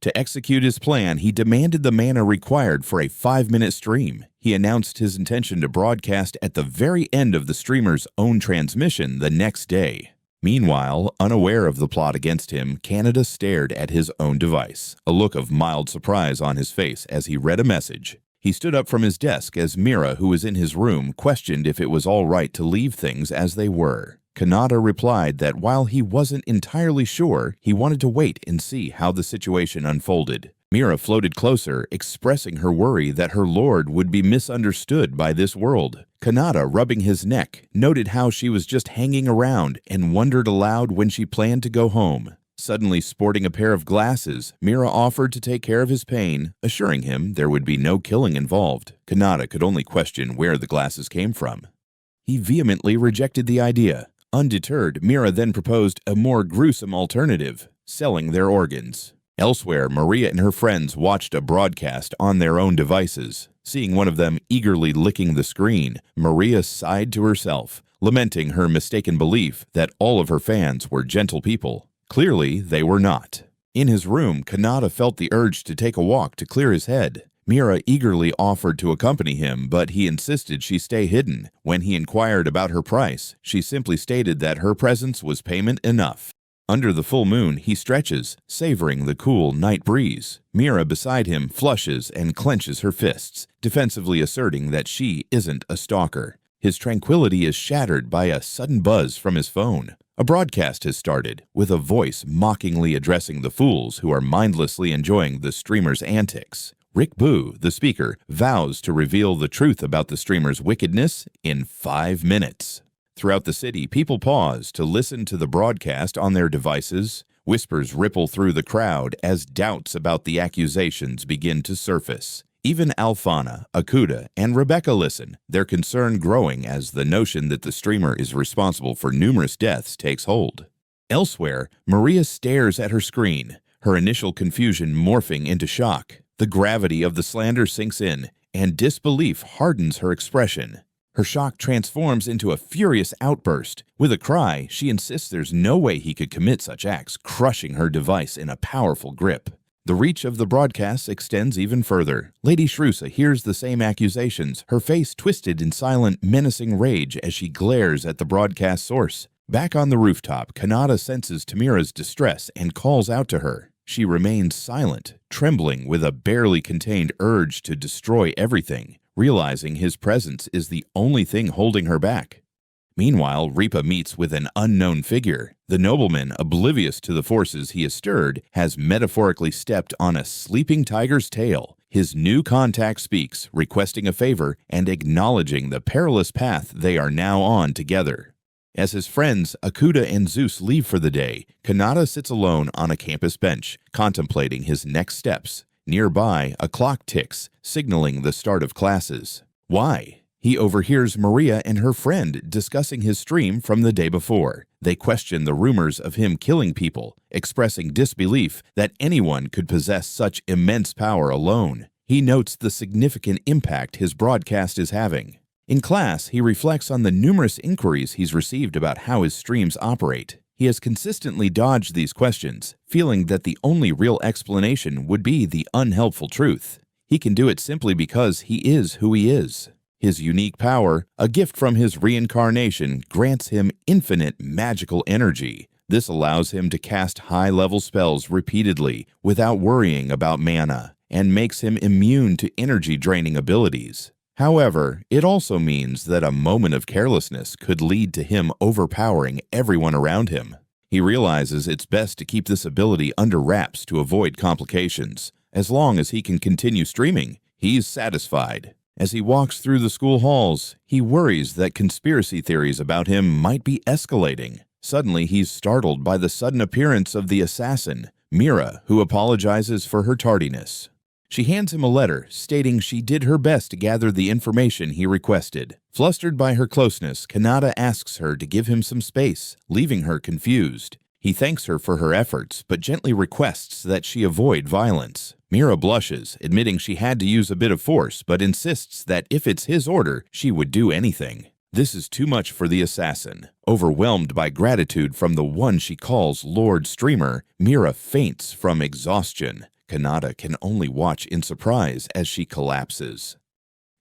To execute his plan, he demanded the mana required for a 5-minute stream. He announced his intention to broadcast at the very end of the streamer's own transmission the next day. Meanwhile, unaware of the plot against him, Canada stared at his own device, a look of mild surprise on his face as he read a message. He stood up from his desk as Mira, who was in his room, questioned if it was all right to leave things as they were. Kanata replied that while he wasn't entirely sure, he wanted to wait and see how the situation unfolded. Mira floated closer, expressing her worry that her lord would be misunderstood by this world. Kanata, rubbing his neck, noted how she was just hanging around and wondered aloud when she planned to go home. Suddenly sporting a pair of glasses, Mira offered to take care of his pain, assuring him there would be no killing involved. Kanata could only question where the glasses came from. He vehemently rejected the idea. Undeterred, Mira then proposed a more gruesome alternative, selling their organs. Elsewhere, Maria and her friends watched a broadcast on their own devices. Seeing one of them eagerly licking the screen, Maria sighed to herself, lamenting her mistaken belief that all of her fans were gentle people. Clearly, they were not. In his room, Kanata felt the urge to take a walk to clear his head. Mira eagerly offered to accompany him, but he insisted she stay hidden. When he inquired about her price, she simply stated that her presence was payment enough. Under the full moon, he stretches, savoring the cool night breeze. Mira beside him flushes and clenches her fists, defensively asserting that she isn't a stalker. His tranquility is shattered by a sudden buzz from his phone. A broadcast has started, with a voice mockingly addressing the fools who are mindlessly enjoying the streamer's antics. Rick Boo, the speaker, vows to reveal the truth about the streamer's wickedness in 5 minutes. Throughout the city, people pause to listen to the broadcast on their devices. Whispers ripple through the crowd as doubts about the accusations begin to surface. Even Alfana, Akuda, and Rebecca listen, their concern growing as the notion that the streamer is responsible for numerous deaths takes hold. Elsewhere, Maria stares at her screen, her initial confusion morphing into shock. The gravity of the slander sinks in, and disbelief hardens her expression. Her shock transforms into a furious outburst. With a cry, she insists there's no way he could commit such acts, crushing her device in a powerful grip. The reach of the broadcast extends even further. Lady Shrusa hears the same accusations, her face twisted in silent, menacing rage as she glares at the broadcast source. Back on the rooftop, Kanata senses Tamira's distress and calls out to her. She remains silent, trembling with a barely contained urge to destroy everything, realizing his presence is the only thing holding her back. Meanwhile, Ripa meets with an unknown figure. The nobleman, oblivious to the forces he has stirred, has metaphorically stepped on a sleeping tiger's tail. His new contact speaks, requesting a favor and acknowledging the perilous path they are now on together. As his friends Akuda and Zeus leave for the day, Kanata sits alone on a campus bench, contemplating his next steps. Nearby, a clock ticks, signaling the start of classes. Why? He overhears Maria and her friend discussing his stream from the day before. They question the rumors of him killing people, expressing disbelief that anyone could possess such immense power alone. He notes the significant impact his broadcast is having. In class, he reflects on the numerous inquiries he's received about how his streams operate. He has consistently dodged these questions, feeling that the only real explanation would be the unhelpful truth. He can do it simply because he is who he is. His unique power, a gift from his reincarnation, grants him infinite magical energy. This allows him to cast high-level spells repeatedly without worrying about mana, and makes him immune to energy-draining abilities. However, it also means that a moment of carelessness could lead to him overpowering everyone around him. He realizes it's best to keep this ability under wraps to avoid complications. As long as he can continue streaming, he's satisfied. As he walks through the school halls, he worries that conspiracy theories about him might be escalating. Suddenly, he's startled by the sudden appearance of the assassin, Mira, who apologizes for her tardiness. She hands him a letter, stating she did her best to gather the information he requested. Flustered by her closeness, Kanata asks her to give him some space, leaving her confused. He thanks her for her efforts, but gently requests that she avoid violence. Mira blushes, admitting she had to use a bit of force, but insists that if it's his order, she would do anything. This is too much for the assassin. Overwhelmed by gratitude from the one she calls Lord Streamer, Mira faints from exhaustion. Kanata can only watch in surprise as she collapses.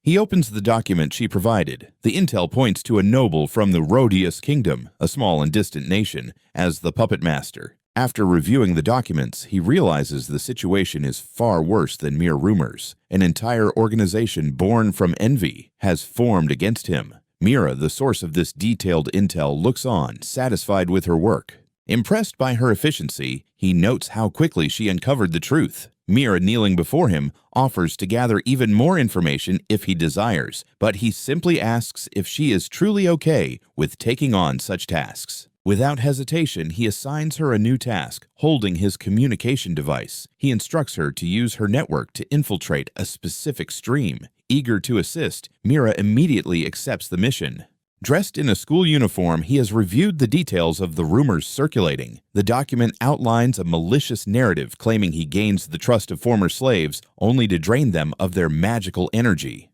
He opens the document she provided. The intel points to a noble from the Rhodius Kingdom, a small and distant nation, as the puppet master. After reviewing the documents, he realizes the situation is far worse than mere rumors. An entire organization born from envy has formed against him. Mira, the source of this detailed intel, looks on, satisfied with her work. Impressed by her efficiency, he notes how quickly she uncovered the truth. Mira, kneeling before him, offers to gather even more information if he desires, but he simply asks if she is truly okay with taking on such tasks. Without hesitation, he assigns her a new task, holding his communication device. He instructs her to use her network to infiltrate a specific stream. Eager to assist, Mira immediately accepts the mission. Dressed in a school uniform, he has reviewed the details of the rumors circulating. The document outlines a malicious narrative claiming he gains the trust of former slaves only to drain them of their magical energy.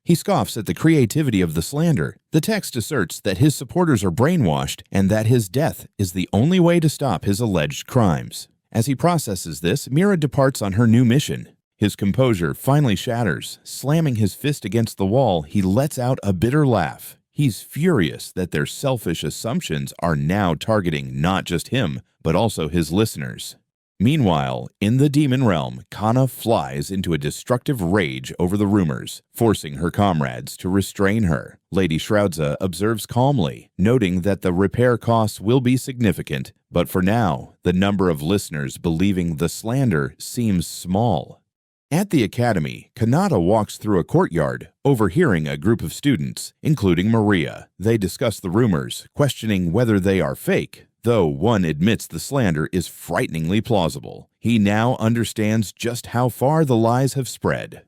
He scoffs at the creativity of the slander. The text asserts that his supporters are brainwashed and that his death is the only way to stop his alleged crimes. As he processes this, Mira departs on her new mission. His composure finally shatters. Slamming his fist against the wall, he lets out a bitter laugh. He's furious that their selfish assumptions are now targeting not just him, but also his listeners. Meanwhile, in the demon realm, Kana flies into a destructive rage over the rumors, forcing her comrades to restrain her. Lady Shroudza observes calmly, noting that the repair costs will be significant, but for now, the number of listeners believing the slander seems small. At the academy, Kanata walks through a courtyard, overhearing a group of students, including Maria. They discuss the rumors, questioning whether they are fake, though one admits the slander is frighteningly plausible. He now understands just how far the lies have spread.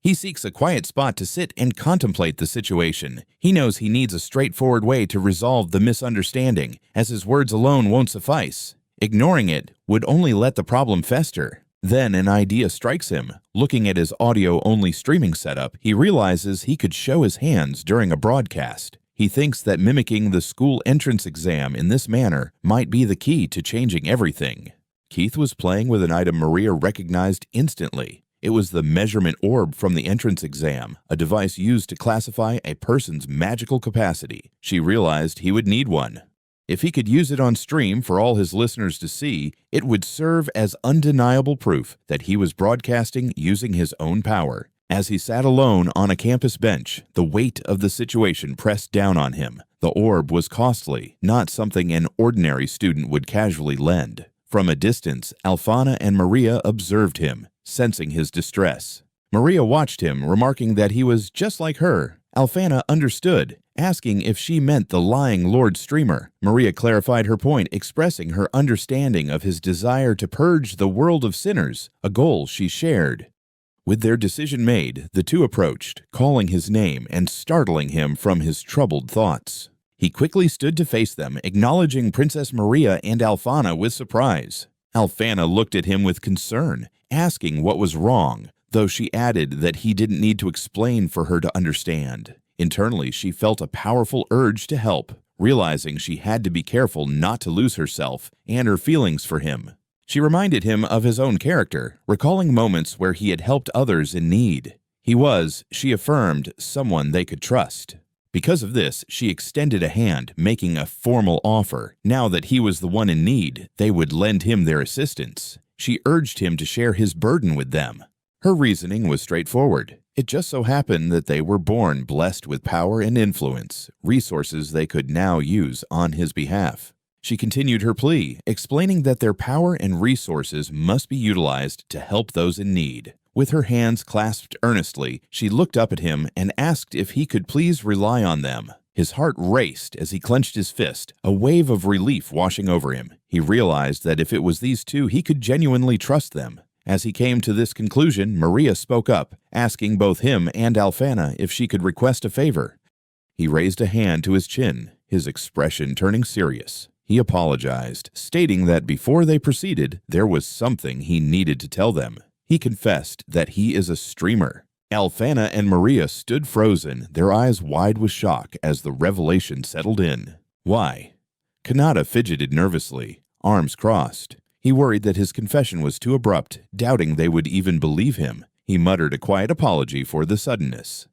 He seeks a quiet spot to sit and contemplate the situation. He knows he needs a straightforward way to resolve the misunderstanding, as his words alone won't suffice. Ignoring it would only let the problem fester. Then an idea strikes him. Looking at his audio-only streaming setup, he realizes he could show his hands during a broadcast. He thinks that mimicking the school entrance exam in this manner might be the key to changing everything. Keith was playing with an item Maria recognized instantly. It was the measurement orb from the entrance exam, a device used to classify a person's magical capacity. She realized he would need one. If he could use it on stream for all his listeners to see, it would serve as undeniable proof that he was broadcasting using his own power. As he sat alone on a campus bench, the weight of the situation pressed down on him. The orb was costly, not something an ordinary student would casually lend. From a distance, Alfana and Maria observed him, sensing his distress. Maria watched him, remarking that he was just like her. Alfana understood, asking if she meant the lying Lord Streamer. Maria clarified her point, expressing her understanding of his desire to purge the world of sinners, a goal she shared. With their decision made, the two approached, calling his name and startling him from his troubled thoughts. He quickly stood to face them, acknowledging Princess Maria and Alfana with surprise. Alfana looked at him with concern, asking what was wrong, though she added that he didn't need to explain for her to understand. Internally, she felt a powerful urge to help, realizing she had to be careful not to lose herself and her feelings for him. She reminded him of his own character, recalling moments where he had helped others in need. He was, she affirmed, someone they could trust. Because of this, she extended a hand, making a formal offer. Now that he was the one in need, they would lend him their assistance. She urged him to share his burden with them. Her reasoning was straightforward. It just so happened that they were born blessed with power and influence, resources they could now use on his behalf. She continued her plea, explaining that their power and resources must be utilized to help those in need. With her hands clasped earnestly, she looked up at him and asked if he could please rely on them. His heart raced as he clenched his fist, a wave of relief washing over him. He realized that if it was these two, he could genuinely trust them. As he came to this conclusion, Maria spoke up, asking both him and Alfana if she could request a favor. He raised a hand to his chin, his expression turning serious. He apologized, stating that before they proceeded, there was something he needed to tell them. He confessed that he is a streamer. Alfana and Maria stood frozen, their eyes wide with shock as the revelation settled in. Why? Kanata fidgeted nervously, arms crossed. He worried that his confession was too abrupt, doubting they would even believe him. He muttered a quiet apology for the suddenness.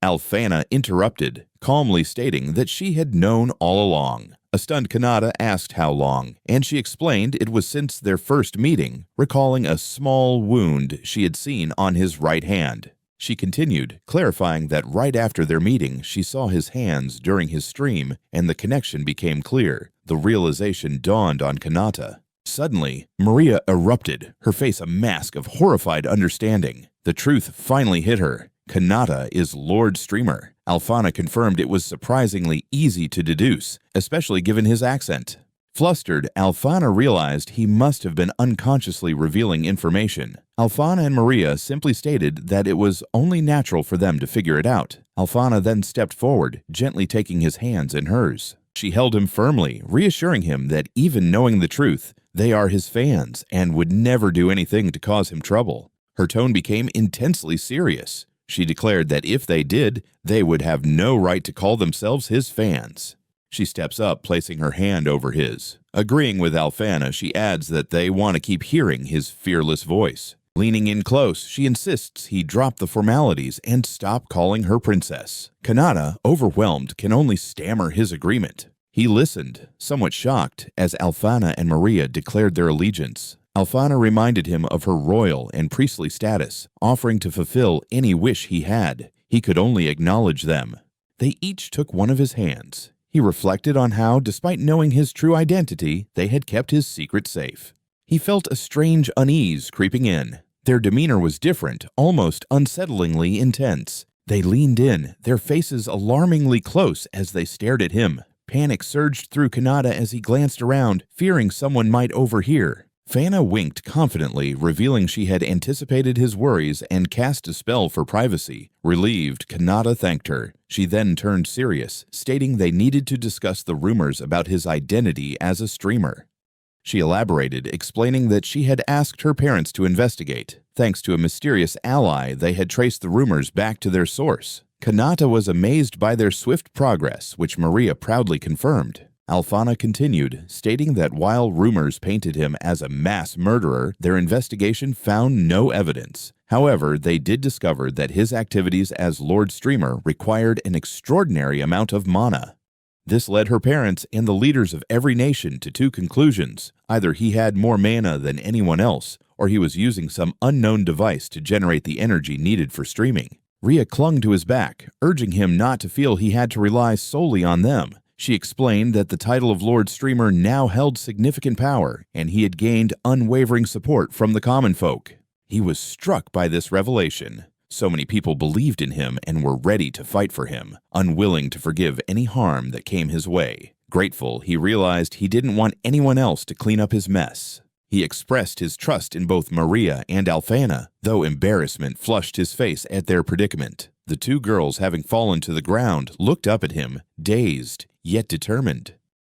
Alfana interrupted, calmly stating that she had known all along. A stunned Kanata asked how long, and she explained it was since their first meeting, recalling a small wound she had seen on his right hand. She continued, clarifying that right after their meeting, she saw his hands during his stream, and the connection became clear. The realization dawned on Kanata. Suddenly, Maria erupted, her face a mask of horrified understanding. The truth finally hit her. Kanata is Lord Streamer. Alfana confirmed it was surprisingly easy to deduce, especially given his accent. Flustered, Alfana realized he must have been unconsciously revealing information. Alfana and Maria simply stated that it was only natural for them to figure it out. Alfana then stepped forward, gently taking his hands in hers. She held him firmly, reassuring him that even knowing the truth, they are his fans and would never do anything to cause him trouble. Her tone became intensely serious. She declared that if they did, they would have no right to call themselves his fans. She steps up, placing her hand over his. Agreeing with Alfana, she adds that they want to keep hearing his fearless voice. Leaning in close, she insists he drop the formalities and stop calling her princess. Kanata, overwhelmed, can only stammer his agreement. He listened, somewhat shocked, as Alfana and Maria declared their allegiance. Alfana reminded him of her royal and priestly status, offering to fulfill any wish he had. He could only acknowledge them. They each took one of his hands. He reflected on how, despite knowing his true identity, they had kept his secret safe. He felt a strange unease creeping in. Their demeanor was different, almost unsettlingly intense. They leaned in, their faces alarmingly close as they stared at him. Panic surged through Kanata as he glanced around, fearing someone might overhear. Fana winked confidently, revealing she had anticipated his worries and cast a spell for privacy. Relieved, Kanata thanked her. She then turned serious, stating they needed to discuss the rumors about his identity as a streamer. She elaborated, explaining that she had asked her parents to investigate. Thanks to a mysterious ally, they had traced the rumors back to their source. Kanata was amazed by their swift progress, which Maria proudly confirmed. Alfana continued, stating that while rumors painted him as a mass murderer, their investigation found no evidence. However, they did discover that his activities as Lord Streamer required an extraordinary amount of mana. This led her parents and the leaders of every nation to two conclusions. Either he had more mana than anyone else, or he was using some unknown device to generate the energy needed for streaming. Ria clung to his back, urging him not to feel he had to rely solely on them. She explained that the title of Lord Streamer now held significant power, and he had gained unwavering support from the common folk. He was struck by this revelation. So many people believed in him and were ready to fight for him, unwilling to forgive any harm that came his way. Grateful, he realized he didn't want anyone else to clean up his mess. He expressed his trust in both Maria and Alfana, though embarrassment flushed his face at their predicament. The two girls, having fallen to the ground, looked up at him, dazed, yet determined.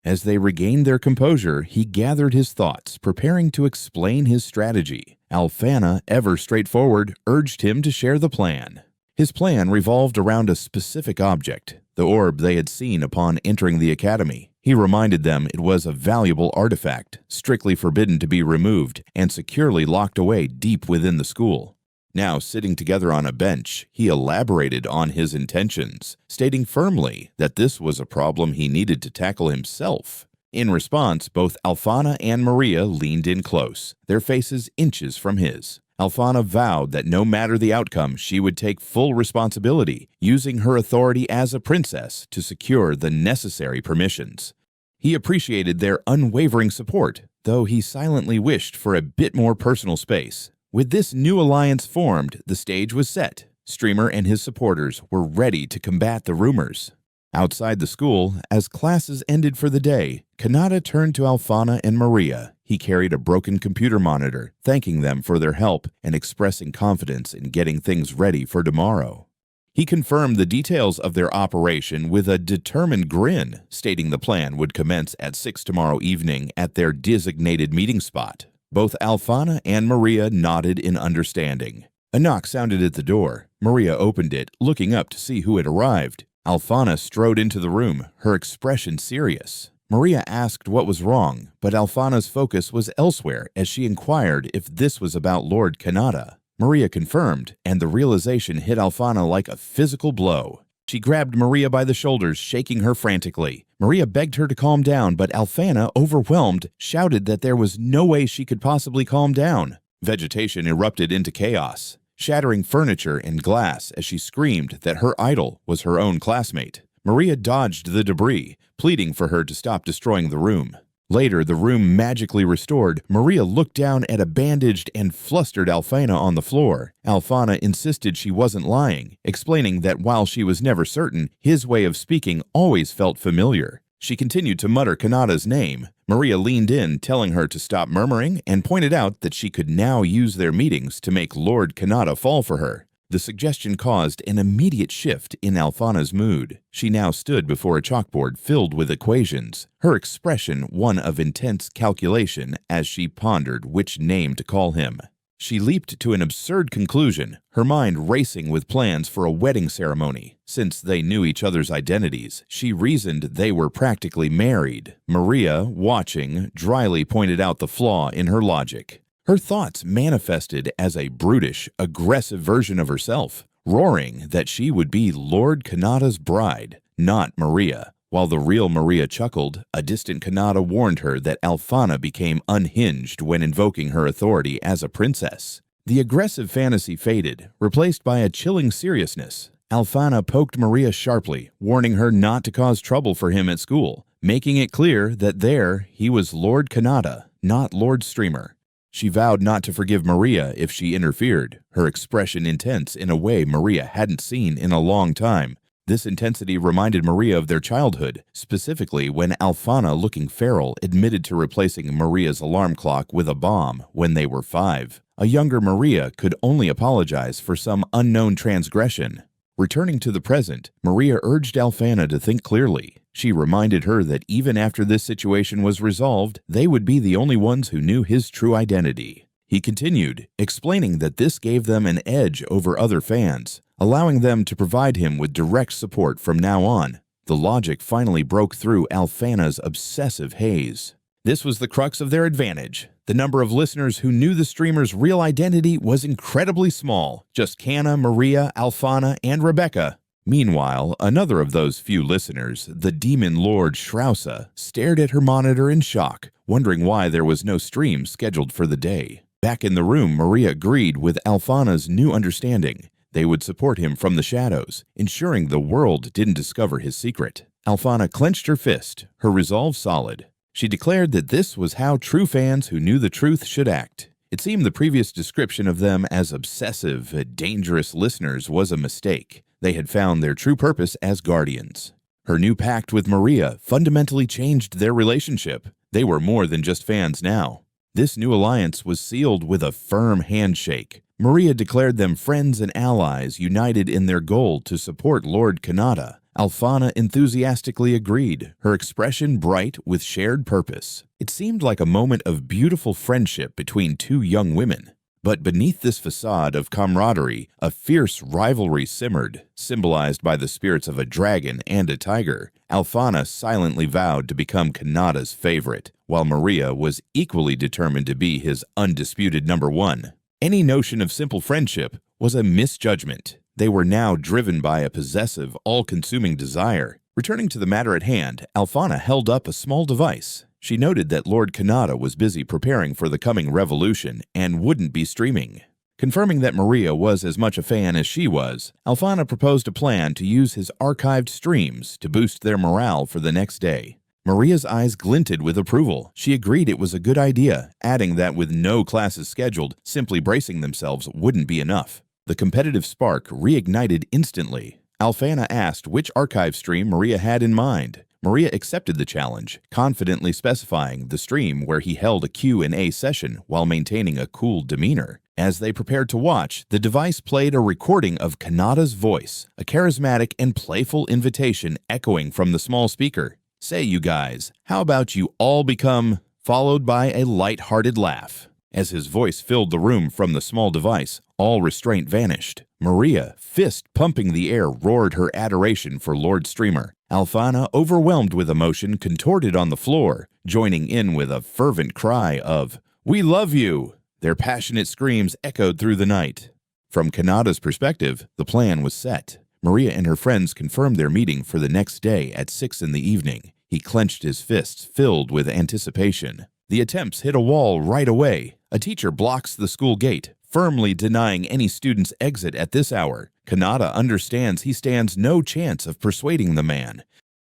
As they regained their composure, he gathered his thoughts, preparing to explain his strategy. Alfana, ever straightforward, urged him to share the plan. His plan revolved around a specific object, the orb they had seen upon entering the academy. He reminded them it was a valuable artifact, strictly forbidden to be removed and securely locked away deep within the school. Now sitting together on a bench, he elaborated on his intentions, stating firmly that this was a problem he needed to tackle himself. In response, both Alfana and Maria leaned in close, their faces inches from his. Alfana vowed that no matter the outcome, she would take full responsibility, using her authority as a princess to secure the necessary permissions. He appreciated their unwavering support, though he silently wished for a bit more personal space. With this new alliance formed, the stage was set. Streamer and his supporters were ready to combat the rumors. Outside the school, as classes ended for the day, Kanata turned to Alfana and Maria. He carried a broken computer monitor, thanking them for their help and expressing confidence in getting things ready for tomorrow. He confirmed the details of their operation with a determined grin, stating the plan would commence at 6 tomorrow evening at their designated meeting spot. Both Alfana and Maria nodded in understanding. A knock sounded at the door. Maria opened it, looking up to see who had arrived. Alfana strode into the room, her expression serious. Maria asked what was wrong, but Alfana's focus was elsewhere as she inquired if this was about Lord Kanata. Maria confirmed, and the realization hit Alfana like a physical blow. She grabbed Maria by the shoulders, shaking her frantically. Maria begged her to calm down, but Alfana, overwhelmed, shouted that there was no way she could possibly calm down. Vegetation erupted into chaos, shattering furniture and glass as she screamed that her idol was her own classmate. Maria dodged the debris, pleading for her to stop destroying the room. Later, the room magically restored, Maria looked down at a bandaged and flustered Alfana on the floor. Alfana insisted she wasn't lying, explaining that while she was never certain, his way of speaking always felt familiar. She continued to mutter Kanata's name. Maria leaned in, telling her to stop murmuring, and pointed out that she could now use their meetings to make Lord Kanata fall for her. The suggestion caused an immediate shift in Alfana's mood. She now stood before a chalkboard filled with equations, her expression one of intense calculation as she pondered which name to call him. She leaped to an absurd conclusion, her mind racing with plans for a wedding ceremony. Since they knew each other's identities, she reasoned they were practically married. Maria, watching, dryly pointed out the flaw in her logic. Her thoughts manifested as a brutish, aggressive version of herself, roaring that she would be Lord Kanata's bride, not Maria. While the real Maria chuckled, a distant Kanata warned her that Alphana became unhinged when invoking her authority as a princess. The aggressive fantasy faded, replaced by a chilling seriousness. Alphana poked Maria sharply, warning her not to cause trouble for him at school, making it clear that there he was Lord Kanata, not Lord Streamer. She vowed not to forgive Maria if she interfered, her expression intense in a way Maria hadn't seen in a long time. This intensity reminded Maria of their childhood, specifically when Alphana, looking feral, admitted to replacing Maria's alarm clock with a bomb when they were 5. A younger Maria could only apologize for some unknown transgression. Returning to the present, Maria urged Alphana to think clearly. She reminded her that even after this situation was resolved, they would be the only ones who knew his true identity. He continued, explaining that this gave them an edge over other fans, allowing them to provide him with direct support from now on. The logic finally broke through Alphana's obsessive haze. This was the crux of their advantage. The number of listeners who knew the streamer's real identity was incredibly small, just Kana, Maria, Alphana, and Rebecca. Meanwhile, another of those few listeners, the demon lord Shrausa, stared at her monitor in shock, wondering why there was no stream scheduled for the day. Back in the room, Maria agreed with Alphana's new understanding. They would support him from the shadows, ensuring the world didn't discover his secret. Alphana clenched her fist, her resolve solid. She declared that this was how true fans who knew the truth should act. It seemed the previous description of them as obsessive, dangerous listeners was a mistake. They had found their true purpose as guardians. Her new pact with Maria fundamentally changed their relationship. They were more than just fans now. This new alliance was sealed with a firm handshake. Maria declared them friends and allies united in their goal to support Lord Kanata. Alphana enthusiastically agreed, her expression bright with shared purpose. It seemed like a moment of beautiful friendship between two young women. But beneath this facade of camaraderie, a fierce rivalry simmered, symbolized by the spirits of a dragon and a tiger. Alphana silently vowed to become Kanata's favorite, while Maria was equally determined to be his undisputed number one. Any notion of simple friendship was a misjudgment. They were now driven by a possessive, all-consuming desire. Returning to the matter at hand, Alphana held up a small device. She noted that Lord Kanata was busy preparing for the coming revolution and wouldn't be streaming. Confirming that Maria was as much a fan as she was, Alphana proposed a plan to use his archived streams to boost their morale for the next day. Maria's eyes glinted with approval. She agreed it was a good idea, adding that with no classes scheduled, simply bracing themselves wouldn't be enough. The competitive spark reignited instantly. Alphana asked which archive stream Maria had in mind. Maria accepted the challenge, confidently specifying the stream where he held a Q&A session while maintaining a cool demeanor. As they prepared to watch, the device played a recording of Kanata's voice, a charismatic and playful invitation echoing from the small speaker. "Say, you guys, how about you all become," followed by a light-hearted laugh. As his voice filled the room from the small device, all restraint vanished. Maria, fist pumping the air, roared her adoration for Lord Streamer. Alphana, overwhelmed with emotion, contorted on the floor, joining in with a fervent cry of, "We love you!" Their passionate screams echoed through the night. From Kanata's perspective, the plan was set. Maria and her friends confirmed their meeting for the next day at 6 in the evening. He clenched his fists, filled with anticipation. The attempts hit a wall right away. A teacher blocks the school gate, firmly denying any student's exit at this hour. Kanata understands he stands no chance of persuading the man.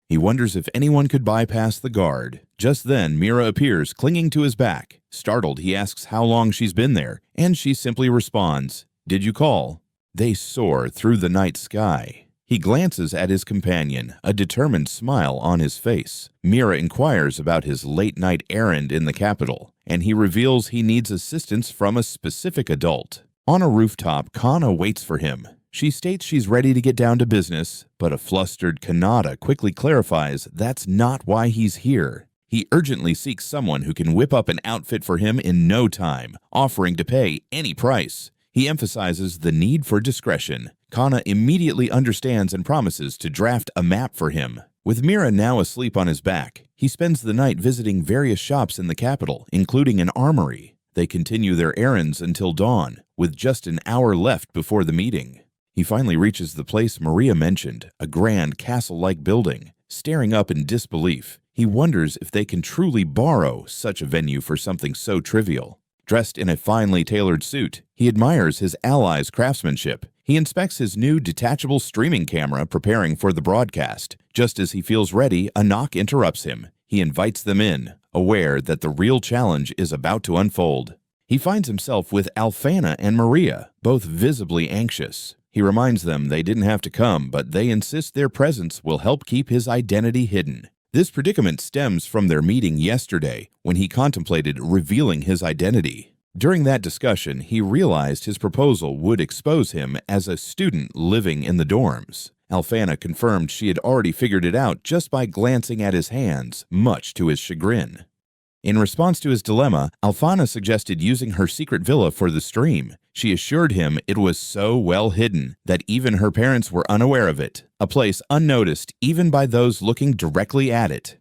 He wonders if anyone could bypass the guard. Just then, Mira appears, clinging to his back. Startled, he asks how long she's been there, and she simply responds, "Did you call?" They soar through the night sky. He glances at his companion, a determined smile on his face. Mira inquires about his late-night errand in the capital, and he reveals he needs assistance from a specific adult. On a rooftop, Kana waits for him. She states she's ready to get down to business, but a flustered Kanata quickly clarifies that's not why he's here. He urgently seeks someone who can whip up an outfit for him in no time, offering to pay any price. He emphasizes the need for discretion. Kana immediately understands and promises to draft a map for him. With Mira now asleep on his back, he spends the night visiting various shops in the capital, including an armory. They continue their errands until dawn, with just an hour left before the meeting. He finally reaches the place Maria mentioned, a grand castle-like building. Staring up in disbelief, he wonders if they can truly borrow such a venue for something so trivial. Dressed in a finely tailored suit, he admires his allies' craftsmanship. He inspects his new detachable streaming camera preparing for the broadcast. Just as he feels ready, a knock interrupts him. He invites them in, aware that the real challenge is about to unfold. He finds himself with Alfana and Maria, both visibly anxious. He reminds them they didn't have to come, but they insist their presence will help keep his identity hidden. This predicament stems from their meeting yesterday, when he contemplated revealing his identity. During that discussion, he realized his proposal would expose him as a student living in the dorms. Alfana confirmed she had already figured it out just by glancing at his hands, much to his chagrin. In response to his dilemma, Alfana suggested using her secret villa for the stream. She assured him it was so well hidden that even her parents were unaware of it, a place unnoticed even by those looking directly at it.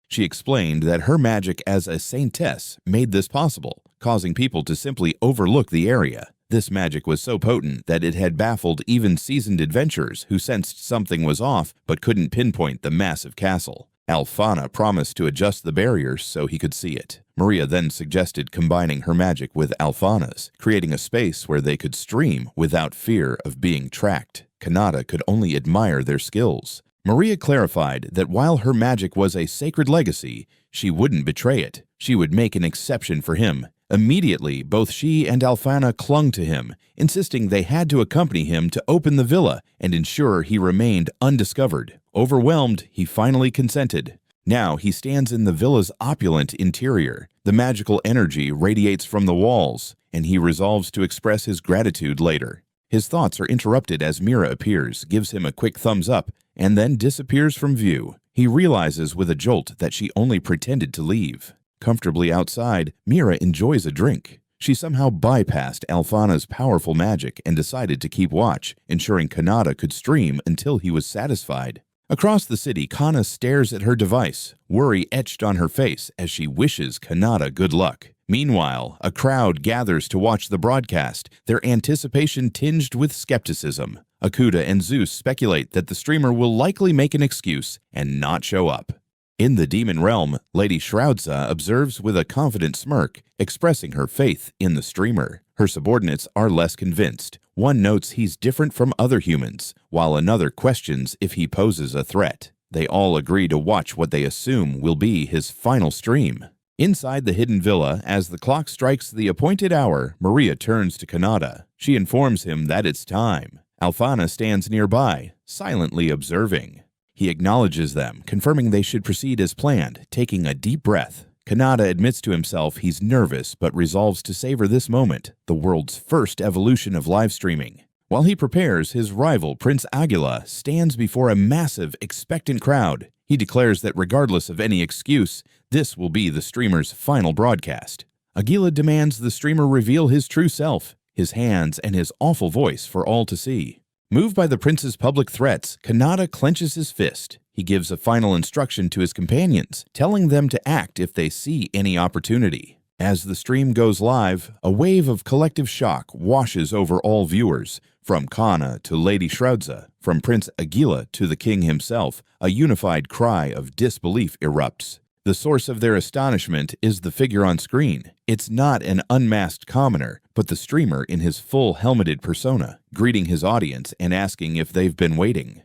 She explained that her magic as a saintess made this possible, causing people to simply overlook the area. This magic was so potent that it had baffled even seasoned adventurers who sensed something was off but couldn't pinpoint the massive castle. Alfana promised to adjust the barriers so he could see it. Maria then suggested combining her magic with Alfana's, creating a space where they could stream without fear of being tracked. Kanata could only admire their skills. Maria clarified that while her magic was a sacred legacy, she wouldn't betray it. She would make an exception for him. Immediately, both she and Alfana clung to him, insisting they had to accompany him to open the villa and ensure he remained undiscovered. Overwhelmed, he finally consented. Now he stands in the villa's opulent interior. The magical energy radiates from the walls, and he resolves to express his gratitude later. His thoughts are interrupted as Mira appears, gives him a quick thumbs up, and then disappears from view. He realizes with a jolt that she only pretended to leave. Comfortably outside, Mira enjoys a drink. She somehow bypassed Alfana's powerful magic and decided to keep watch, ensuring Kanata could stream until he was satisfied. Across the city, Kana stares at her device, worry etched on her face as she wishes Kanata good luck. Meanwhile, a crowd gathers to watch the broadcast, their anticipation tinged with skepticism. Akuda and Zeus speculate that the streamer will likely make an excuse and not show up. In the demon realm, Lady Shroudza observes with a confident smirk, expressing her faith in the streamer. Her subordinates are less convinced. One notes he's different from other humans, while another questions if he poses a threat. They all agree to watch what they assume will be his final stream. Inside the hidden villa, as the clock strikes the appointed hour, Maria turns to Kanata. She informs him that it's time. Alfana stands nearby, silently observing. He acknowledges them, confirming they should proceed as planned, taking a deep breath. Kanata admits to himself he's nervous but resolves to savor this moment, the world's first evolution of live streaming. While he prepares, his rival, Prince Aguila, stands before a massive, expectant crowd. He declares that regardless of any excuse, this will be the streamer's final broadcast. Aguila demands the streamer reveal his true self, his hands, and his awful voice for all to see. Moved by the prince's public threats, Kanata clenches his fist. He gives a final instruction to his companions, telling them to act if they see any opportunity. As the stream goes live, a wave of collective shock washes over all viewers. From Kana to Lady Shroudza, from Prince Aguila to the king himself, a unified cry of disbelief erupts. The source of their astonishment is the figure on screen. It's not an unmasked commoner, but the streamer in his full helmeted persona, greeting his audience and asking if they've been waiting.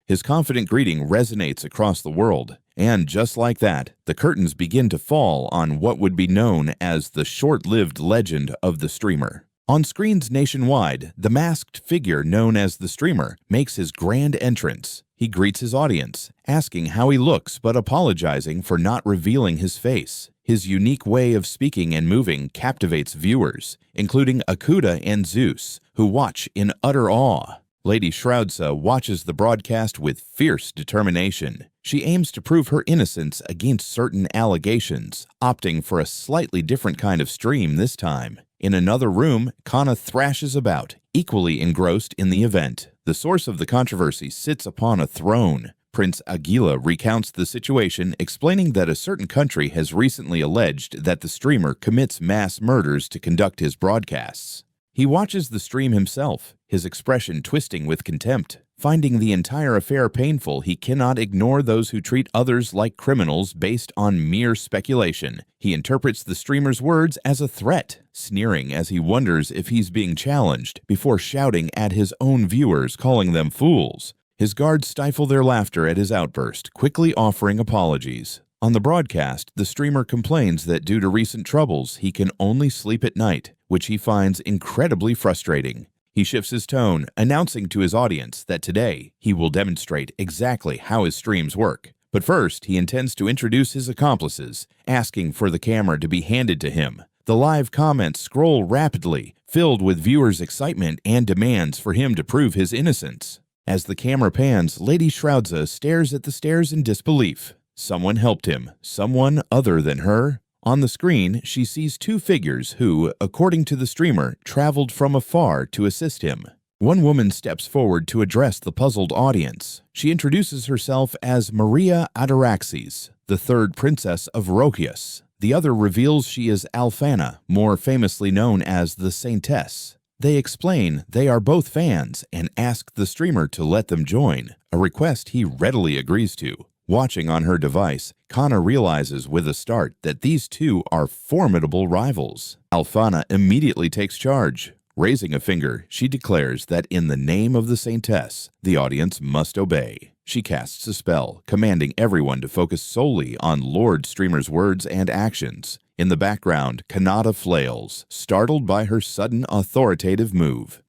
His confident greeting resonates across the world, and just like that, the curtains begin to fall on what would be known as the short-lived legend of the streamer. On screens nationwide, the masked figure known as the streamer makes his grand entrance. He greets his audience, asking how he looks but apologizing for not revealing his face. His unique way of speaking and moving captivates viewers, including Akuda and Zeus, who watch in utter awe. Lady Shroudza watches the broadcast with fierce determination. She aims to prove her innocence against certain allegations, opting for a slightly different kind of stream this time. In another room, Kana thrashes about, equally engrossed in the event. The source of the controversy sits upon a throne, Prince Aguila recounts the situation, explaining that a certain country has recently alleged that the streamer commits mass murders to conduct his broadcasts. He watches the stream himself, his expression twisting with contempt. Finding the entire affair painful, he cannot ignore those who treat others like criminals based on mere speculation. He interprets the streamer's words as a threat, sneering as he wonders if he's being challenged, before shouting at his own viewers, calling them fools. His guards stifle their laughter at his outburst, quickly offering apologies. On the broadcast, the streamer complains that due to recent troubles, he can only sleep at night, which he finds incredibly frustrating. He shifts his tone, announcing to his audience that today he will demonstrate exactly how his streams work. But first, he intends to introduce his accomplices, asking for the camera to be handed to him. The live comments scroll rapidly, filled with viewers' excitement and demands for him to prove his innocence. As the camera pans, Lady Shroudza stares at the stairs in disbelief. Someone helped him, someone other than her. On the screen, she sees two figures who, according to the streamer, traveled from afar to assist him. One woman steps forward to address the puzzled audience. She introduces herself as Maria Ataraxes, the third princess of Rokius. The other reveals she is Alphana, more famously known as the Saintess. They explain they are both fans and ask the streamer to let them join, a request he readily agrees to. Watching on her device, Kana realizes with a start that these two are formidable rivals. Alphana immediately takes charge. Raising a finger, she declares that in the name of the Saintess, the audience must obey. She casts a spell, commanding everyone to focus solely on Lord Streamer's words and actions. In the background, Kanata flails, startled by her sudden authoritative move.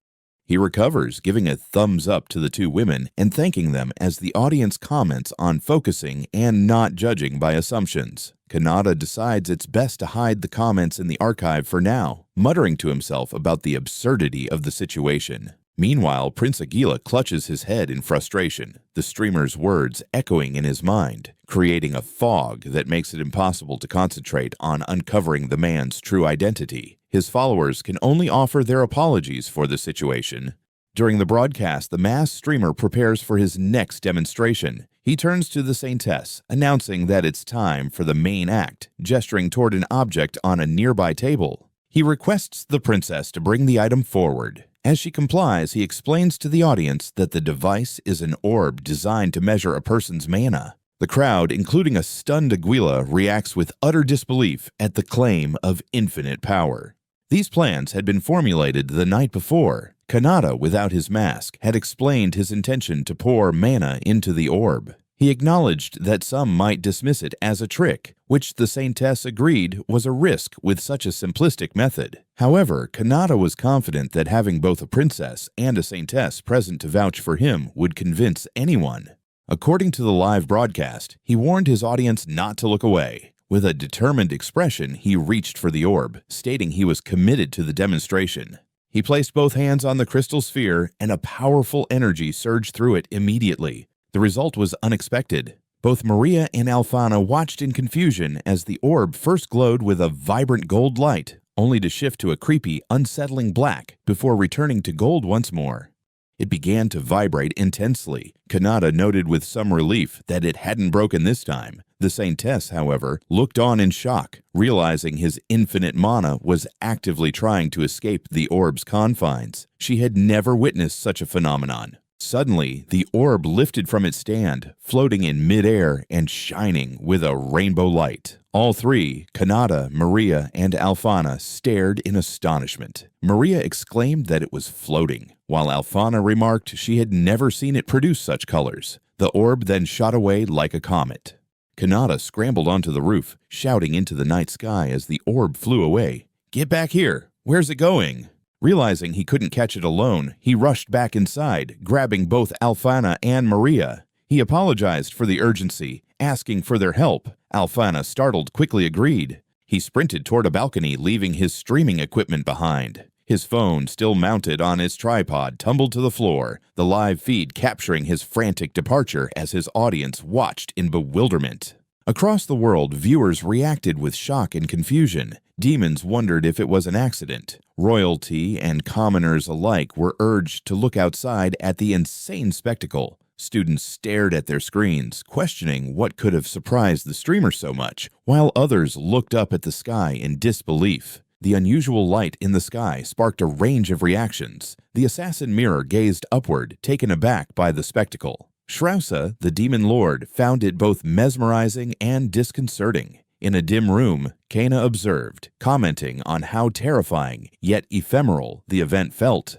He recovers, giving a thumbs up to the two women and thanking them as the audience comments on focusing and not judging by assumptions. Kanata decides it's best to hide the comments in the archive for now, muttering to himself about the absurdity of the situation. Meanwhile, Prince Aguila clutches his head in frustration, the streamer's words echoing in his mind, creating a fog that makes it impossible to concentrate on uncovering the man's true identity. His followers can only offer their apologies for the situation. During the broadcast, the masked streamer prepares for his next demonstration. He turns to the Saintess, announcing that it's time for the main act, gesturing toward an object on a nearby table. He requests the princess to bring the item forward. As she complies, he explains to the audience that the device is an orb designed to measure a person's mana. The crowd, including a stunned Aguila, reacts with utter disbelief at the claim of infinite power. These plans had been formulated the night before. Kanata, without his mask, had explained his intention to pour mana into the orb. He acknowledged that some might dismiss it as a trick, which the Saintess agreed was a risk with such a simplistic method. However, Kanata was confident that having both a princess and a Saintess present to vouch for him would convince anyone. According to the live broadcast, he warned his audience not to look away. With a determined expression, he reached for the orb, stating he was committed to the demonstration. He placed both hands on the crystal sphere, and a powerful energy surged through it immediately. The result was unexpected. Both Maria and Alphana watched in confusion as the orb first glowed with a vibrant gold light, only to shift to a creepy, unsettling black before returning to gold once more. It began to vibrate intensely. Kanata noted with some relief that it hadn't broken this time. The Saintess, however, looked on in shock, realizing his infinite mana was actively trying to escape the orb's confines. She had never witnessed such a phenomenon. Suddenly, the orb lifted from its stand, floating in midair and shining with a rainbow light. All three, Kanata, Maria, and Alphana, stared in astonishment. Maria exclaimed that it was floating, while Alphana remarked she had never seen it produce such colors. The orb then shot away like a comet. Kanata scrambled onto the roof, shouting into the night sky as the orb flew away. "Get back here! Where's it going?" Realizing he couldn't catch it alone, he rushed back inside, grabbing both Alphana and Maria. He apologized for the urgency, asking for their help. Alphana, startled, quickly agreed. He sprinted toward a balcony, leaving his streaming equipment behind. His phone, still mounted on his tripod, tumbled to the floor, the live feed capturing his frantic departure as his audience watched in bewilderment. Across the world, viewers reacted with shock and confusion. Demons wondered if it was an accident. Royalty and commoners alike were urged to look outside at the insane spectacle. Students stared at their screens, questioning what could have surprised the streamer so much, while others looked up at the sky in disbelief. The unusual light in the sky sparked a range of reactions. The assassin mirror gazed upward, taken aback by the spectacle. Shrausa, the demon lord, found it both mesmerizing and disconcerting. In a dim room, Kana observed, commenting on how terrifying, yet ephemeral, the event felt.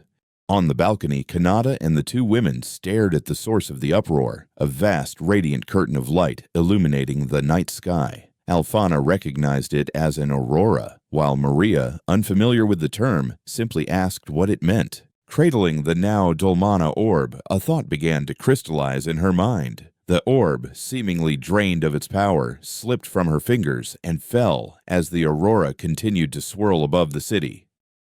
On the balcony, Kanata and the two women stared at the source of the uproar, a vast radiant curtain of light illuminating the night sky. Alfana recognized it as an aurora, while Maria, unfamiliar with the term, simply asked what it meant. Cradling the now Dolmana orb, a thought began to crystallize in her mind. The orb, seemingly drained of its power, slipped from her fingers and fell as the aurora continued to swirl above the city.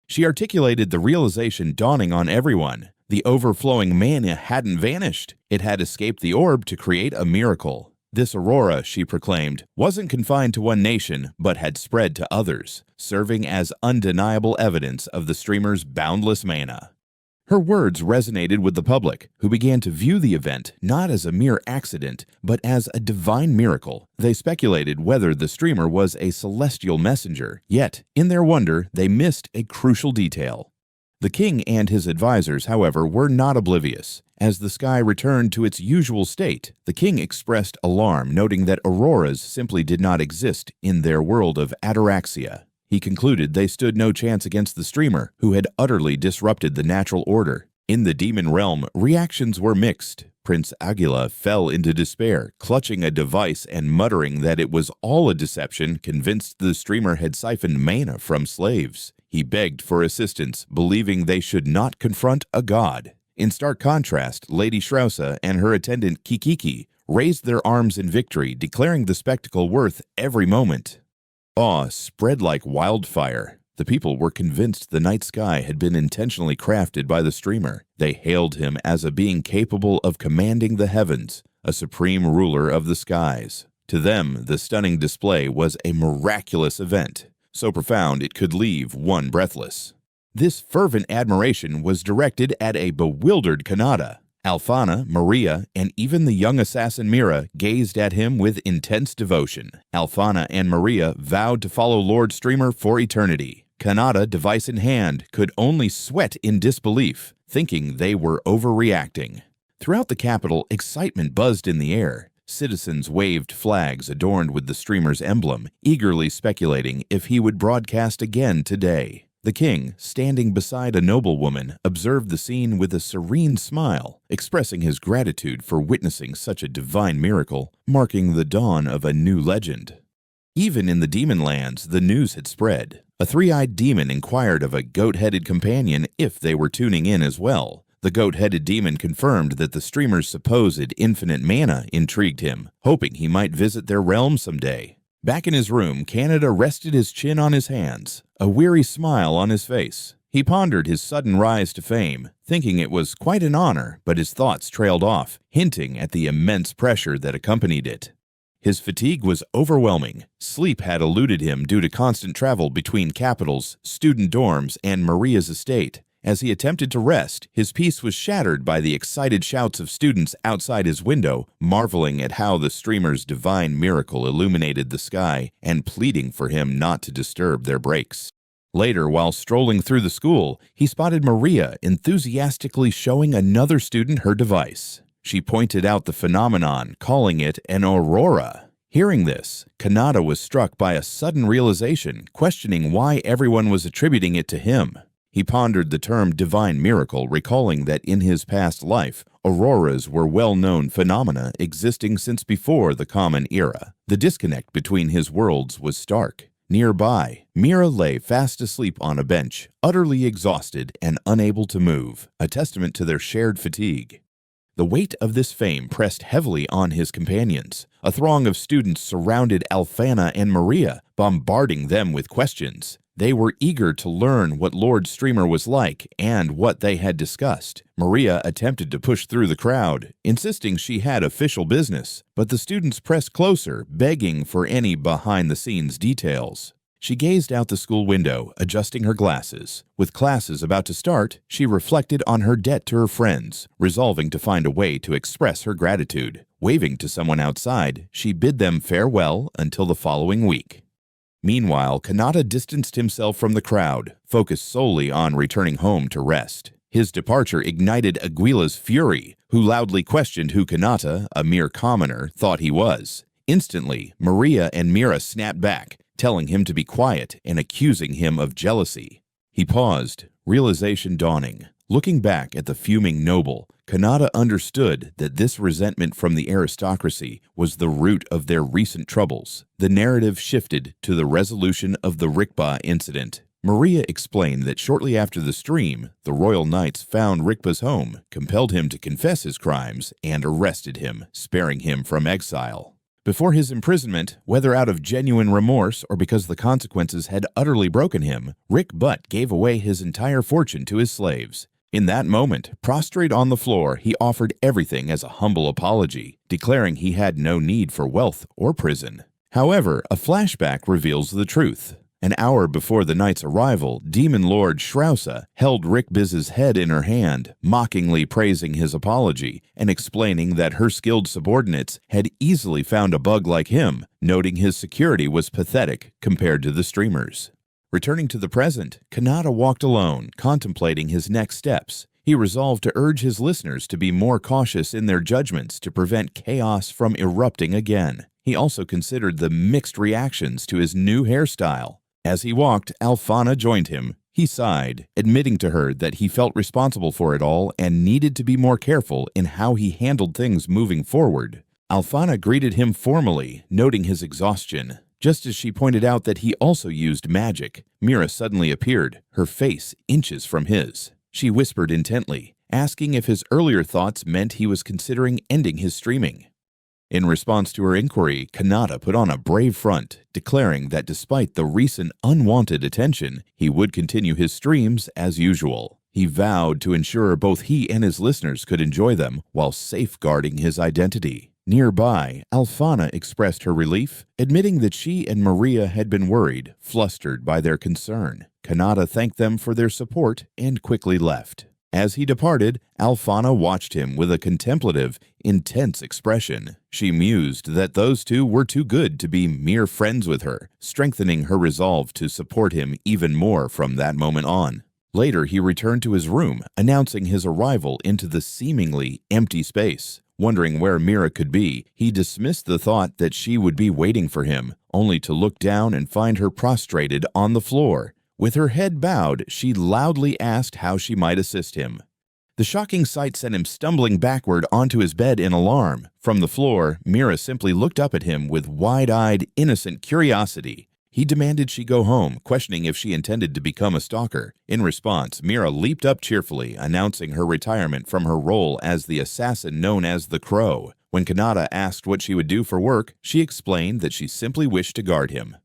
She articulated the realization dawning on everyone. The overflowing mana hadn't vanished. It had escaped the orb to create a miracle. This aurora, she proclaimed, wasn't confined to one nation, but had spread to others, serving as undeniable evidence of the streamer's boundless mana. Her words resonated with the public, who began to view the event not as a mere accident, but as a divine miracle. They speculated whether the streamer was a celestial messenger, yet, in their wonder, they missed a crucial detail. The king and his advisors, however, were not oblivious. As the sky returned to its usual state, the king expressed alarm, noting that auroras simply did not exist in their world of ataraxia. He concluded they stood no chance against the streamer, who had utterly disrupted the natural order. In the demon realm, reactions were mixed. Prince Aguila fell into despair, clutching a device and muttering that it was all a deception, convinced the streamer had siphoned mana from slaves. He begged for assistance, believing they should not confront a god. In stark contrast, Lady Shrausa and her attendant Kikiki raised their arms in victory, declaring the spectacle worth every moment. Awe spread like wildfire. The people were convinced the night sky had been intentionally crafted by the streamer. They hailed him as a being capable of commanding the heavens, a supreme ruler of the skies. To them, the stunning display was a miraculous event, so profound it could leave one breathless. This fervent admiration was directed at a bewildered Kanata. Alfana, Maria, and even the young assassin Mira gazed at him with intense devotion. Alfana and Maria vowed to follow Lord Streamer for eternity. Kanata, device in hand, could only sweat in disbelief, thinking they were overreacting. Throughout the capital, excitement buzzed in the air. Citizens waved flags adorned with the streamer's emblem, eagerly speculating if he would broadcast again today. The king, standing beside a noblewoman, observed the scene with a serene smile, expressing his gratitude for witnessing such a divine miracle, marking the dawn of a new legend. Even in the demon lands, the news had spread. A three-eyed demon inquired of a goat-headed companion if they were tuning in as well. The goat-headed demon confirmed that the streamer's supposed infinite mana intrigued him, hoping he might visit their realm someday. Back in his room, Canada rested his chin on his hands, a weary smile on his face. He pondered his sudden rise to fame, thinking it was quite an honor, but his thoughts trailed off, hinting at the immense pressure that accompanied it. His fatigue was overwhelming. Sleep had eluded him due to constant travel between capitals, student dorms, and Maria's estate. As he attempted to rest, his peace was shattered by the excited shouts of students outside his window, marveling at how the streamer's divine miracle illuminated the sky and pleading for him not to disturb their breaks. Later, while strolling through the school, he spotted Maria enthusiastically showing another student her device. She pointed out the phenomenon, calling it an aurora. Hearing this, Kanata was struck by a sudden realization, questioning why everyone was attributing it to him. He pondered the term divine miracle, recalling that in his past life, auroras were well-known phenomena existing since before the Common Era. The disconnect between his worlds was stark. Nearby, Mira lay fast asleep on a bench, utterly exhausted and unable to move, a testament to their shared fatigue. The weight of this fame pressed heavily on his companions. A throng of students surrounded Alfana and Maria, bombarding them with questions. They were eager to learn what Lord Streamer was like and what they had discussed. Maria attempted to push through the crowd, insisting she had official business, but the students pressed closer, begging for any behind-the-scenes details. She gazed out the school window, adjusting her glasses. With classes about to start, she reflected on her debt to her friends, resolving to find a way to express her gratitude. Waving to someone outside, she bid them farewell until the following week. Meanwhile, Kanata distanced himself from the crowd, focused solely on returning home to rest. His departure ignited Aguila's fury, who loudly questioned who Kanata, a mere commoner, thought he was. Instantly, Maria and Mira snapped back, telling him to be quiet and accusing him of jealousy. He paused, realization dawning. Looking back at the fuming noble, Kanata understood that this resentment from the aristocracy was the root of their recent troubles. The narrative shifted to the resolution of the Rikba incident. Maria explained that shortly after the stream, the royal knights found Rikba's home, compelled him to confess his crimes, and arrested him, sparing him from exile. Before his imprisonment, whether out of genuine remorse or because the consequences had utterly broken him, Rick Butt gave away his entire fortune to his slaves. In that moment, prostrate on the floor, he offered everything as a humble apology, declaring he had no need for wealth or prison. However, a flashback reveals the truth. An hour before the knight's arrival, Demon Lord Shrausa held Rick Biz's head in her hand, mockingly praising his apology and explaining that her skilled subordinates had easily found a bug like him, noting his security was pathetic compared to the streamers. Returning to the present, Kanata walked alone, contemplating his next steps. He resolved to urge his listeners to be more cautious in their judgments to prevent chaos from erupting again. He also considered the mixed reactions to his new hairstyle. As he walked, Alfana joined him. He sighed, admitting to her that he felt responsible for it all and needed to be more careful in how he handled things moving forward. Alfana greeted him formally, noting his exhaustion. Just as she pointed out that he also used magic, Mira suddenly appeared, her face inches from his. She whispered intently, asking if his earlier thoughts meant he was considering ending his streaming. In response to her inquiry, Kanata put on a brave front, declaring that despite the recent unwanted attention, he would continue his streams as usual. He vowed to ensure both he and his listeners could enjoy them while safeguarding his identity. Nearby, Alfana expressed her relief, admitting that she and Maria had been worried, flustered by their concern. Kanata thanked them for their support and quickly left. As he departed, Alfana watched him with a contemplative, intense expression. She mused that those two were too good to be mere friends with her, strengthening her resolve to support him even more from that moment on. Later, he returned to his room, announcing his arrival into the seemingly empty space. Wondering where Mira could be, he dismissed the thought that she would be waiting for him, only to look down and find her prostrated on the floor. With her head bowed, she loudly asked how she might assist him. The shocking sight sent him stumbling backward onto his bed in alarm. From the floor, Mira simply looked up at him with wide-eyed, innocent curiosity. He demanded she go home, questioning if she intended to become a stalker. In response, Mira leaped up cheerfully, announcing her retirement from her role as the assassin known as the Crow. When Kanata asked what she would do for work, she explained that she simply wished to guard him.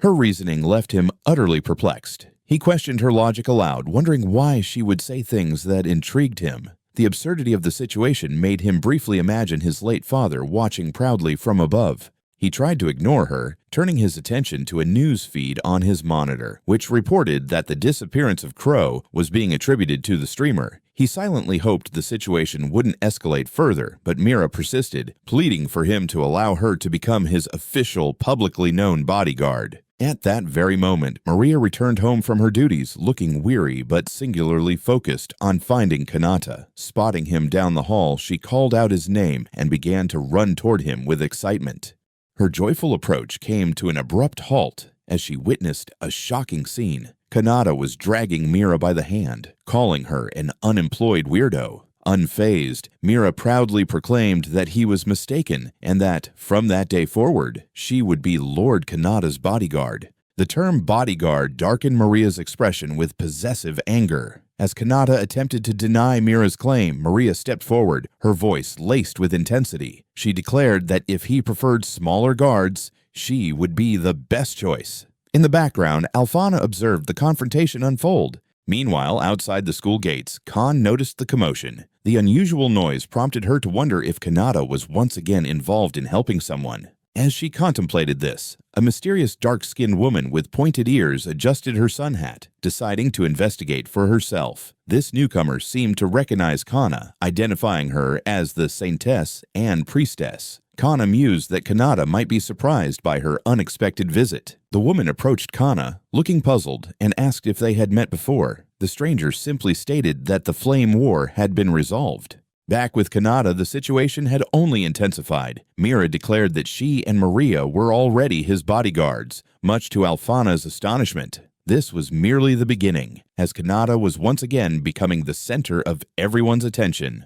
Her reasoning left him utterly perplexed. He questioned her logic aloud, wondering why she would say things that intrigued him. The absurdity of the situation made him briefly imagine his late father watching proudly from above. He tried to ignore her, turning his attention to a news feed on his monitor, which reported that the disappearance of Crow was being attributed to the streamer. He silently hoped the situation wouldn't escalate further, but Mira persisted, pleading for him to allow her to become his official, publicly known bodyguard. At that very moment, Maria returned home from her duties, looking weary but singularly focused on finding Kanata. Spotting him down the hall, she called out his name and began to run toward him with excitement. Her joyful approach came to an abrupt halt as she witnessed a shocking scene. Kanata was dragging Mira by the hand, calling her an unemployed weirdo. Unfazed, Mira proudly proclaimed that he was mistaken and that, from that day forward, she would be Lord Kanata's bodyguard. The term bodyguard darkened Maria's expression with possessive anger. As Kanata attempted to deny Mira's claim, Maria stepped forward, her voice laced with intensity. She declared that if he preferred smaller guards, she would be the best choice. In the background, Alfana observed the confrontation unfold. Meanwhile, outside the school gates, Khan noticed the commotion. The unusual noise prompted her to wonder if Kanata was once again involved in helping someone. As she contemplated this, a mysterious dark-skinned woman with pointed ears adjusted her sun hat, deciding to investigate for herself. This newcomer seemed to recognize Kana, identifying her as the saintess and priestess. Kana mused that Kanata might be surprised by her unexpected visit. The woman approached Kana, looking puzzled, and asked if they had met before. The stranger simply stated that the flame war had been resolved. Back with Kanata, the situation had only intensified. Mira declared that she and Maria were already his bodyguards, much to Alfana's astonishment. This was merely the beginning, as Kanata was once again becoming the center of everyone's attention.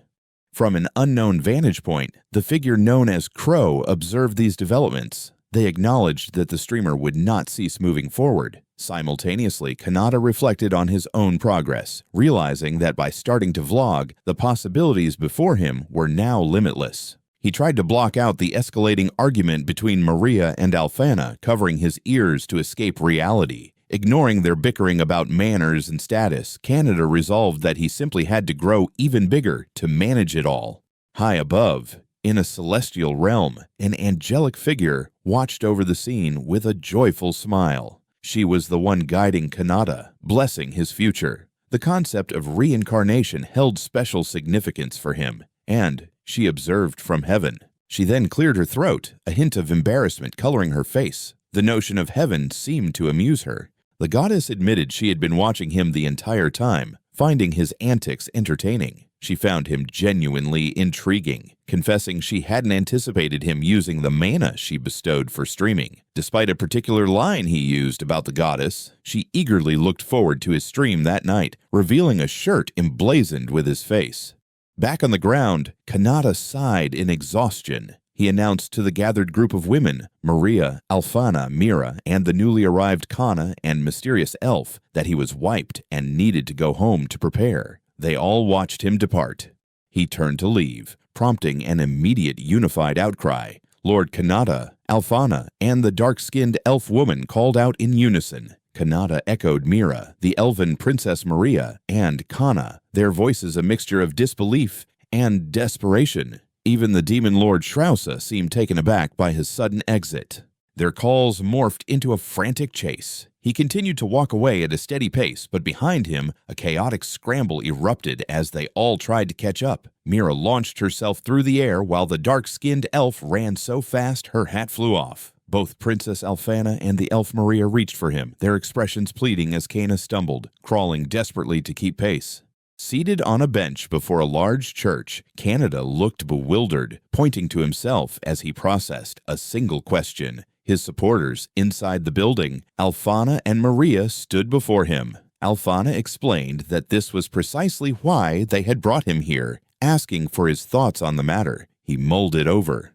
From an unknown vantage point, the figure known as Crow observed these developments. They acknowledged that the streamer would not cease moving forward. Simultaneously, Kanata reflected on his own progress, realizing that by starting to vlog, the possibilities before him were now limitless. He tried to block out the escalating argument between Maria and Alfana, covering his ears to escape reality. Ignoring their bickering about manners and status, Kanata resolved that he simply had to grow even bigger to manage it all. High above, in a celestial realm, an angelic figure watched over the scene with a joyful smile. She was the one guiding Kanata, blessing his future. The concept of reincarnation held special significance for him, and she observed from heaven. She then cleared her throat, a hint of embarrassment coloring her face. The notion of heaven seemed to amuse her. The goddess admitted she had been watching him the entire time, finding his antics entertaining. She found him genuinely intriguing, confessing she hadn't anticipated him using the mana she bestowed for streaming. Despite a particular line he used about the goddess, she eagerly looked forward to his stream that night, revealing a shirt emblazoned with his face. Back on the ground, Kanata sighed in exhaustion. He announced to the gathered group of women, Maria, Alfana, Mira, and the newly arrived Kana and mysterious elf, that he was wiped and needed to go home to prepare. They all watched him depart. He turned to leave, prompting an immediate unified outcry. Lord Kanata, Alfana, and the dark-skinned elf woman called out in unison. Kanata echoed Mira, the elven Princess Maria, and Kana, their voices a mixture of disbelief and desperation. Even the demon lord Shrausa seemed taken aback by his sudden exit. Their calls morphed into a frantic chase. He continued to walk away at a steady pace, but behind him, a chaotic scramble erupted as they all tried to catch up. Mira launched herself through the air while the dark-skinned elf ran so fast her hat flew off. Both Princess Alfana and the elf Maria reached for him, their expressions pleading as Kana stumbled, crawling desperately to keep pace. Seated on a bench before a large church, Kanata looked bewildered, pointing to himself as he processed a single question. His supporters, inside the building, Alfana and Maria, stood before him. Alfana explained that this was precisely why they had brought him here, asking for his thoughts on the matter. He mulled it over.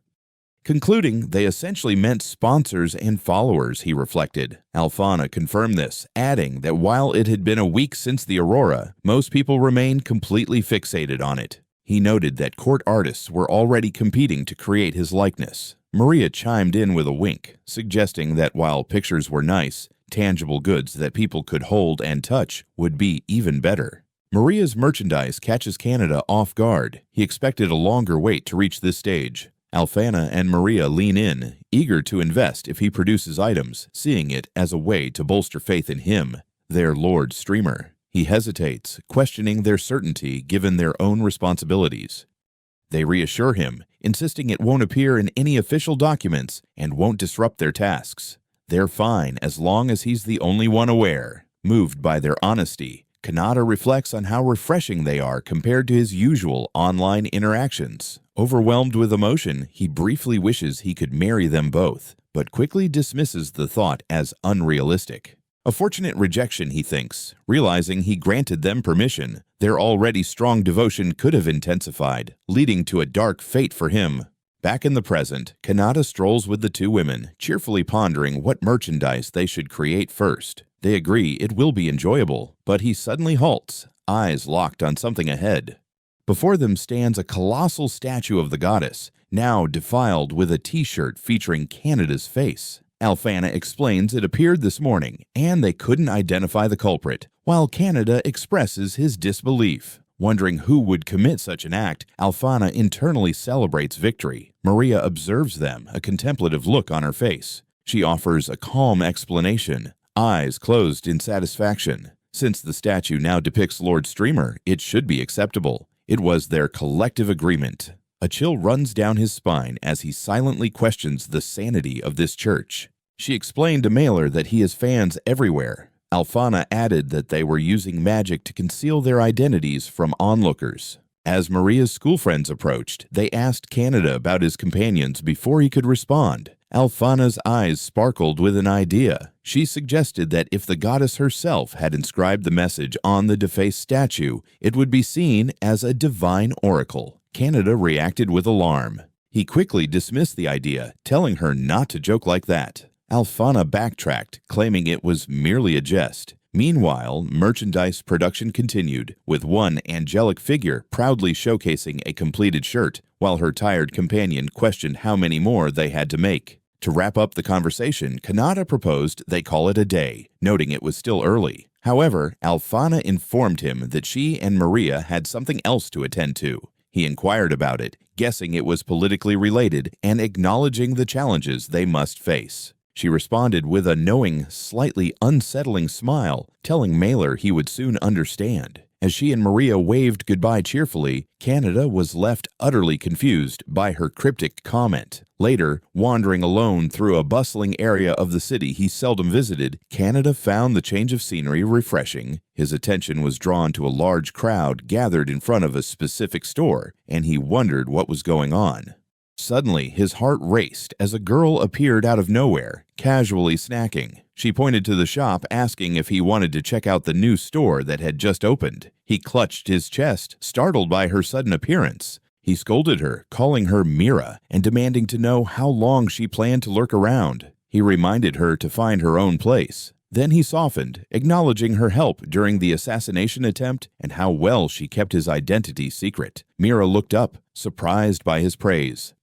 Concluding, they essentially meant sponsors and followers, he reflected. Alfana confirmed this, adding that while it had been a week since the Aurora, most people remained completely fixated on it. He noted that court artists were already competing to create his likeness. Maria chimed in with a wink, suggesting that while pictures were nice, tangible goods that people could hold and touch would be even better. Maria's merchandise catches Kanata off guard. He expected a longer wait to reach this stage. Alfana and Maria lean in, eager to invest if he produces items, seeing it as a way to bolster faith in him, their Lord Streamer. He hesitates, questioning their certainty given their own responsibilities. They reassure him, insisting it won't appear in any official documents and won't disrupt their tasks. They're fine as long as he's the only one aware. Moved by their honesty, Kanata reflects on how refreshing they are compared to his usual online interactions. Overwhelmed with emotion, he briefly wishes he could marry them both, but quickly dismisses the thought as unrealistic. A fortunate rejection, he thinks, realizing he granted them permission. Their already strong devotion could have intensified, leading to a dark fate for him. Back in the present, Kanata strolls with the two women, cheerfully pondering what merchandise they should create first. They agree it will be enjoyable, but he suddenly halts, eyes locked on something ahead. Before them stands a colossal statue of the goddess, now defiled with a t-shirt featuring Kanata's face. Alfana explains it appeared this morning, and they couldn't identify the culprit, while Kanata expresses his disbelief. Wondering who would commit such an act, Alfana internally celebrates victory. Maria observes them, a contemplative look on her face. She offers a calm explanation, eyes closed in satisfaction. Since the statue now depicts Lord Streamer, it should be acceptable. It was their collective agreement. A chill runs down his spine as he silently questions the sanity of this church. She explained to Mailer that he has fans everywhere. Alfana added that they were using magic to conceal their identities from onlookers. As Maria's school friends approached, they asked Canada about his companions before he could respond. Alfana's eyes sparkled with an idea. She suggested that if the goddess herself had inscribed the message on the defaced statue, it would be seen as a divine oracle. Canada reacted with alarm. He quickly dismissed the idea, telling her not to joke like that. Alfana backtracked, claiming it was merely a jest. Meanwhile, merchandise production continued, with one angelic figure proudly showcasing a completed shirt, while her tired companion questioned how many more they had to make. To wrap up the conversation, Kanata proposed they call it a day, noting it was still early. However, Alfana informed him that she and Maria had something else to attend to. He inquired about it, guessing it was politically related and acknowledging the challenges they must face. She responded with a knowing, slightly unsettling smile, telling Mailer he would soon understand. As she and Maria waved goodbye cheerfully, Canada was left utterly confused by her cryptic comment. Later, wandering alone through a bustling area of the city he seldom visited, Canada found the change of scenery refreshing. His attention was drawn to a large crowd gathered in front of a specific store, and he wondered what was going on. Suddenly, his heart raced as a girl appeared out of nowhere, casually snacking. She pointed to the shop, asking if he wanted to check out the new store that had just opened. He clutched his chest, startled by her sudden appearance. He scolded her, calling her Mira, and demanding to know how long she planned to lurk around. He reminded her to find her own place. Then he softened, acknowledging her help during the assassination attempt and how well she kept his identity secret. Mira looked up, surprised by his praise.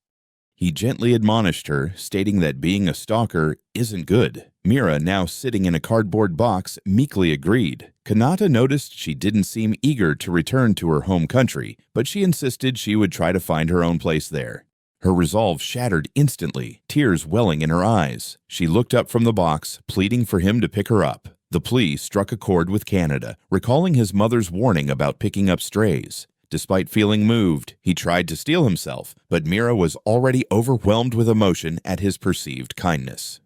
He gently admonished her, stating that being a stalker isn't good. Mira, now sitting in a cardboard box, meekly agreed. Kanata noticed she didn't seem eager to return to her home country, but she insisted she would try to find her own place there. Her resolve shattered instantly, tears welling in her eyes. She looked up from the box, pleading for him to pick her up. The plea struck a chord with Canada, recalling his mother's warning about picking up strays. Despite feeling moved, he tried to steel himself, but Mira was already overwhelmed with emotion at his perceived kindness.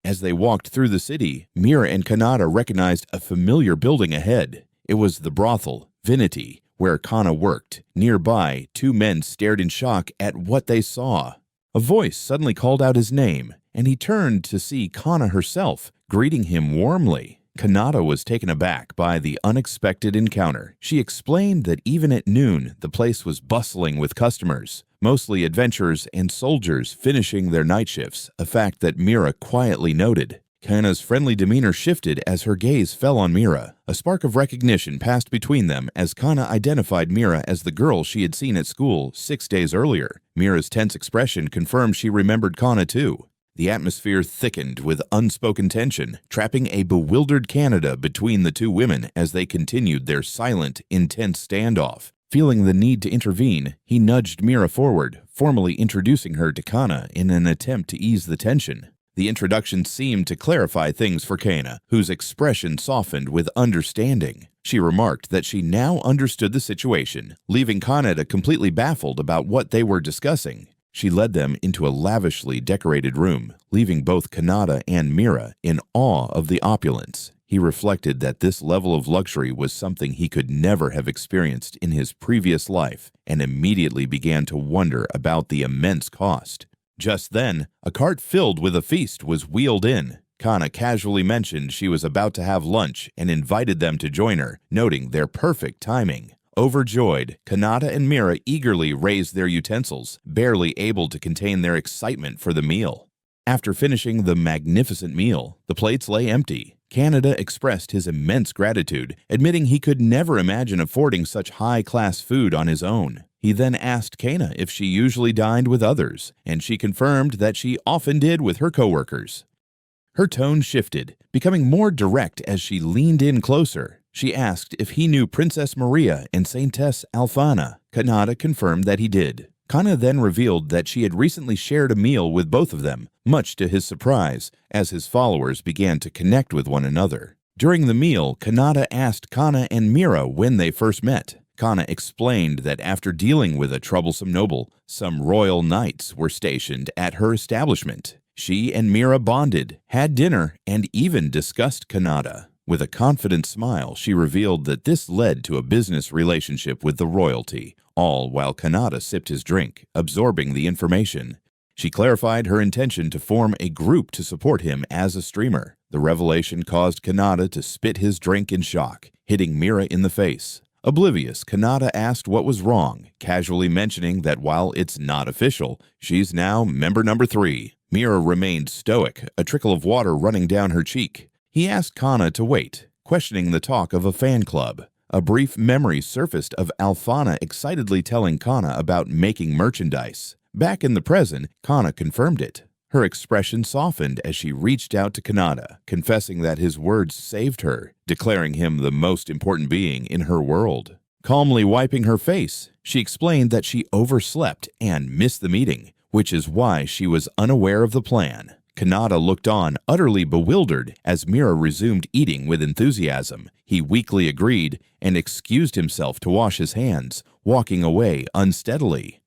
As they walked through the city, Mira and Kanata recognized a familiar building ahead. It was the brothel, Vinity, where Kana worked. Nearby, two men stared in shock at what they saw. A voice suddenly called out his name, and he turned to see Kana herself, greeting him warmly. Kanata was taken aback by the unexpected encounter. She explained that even at noon, the place was bustling with customers, mostly adventurers and soldiers finishing their night shifts, a fact that Mira quietly noted. Kana's friendly demeanor shifted as her gaze fell on Mira. A spark of recognition passed between them as Kana identified Mira as the girl she had seen at school 6 days earlier. Mira's tense expression confirmed she remembered Kana too. The atmosphere thickened with unspoken tension, trapping a bewildered Canada between the two women as they continued their silent, intense standoff. Feeling the need to intervene, he nudged Mira forward, formally introducing her to Kana in an attempt to ease the tension. The introduction seemed to clarify things for Kana, whose expression softened with understanding. She remarked that she now understood the situation, leaving Kanada completely baffled about what they were discussing. She led them into a lavishly decorated room, leaving both Kanata and Mira in awe of the opulence. He reflected that this level of luxury was something he could never have experienced in his previous life, and immediately began to wonder about the immense cost. Just then, a cart filled with a feast was wheeled in. Kana casually mentioned she was about to have lunch and invited them to join her, noting their perfect timing. Overjoyed, Kanata and Mira eagerly raised their utensils, barely able to contain their excitement for the meal. After finishing the magnificent meal, the plates lay empty. Kanada expressed his immense gratitude, admitting he could never imagine affording such high-class food on his own. He then asked Kana if she usually dined with others, and she confirmed that she often did with her coworkers. Her tone shifted, becoming more direct as she leaned in closer. She asked if he knew Princess Maria and Saintess Alfana. Kanata confirmed that he did. Kana then revealed that she had recently shared a meal with both of them, much to his surprise, as his followers began to connect with one another. During the meal, Kanata asked Kana and Mira when they first met. Kana explained that after dealing with a troublesome noble, some royal knights were stationed at her establishment. She and Mira bonded, had dinner, and even discussed Kanata. With a confident smile, she revealed that this led to a business relationship with the royalty, all while Kanata sipped his drink, absorbing the information. She clarified her intention to form a group to support him as a streamer. The revelation caused Kanata to spit his drink in shock, hitting Mira in the face. Oblivious, Kanata asked what was wrong, casually mentioning that while it's not official, she's now member number 3. Mira remained stoic, a trickle of water running down her cheek. He asked Kana to wait, questioning the talk of a fan club. A brief memory surfaced of Alfana excitedly telling Kana about making merchandise. Back in the present, Kana confirmed it. Her expression softened as she reached out to Kanata, confessing that his words saved her, declaring him the most important being in her world. Calmly wiping her face, she explained that she overslept and missed the meeting, which is why she was unaware of the plan. Kanata looked on, utterly bewildered, as Mira resumed eating with enthusiasm. He weakly agreed and excused himself to wash his hands, walking away unsteadily.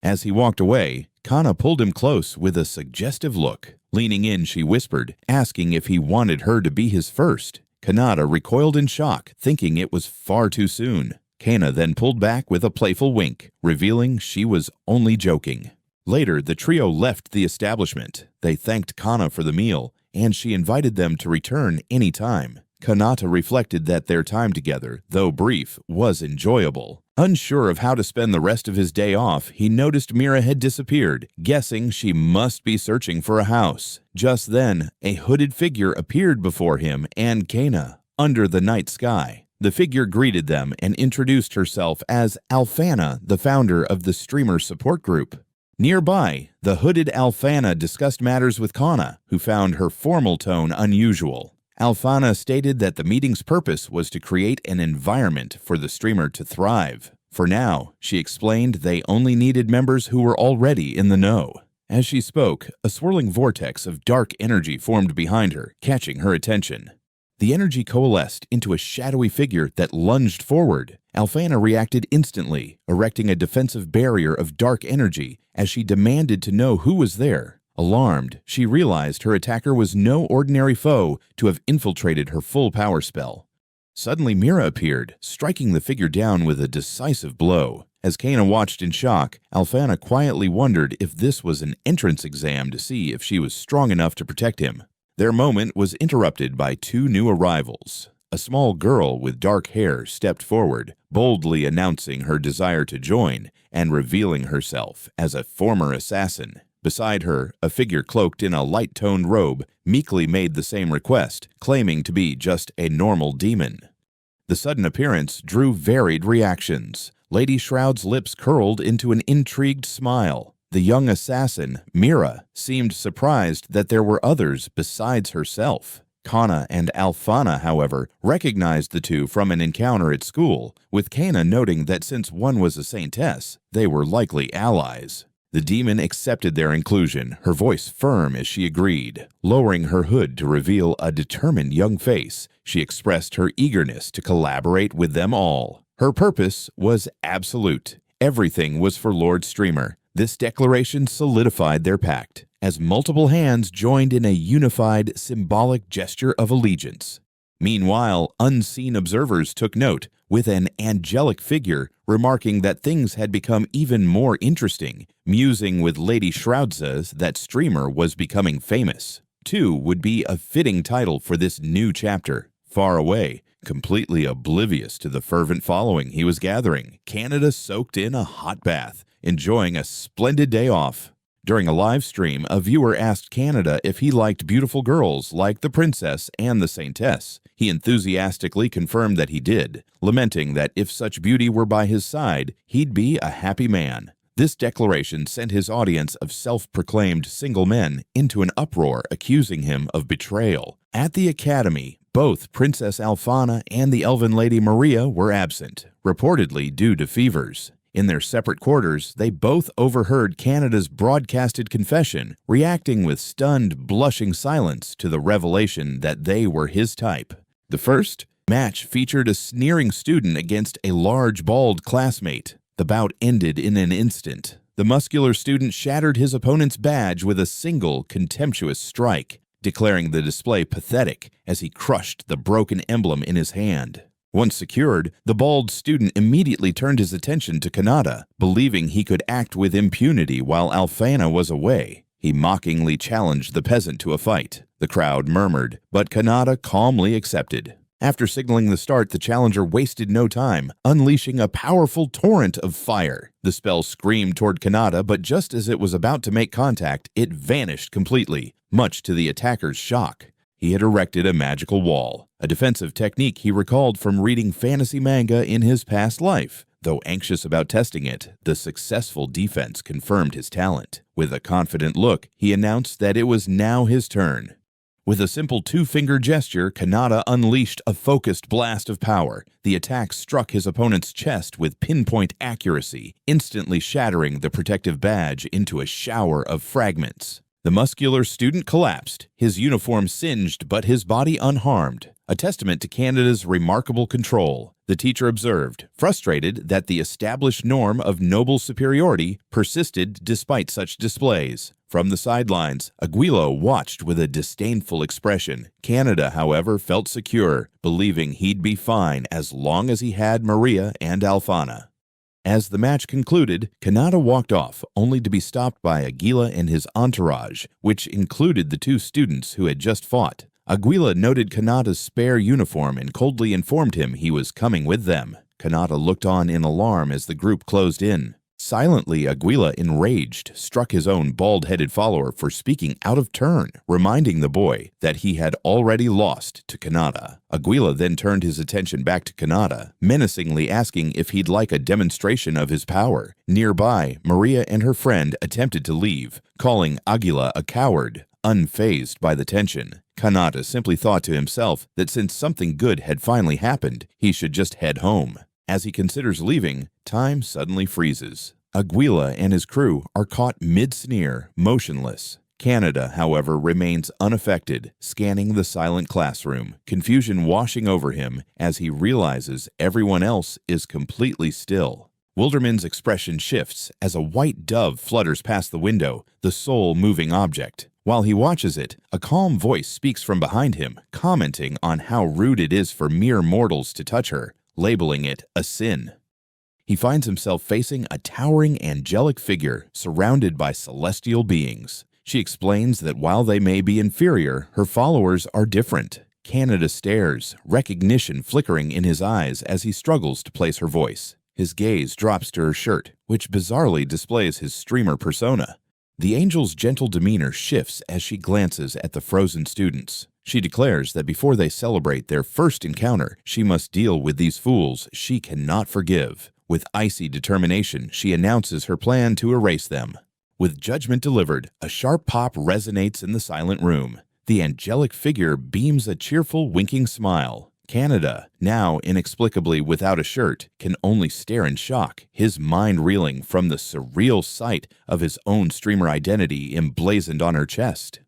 As he walked away, Kana pulled him close with a suggestive look. Leaning in, she whispered, asking if he wanted her to be his first. Kanata recoiled in shock, thinking it was far too soon. Kana then pulled back with a playful wink, revealing she was only joking. Later, the trio left the establishment. They thanked Kana for the meal, and she invited them to return any time. Kanata reflected that their time together, though brief, was enjoyable. Unsure of how to spend the rest of his day off, he noticed Mira had disappeared, guessing she must be searching for a house. Just then, a hooded figure appeared before him and Kana, under the night sky. The figure greeted them and introduced herself as Alfana, the founder of the streamer support group. Nearby, the hooded Alfana discussed matters with Kana, who found her formal tone unusual. Alfana stated that the meeting's purpose was to create an environment for the streamer to thrive. For now, she explained they only needed members who were already in the know. As she spoke, a swirling vortex of dark energy formed behind her, catching her attention. The energy coalesced into a shadowy figure that lunged forward. Alfana reacted instantly, erecting a defensive barrier of dark energy as she demanded to know who was there. Alarmed, she realized her attacker was no ordinary foe to have infiltrated her full power spell. Suddenly, Mira appeared, striking the figure down with a decisive blow. As Kana watched in shock, Alfana quietly wondered if this was an entrance exam to see if she was strong enough to protect him. Their moment was interrupted by 2 new arrivals. A small girl with dark hair stepped forward, boldly announcing her desire to join and revealing herself as a former assassin. Beside her, a figure cloaked in a light-toned robe meekly made the same request, claiming to be just a normal demon. The sudden appearance drew varied reactions. Lady Shroud's lips curled into an intrigued smile. The young assassin, Mira, seemed surprised that there were others besides herself. Kana and Alfana, however, recognized the two from an encounter at school, with Kana noting that since one was a saintess, they were likely allies. The demon accepted their inclusion, her voice firm as she agreed. Lowering her hood to reveal a determined young face, she expressed her eagerness to collaborate with them all. Her purpose was absolute. Everything was for Lord Streamer. This declaration solidified their pact, as multiple hands joined in a unified, symbolic gesture of allegiance. Meanwhile, unseen observers took note, with an angelic figure remarking that things had become even more interesting, musing with Lady Shroudsa's that Streamer was becoming famous. 2 would be a fitting title for this new chapter. Far away, completely oblivious to the fervent following he was gathering, Canada soaked in a hot bath, enjoying a splendid day off. During a live stream, a viewer asked Canada if he liked beautiful girls like the princess and the saintess. He enthusiastically confirmed that he did, lamenting that if such beauty were by his side, he'd be a happy man. This declaration sent his audience of self-proclaimed single men into an uproar, accusing him of betrayal. At the academy, Both Princess Alphana and the elven lady Maria were absent, reportedly due to fevers. In their separate quarters, they both overheard Canada's broadcasted confession, reacting with stunned, blushing silence to the revelation that they were his type. The first match featured a sneering student against a large, bald classmate. The bout ended in an instant. The muscular student shattered his opponent's badge with a single, contemptuous strike, declaring the display pathetic as he crushed the broken emblem in his hand. Once secured, the bald student immediately turned his attention to Kanata, believing he could act with impunity while Alphana was away. He mockingly challenged the peasant to a fight. The crowd murmured, but Kanata calmly accepted. After signaling the start, the challenger wasted no time, unleashing a powerful torrent of fire. The spell screamed toward Kanata, but just as it was about to make contact, it vanished completely, much to the attacker's shock. He had erected a magical wall, a defensive technique he recalled from reading fantasy manga in his past life. Though anxious about testing it, the successful defense confirmed his talent. With a confident look, he announced that it was now his turn. With a simple two-finger gesture, Kanata unleashed a focused blast of power. The attack struck his opponent's chest with pinpoint accuracy, instantly shattering the protective badge into a shower of fragments. The muscular student collapsed, his uniform singed but his body unharmed, a testament to Canada's remarkable control. The teacher observed, frustrated that the established norm of noble superiority persisted despite such displays. From the sidelines, Aguilo watched with a disdainful expression. Canada, however, felt secure, believing he'd be fine as long as he had Maria and Alphana. As the match concluded, Kanata walked off, only to be stopped by Aguila and his entourage, which included the two students who had just fought. Aguila noted Kanata's spare uniform and coldly informed him he was coming with them. Kanata looked on in alarm as the group closed in. Silently, Aguila, enraged, struck his own bald-headed follower for speaking out of turn, reminding the boy that he had already lost to Kanata. Aguila then turned his attention back to Kanata, menacingly asking if he'd like a demonstration of his power. Nearby, Maria and her friend attempted to leave, calling Aguila a coward, unfazed by the tension. Kanata simply thought to himself that since something good had finally happened, he should just head home. As he considers leaving, time suddenly freezes. Aguila and his crew are caught mid-sneer, motionless. Canada, however, remains unaffected, scanning the silent classroom, confusion washing over him as he realizes everyone else is completely still. Wilderman's expression shifts as a white dove flutters past the window, the sole moving object. While he watches it, a calm voice speaks from behind him, commenting on how rude it is for mere mortals to touch her, labeling it a sin. He finds himself facing a towering angelic figure surrounded by celestial beings. She explains that while they may be inferior, her followers are different. Canada stares, recognition flickering in his eyes as he struggles to place her voice. His gaze drops to her shirt, which bizarrely displays his streamer persona. The angel's gentle demeanor shifts as she glances at the frozen students. She declares that before they celebrate their first encounter, she must deal with these fools she cannot forgive. With icy determination, she announces her plan to erase them. With judgment delivered, a sharp pop resonates in the silent room. The angelic figure beams a cheerful, winking smile. Canada, now inexplicably without a shirt, can only stare in shock, his mind reeling from the surreal sight of his own streamer identity emblazoned on her chest.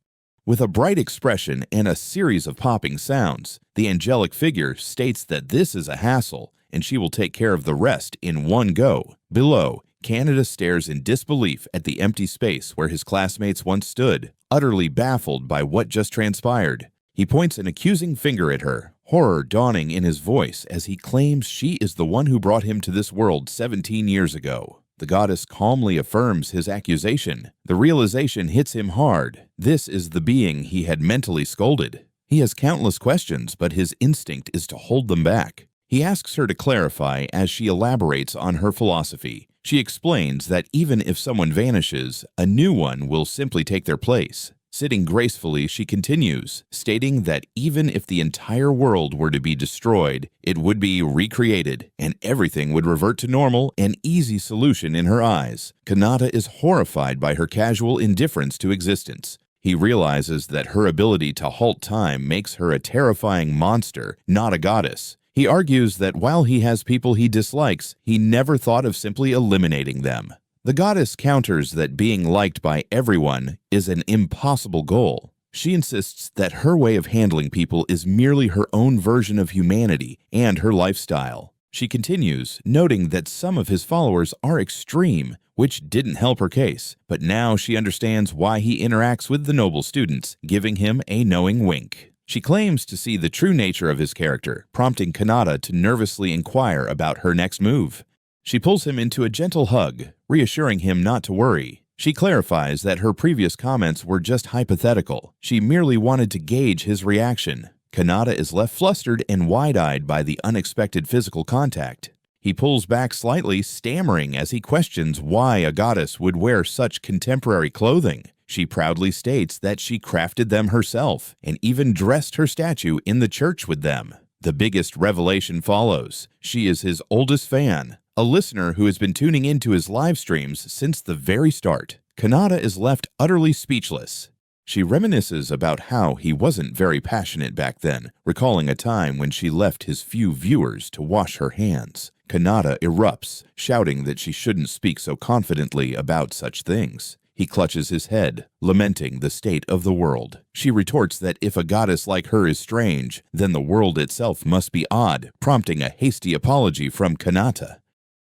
With a bright expression and a series of popping sounds, the angelic figure states that this is a hassle, and she will take care of the rest in one go. Below, Canada stares in disbelief at the empty space where his classmates once stood, utterly baffled by what just transpired. He points an accusing finger at her, horror dawning in his voice as he claims she is the one who brought him to this world 17 years ago. The goddess calmly affirms his accusation. The realization hits him hard. This is the being he had mentally scolded. He has countless questions, but his instinct is to hold them back. He asks her to clarify as she elaborates on her philosophy. She explains that even if someone vanishes, a new one will simply take their place. Sitting gracefully, she continues, stating that even if the entire world were to be destroyed, it would be recreated, and everything would revert to normal, an easy solution in her eyes. Kanata is horrified by her casual indifference to existence. He realizes that her ability to halt time makes her a terrifying monster, not a goddess. He argues that while he has people he dislikes, he never thought of simply eliminating them. The goddess counters that being liked by everyone is an impossible goal. She insists that her way of handling people is merely her own version of humanity and her lifestyle. She continues, noting that some of his followers are extreme, which didn't help her case, but now she understands why he interacts with the noble students, giving him a knowing wink. She claims to see the true nature of his character, prompting Kanata to nervously inquire about her next move. She pulls him into a gentle hug, reassuring him not to worry. She clarifies that her previous comments were just hypothetical. She merely wanted to gauge his reaction. Kanata is left flustered and wide-eyed by the unexpected physical contact. He pulls back slightly, stammering as he questions why a goddess would wear such contemporary clothing. She proudly states that she crafted them herself and even dressed her statue in the church with them. The biggest revelation follows. She is his oldest fan, a listener who has been tuning into his live streams since the very start. Kanata is left utterly speechless. She reminisces about how he wasn't very passionate back then, recalling a time when she left his few viewers to wash her hands. Kanata erupts, shouting that she shouldn't speak so confidently about such things. He clutches his head, lamenting the state of the world. She retorts that if a goddess like her is strange, then the world itself must be odd, prompting a hasty apology from Kanata.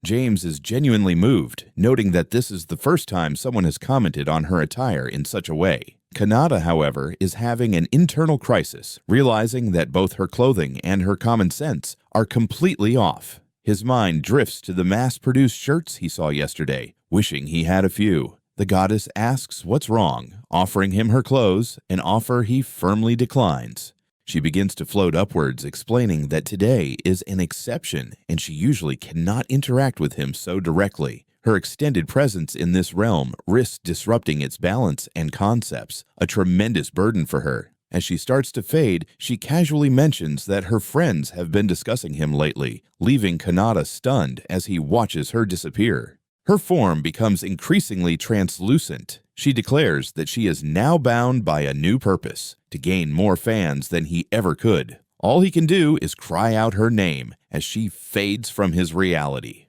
James is genuinely moved, noting that this is the first time someone has commented on her attire in such a way. Kanata, however, is having an internal crisis, realizing that both her clothing and her common sense are completely off. His mind drifts to the mass-produced shirts he saw yesterday, wishing he had a few. The goddess asks what's wrong, offering him her clothes, an offer he firmly declines. She begins to float upwards, explaining that today is an exception and she usually cannot interact with him so directly. Her extended presence in this realm risks disrupting its balance and concepts, a tremendous burden for her. As she starts to fade, she casually mentions that her friends have been discussing him lately, leaving Kanata stunned as he watches her disappear. Her form becomes increasingly translucent. She declares that she is now bound by a new purpose, to gain more fans than he ever could. All he can do is cry out her name as she fades from his reality.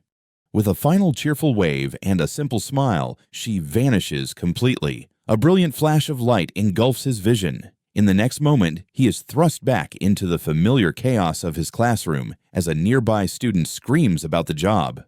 With a final cheerful wave and a simple smile, she vanishes completely. A brilliant flash of light engulfs his vision. In the next moment, he is thrust back into the familiar chaos of his classroom as a nearby student screams about the job.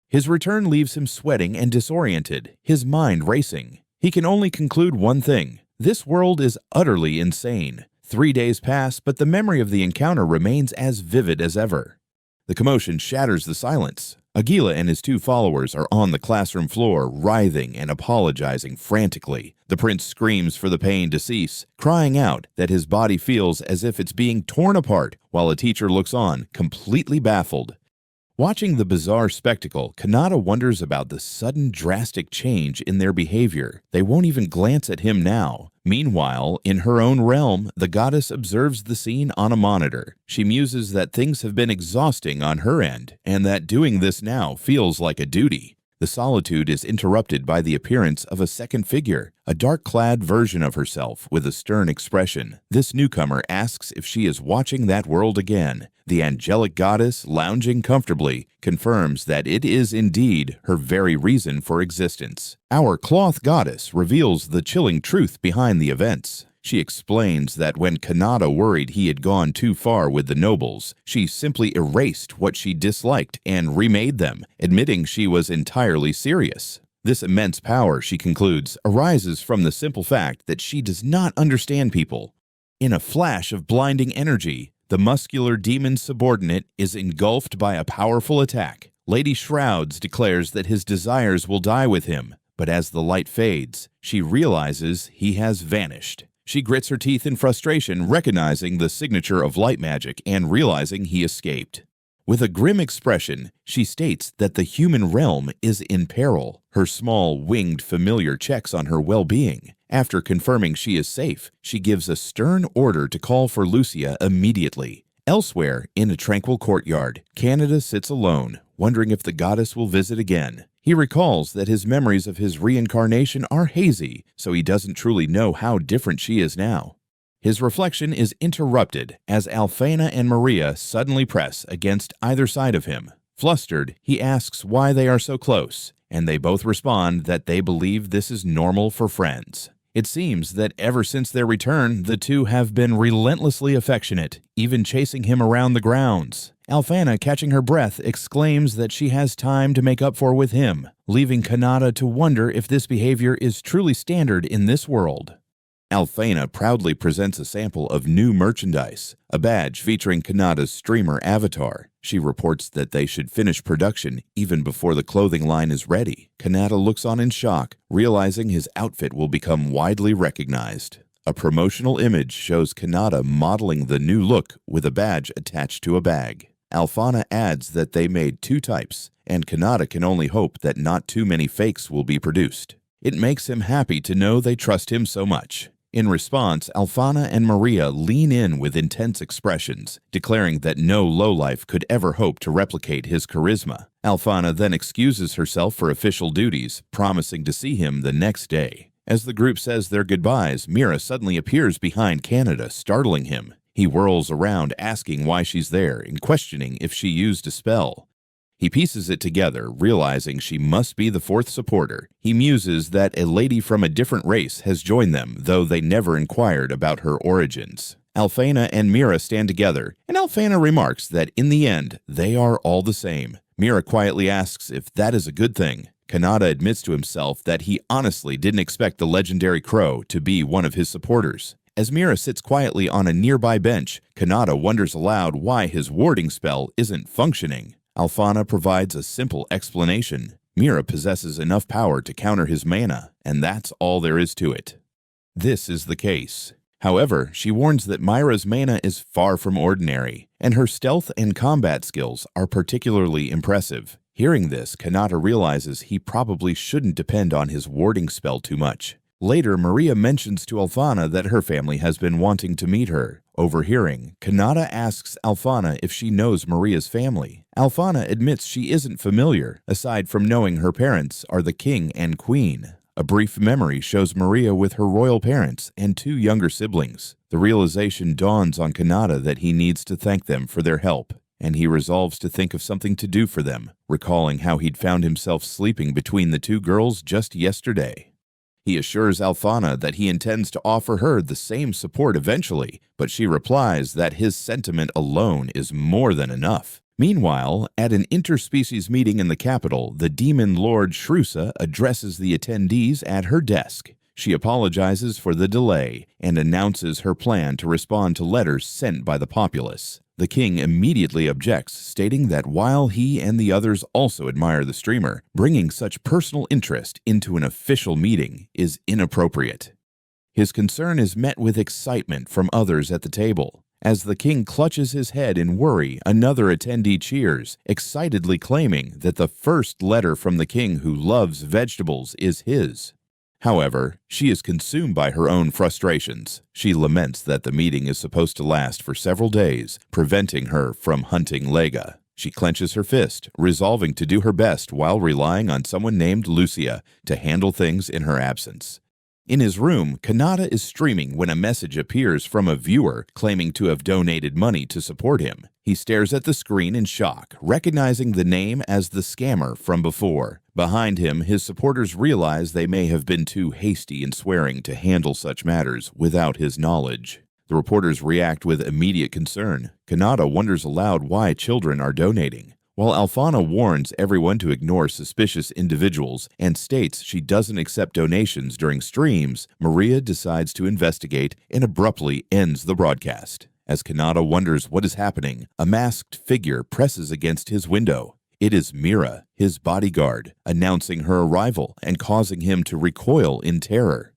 His return leaves him sweating and disoriented, his mind racing. He can only conclude one thing: this world is utterly insane. 3 days pass, but the memory of the encounter remains as vivid as ever. The commotion shatters the silence. Aguila and his 2 followers are on the classroom floor, writhing and apologizing frantically. The prince screams for the pain to cease, crying out that his body feels as if it's being torn apart, while a teacher looks on, completely baffled. Watching the bizarre spectacle, Kanata wonders about the sudden drastic change in their behavior. They won't even glance at him now. Meanwhile, in her own realm, the goddess observes the scene on a monitor. She muses that things have been exhausting on her end, and that doing this now feels like a duty. The solitude is interrupted by the appearance of a second figure, a dark-clad version of herself with a stern expression. This newcomer asks if she is watching that world again. The angelic goddess, lounging comfortably, confirms that it is indeed her very reason for existence. Our cloth goddess reveals the chilling truth behind the events. She explains that when Kanata worried he had gone too far with the nobles, she simply erased what she disliked and remade them, admitting she was entirely serious. This immense power, she concludes, arises from the simple fact that she does not understand people. In a flash of blinding energy, the muscular demon's subordinate is engulfed by a powerful attack. Lady Shrouds declares that his desires will die with him, but as the light fades, she realizes he has vanished. She grits her teeth in frustration, recognizing the signature of light magic and realizing he escaped. With a grim expression, she states that the human realm is in peril. Her small, winged familiar checks on her well-being. After confirming she is safe, she gives a stern order to call for Lucia immediately. Elsewhere, in a tranquil courtyard, Canada sits alone, wondering if the goddess will visit again. He recalls that his memories of his reincarnation are hazy, so he doesn't truly know how different she is now. His reflection is interrupted as Alphana and Maria suddenly press against either side of him. Flustered, he asks why they are so close, and they both respond that they believe this is normal for friends. It seems that ever since their return, the two have been relentlessly affectionate, even chasing him around the grounds. Alphana, catching her breath, exclaims that she has time to make up for with him, leaving Kanata to wonder if this behavior is truly standard in this world. Alphana proudly presents a sample of new merchandise, a badge featuring Kanata's streamer avatar. She reports that they should finish production even before the clothing line is ready. Kanata looks on in shock, realizing his outfit will become widely recognized. A promotional image shows Kanata modeling the new look with a badge attached to a bag. Alphana adds that they made 2 types, and Kanata can only hope that not too many fakes will be produced. It makes him happy to know they trust him so much. In response, Alphana and Maria lean in with intense expressions, declaring that no lowlife could ever hope to replicate his charisma. Alphana then excuses herself for official duties, promising to see him the next day. As the group says their goodbyes, Mira suddenly appears behind Kanata, startling him. He whirls around, asking why she's there and questioning if she used a spell. He pieces it together, realizing she must be the 4th supporter. He muses that a lady from a different race has joined them, though they never inquired about her origins. Alphana and Mira stand together, and Alphana remarks that in the end, they are all the same. Mira quietly asks if that is a good thing. Kanata admits to himself that he honestly didn't expect the legendary crow to be one of his supporters. As Mira sits quietly on a nearby bench, Kanata wonders aloud why his warding spell isn't functioning. Alphana provides a simple explanation. Mira possesses enough power to counter his mana, and that's all there is to it. This is the case. However, she warns that Myra's mana is far from ordinary, and her stealth and combat skills are particularly impressive. Hearing this, Kanata realizes he probably shouldn't depend on his warding spell too much. Later, Maria mentions to Alphana that her family has been wanting to meet her. Overhearing, Kanata asks Alphana if she knows Maria's family. Alphana admits she isn't familiar, aside from knowing her parents are the king and queen. A brief memory shows Maria with her royal parents and 2 younger siblings. The realization dawns on Kanata that he needs to thank them for their help, and he resolves to think of something to do for them, recalling how he'd found himself sleeping between the 2 girls just yesterday. He assures Alphana that he intends to offer her the same support eventually, but she replies that his sentiment alone is more than enough. Meanwhile, at an interspecies meeting in the capital, the demon lord Shrusa addresses the attendees at her desk. She apologizes for the delay and announces her plan to respond to letters sent by the populace. The king immediately objects, stating that while he and the others also admire the streamer, bringing such personal interest into an official meeting is inappropriate. His concern is met with excitement from others at the table. As the king clutches his head in worry, another attendee cheers, excitedly claiming that the first letter from the king who loves vegetables is his. However, she is consumed by her own frustrations. She laments that the meeting is supposed to last for several days, preventing her from hunting Lega. She clenches her fist, resolving to do her best while relying on someone named Lucia to handle things in her absence. In his room, Kanata is streaming when a message appears from a viewer claiming to have donated money to support him. He stares at the screen in shock, recognizing the name as the scammer from before. Behind him, his supporters realize they may have been too hasty in swearing to handle such matters without his knowledge. The reporters react with immediate concern. Kanata wonders aloud why children are donating. While Alphana warns everyone to ignore suspicious individuals and states she doesn't accept donations during streams, Maria decides to investigate and abruptly ends the broadcast. As Kanata wonders what is happening, a masked figure presses against his window. It is Mira, his bodyguard, announcing her arrival and causing him to recoil in terror.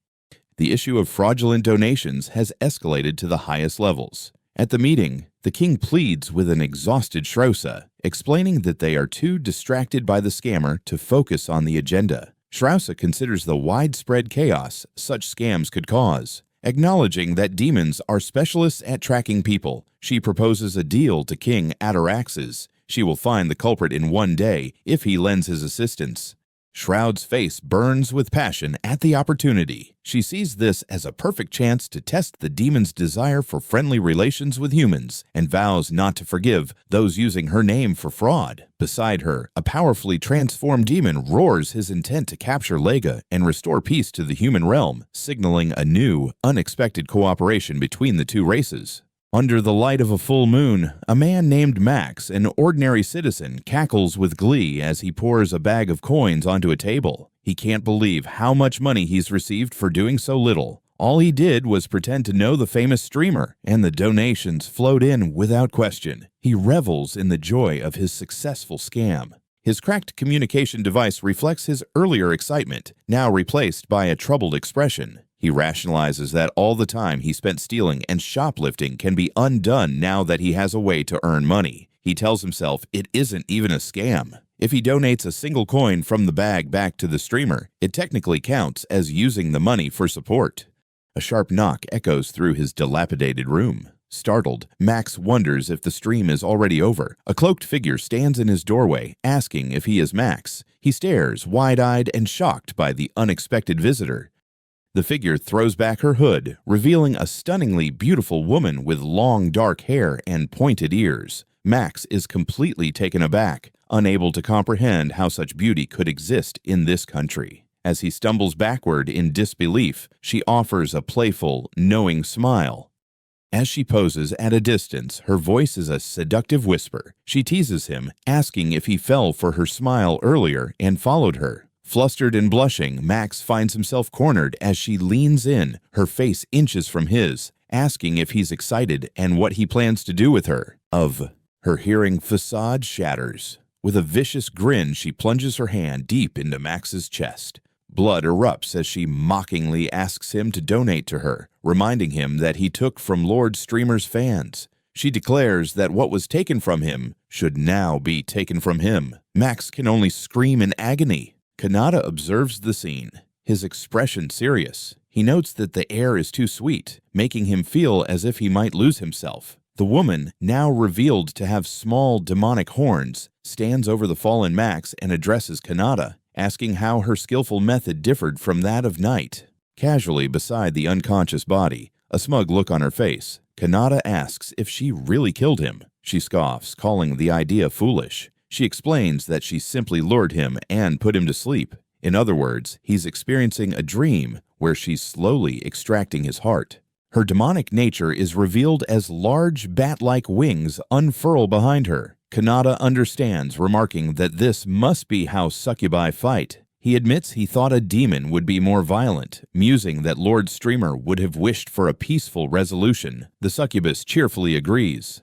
The issue of fraudulent donations has escalated to the highest levels. At the meeting, the king pleads with an exhausted Shrusa, explaining that they are too distracted by the scammer to focus on the agenda. Shrusa considers the widespread chaos such scams could cause. Acknowledging that demons are specialists at tracking people, she proposes a deal to King Ataraxes. She will find the culprit in one day if he lends his assistance. Shroud's face burns with passion at the opportunity. She sees this as a perfect chance to test the demon's desire for friendly relations with humans and vows not to forgive those using her name for fraud. Beside her, a powerfully transformed demon roars his intent to capture Lega and restore peace to the human realm, signaling a new, unexpected cooperation between the two races. Under the light of a full moon, a man named Max, an ordinary citizen, cackles with glee as he pours a bag of coins onto a table. He can't believe how much money he's received for doing so little. All he did was pretend to know the famous streamer, and the donations flowed in without question. He revels in the joy of his successful scam. His cracked communication device reflects his earlier excitement, now replaced by a troubled expression. He rationalizes that all the time he spent stealing and shoplifting can be undone now that he has a way to earn money. He tells himself it isn't even a scam. If he donates a single coin from the bag back to the streamer, it technically counts as using the money for support. A sharp knock echoes through his dilapidated room. Startled, Max wonders if the stream is already over. A cloaked figure stands in his doorway, asking if he is Max. He stares, wide-eyed and shocked by the unexpected visitor. The figure throws back her hood, revealing a stunningly beautiful woman with long dark hair and pointed ears. Max is completely taken aback, unable to comprehend how such beauty could exist in this country. As he stumbles backward in disbelief, she offers a playful, knowing smile. As she poses at a distance, her voice is a seductive whisper. She teases him, asking if he fell for her smile earlier and followed her. Flustered and blushing, Max finds himself cornered as she leans in, her face inches from his, asking if he's excited and what he plans to do with her. Her hearing facade shatters. With a vicious grin, she plunges her hand deep into Max's chest. Blood erupts as she mockingly asks him to donate to her, reminding him that he took from Lord Streamer's fans. She declares that what was taken from him should now be taken from him. Max can only scream in agony. Kanata observes the scene, his expression serious. He notes that the air is too sweet, making him feel as if he might lose himself. The woman, now revealed to have small demonic horns, stands over the fallen Max and addresses Kanata, asking how her skillful method differed from that of Night. Casually beside the unconscious body, a smug look on her face, Kanata asks if she really killed him. She scoffs, calling the idea foolish. She explains that she simply lured him and put him to sleep. In other words, he's experiencing a dream where she's slowly extracting his heart. Her demonic nature is revealed as large bat-like wings unfurl behind her. Kanata understands, remarking that this must be how succubi fight. He admits he thought a demon would be more violent, musing that Lord Streamer would have wished for a peaceful resolution. The succubus cheerfully agrees.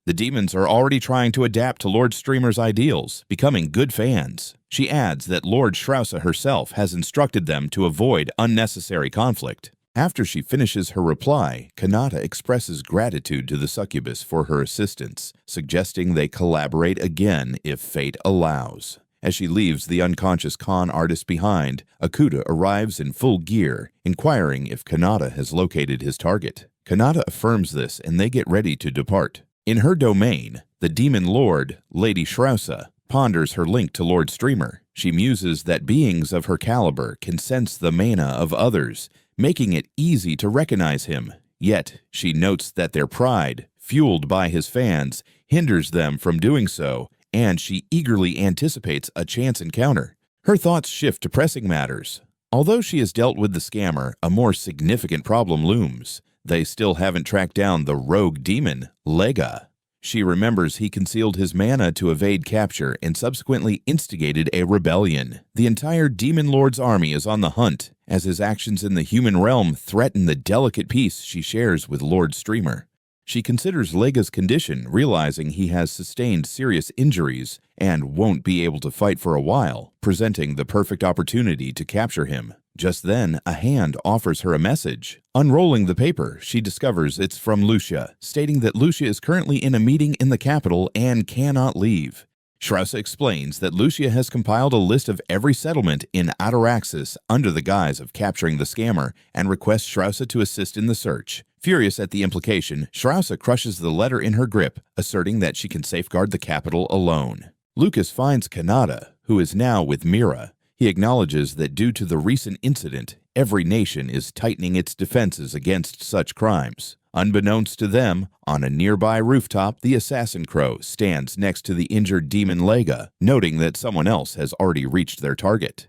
The demons are already trying to adapt to Lord Streamer's ideals, becoming good fans. She adds that Lord Strausa herself has instructed them to avoid unnecessary conflict. After she finishes her reply, Kanata expresses gratitude to the succubus for her assistance, suggesting they collaborate again if fate allows. As she leaves the unconscious con artist behind, Akuta arrives in full gear, inquiring if Kanata has located his target. Kanata affirms this and they get ready to depart. In her domain, the demon lord, Lady Strausa, ponders her link to Lord Streamer. She muses that beings of her caliber can sense the mana of others, making it easy to recognize him. Yet, she notes that their pride, fueled by his fans, hinders them from doing so, and she eagerly anticipates a chance encounter. Her thoughts shift to pressing matters. Although she has dealt with the scammer, a more significant problem looms. They still haven't tracked down the rogue demon, Lega. She remembers he concealed his mana to evade capture and subsequently instigated a rebellion. The entire Demon Lord's army is on the hunt, as his actions in the human realm threaten the delicate peace she shares with Lord Streamer. She considers Lega's condition, realizing he has sustained serious injuries and won't be able to fight for a while, presenting the perfect opportunity to capture him. Just then, a hand offers her a message. Unrolling the paper, she discovers it's from Lucia, stating that Lucia is currently in a meeting in the capital and cannot leave. Strausa explains that Lucia has compiled a list of every settlement in Ataraxis under the guise of capturing the scammer and requests Strausa to assist in the search. Furious at the implication, Strausa crushes the letter in her grip, asserting that she can safeguard the capital alone. Lucas finds Kanata, who is now with Mira. He acknowledges that due to the recent incident, every nation is tightening its defenses against such crimes. Unbeknownst to them, on a nearby rooftop, the assassin crow stands next to the injured demon Lega, noting that someone else has already reached their target.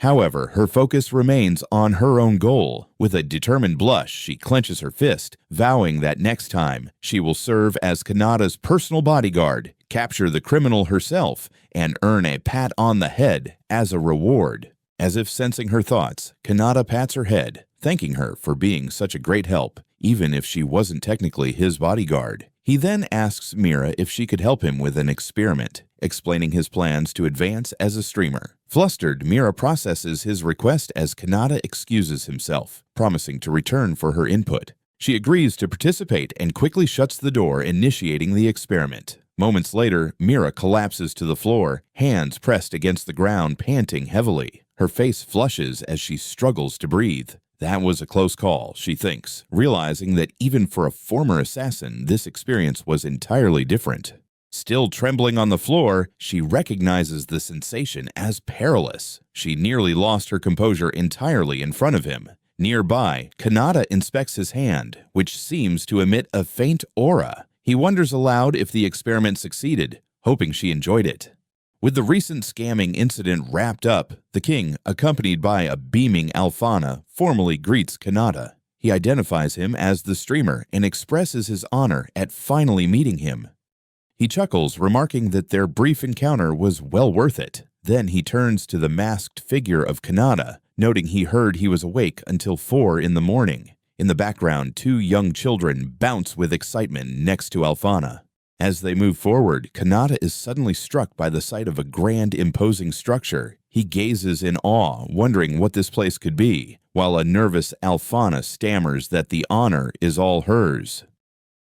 However, her focus remains on her own goal. With a determined blush, she clenches her fist, vowing that next time she will serve as Kanata's personal bodyguard, capture the criminal herself, and earn a pat on the head as a reward. As if sensing her thoughts, Kanata pats her head, thanking her for being such a great help, even if she wasn't technically his bodyguard. He then asks Mira if she could help him with an experiment, explaining his plans to advance as a streamer. Flustered, Mira processes his request as Kanata excuses himself, promising to return for her input. She agrees to participate and quickly shuts the door, initiating the experiment. Moments later, Mira collapses to the floor, hands pressed against the ground, panting heavily. Her face flushes as she struggles to breathe. That was a close call, she thinks, realizing that even for a former assassin, this experience was entirely different. Still trembling on the floor, she recognizes the sensation as perilous. She nearly lost her composure entirely in front of him. Nearby, Kanata inspects his hand, which seems to emit a faint aura. He wonders aloud if the experiment succeeded, hoping she enjoyed it. With the recent scamming incident wrapped up, the king, accompanied by a beaming Alfana, formally greets Kanata. He identifies him as the streamer and expresses his honor at finally meeting him. He chuckles, remarking that their brief encounter was well worth it. Then he turns to the masked figure of Kanata, noting he heard he was awake until 4 in the morning. In the background, 2 young children bounce with excitement next to Alfana. As they move forward, Kanata is suddenly struck by the sight of a grand, imposing structure. He gazes in awe, wondering what this place could be, while a nervous Alfana stammers that the honor is all hers.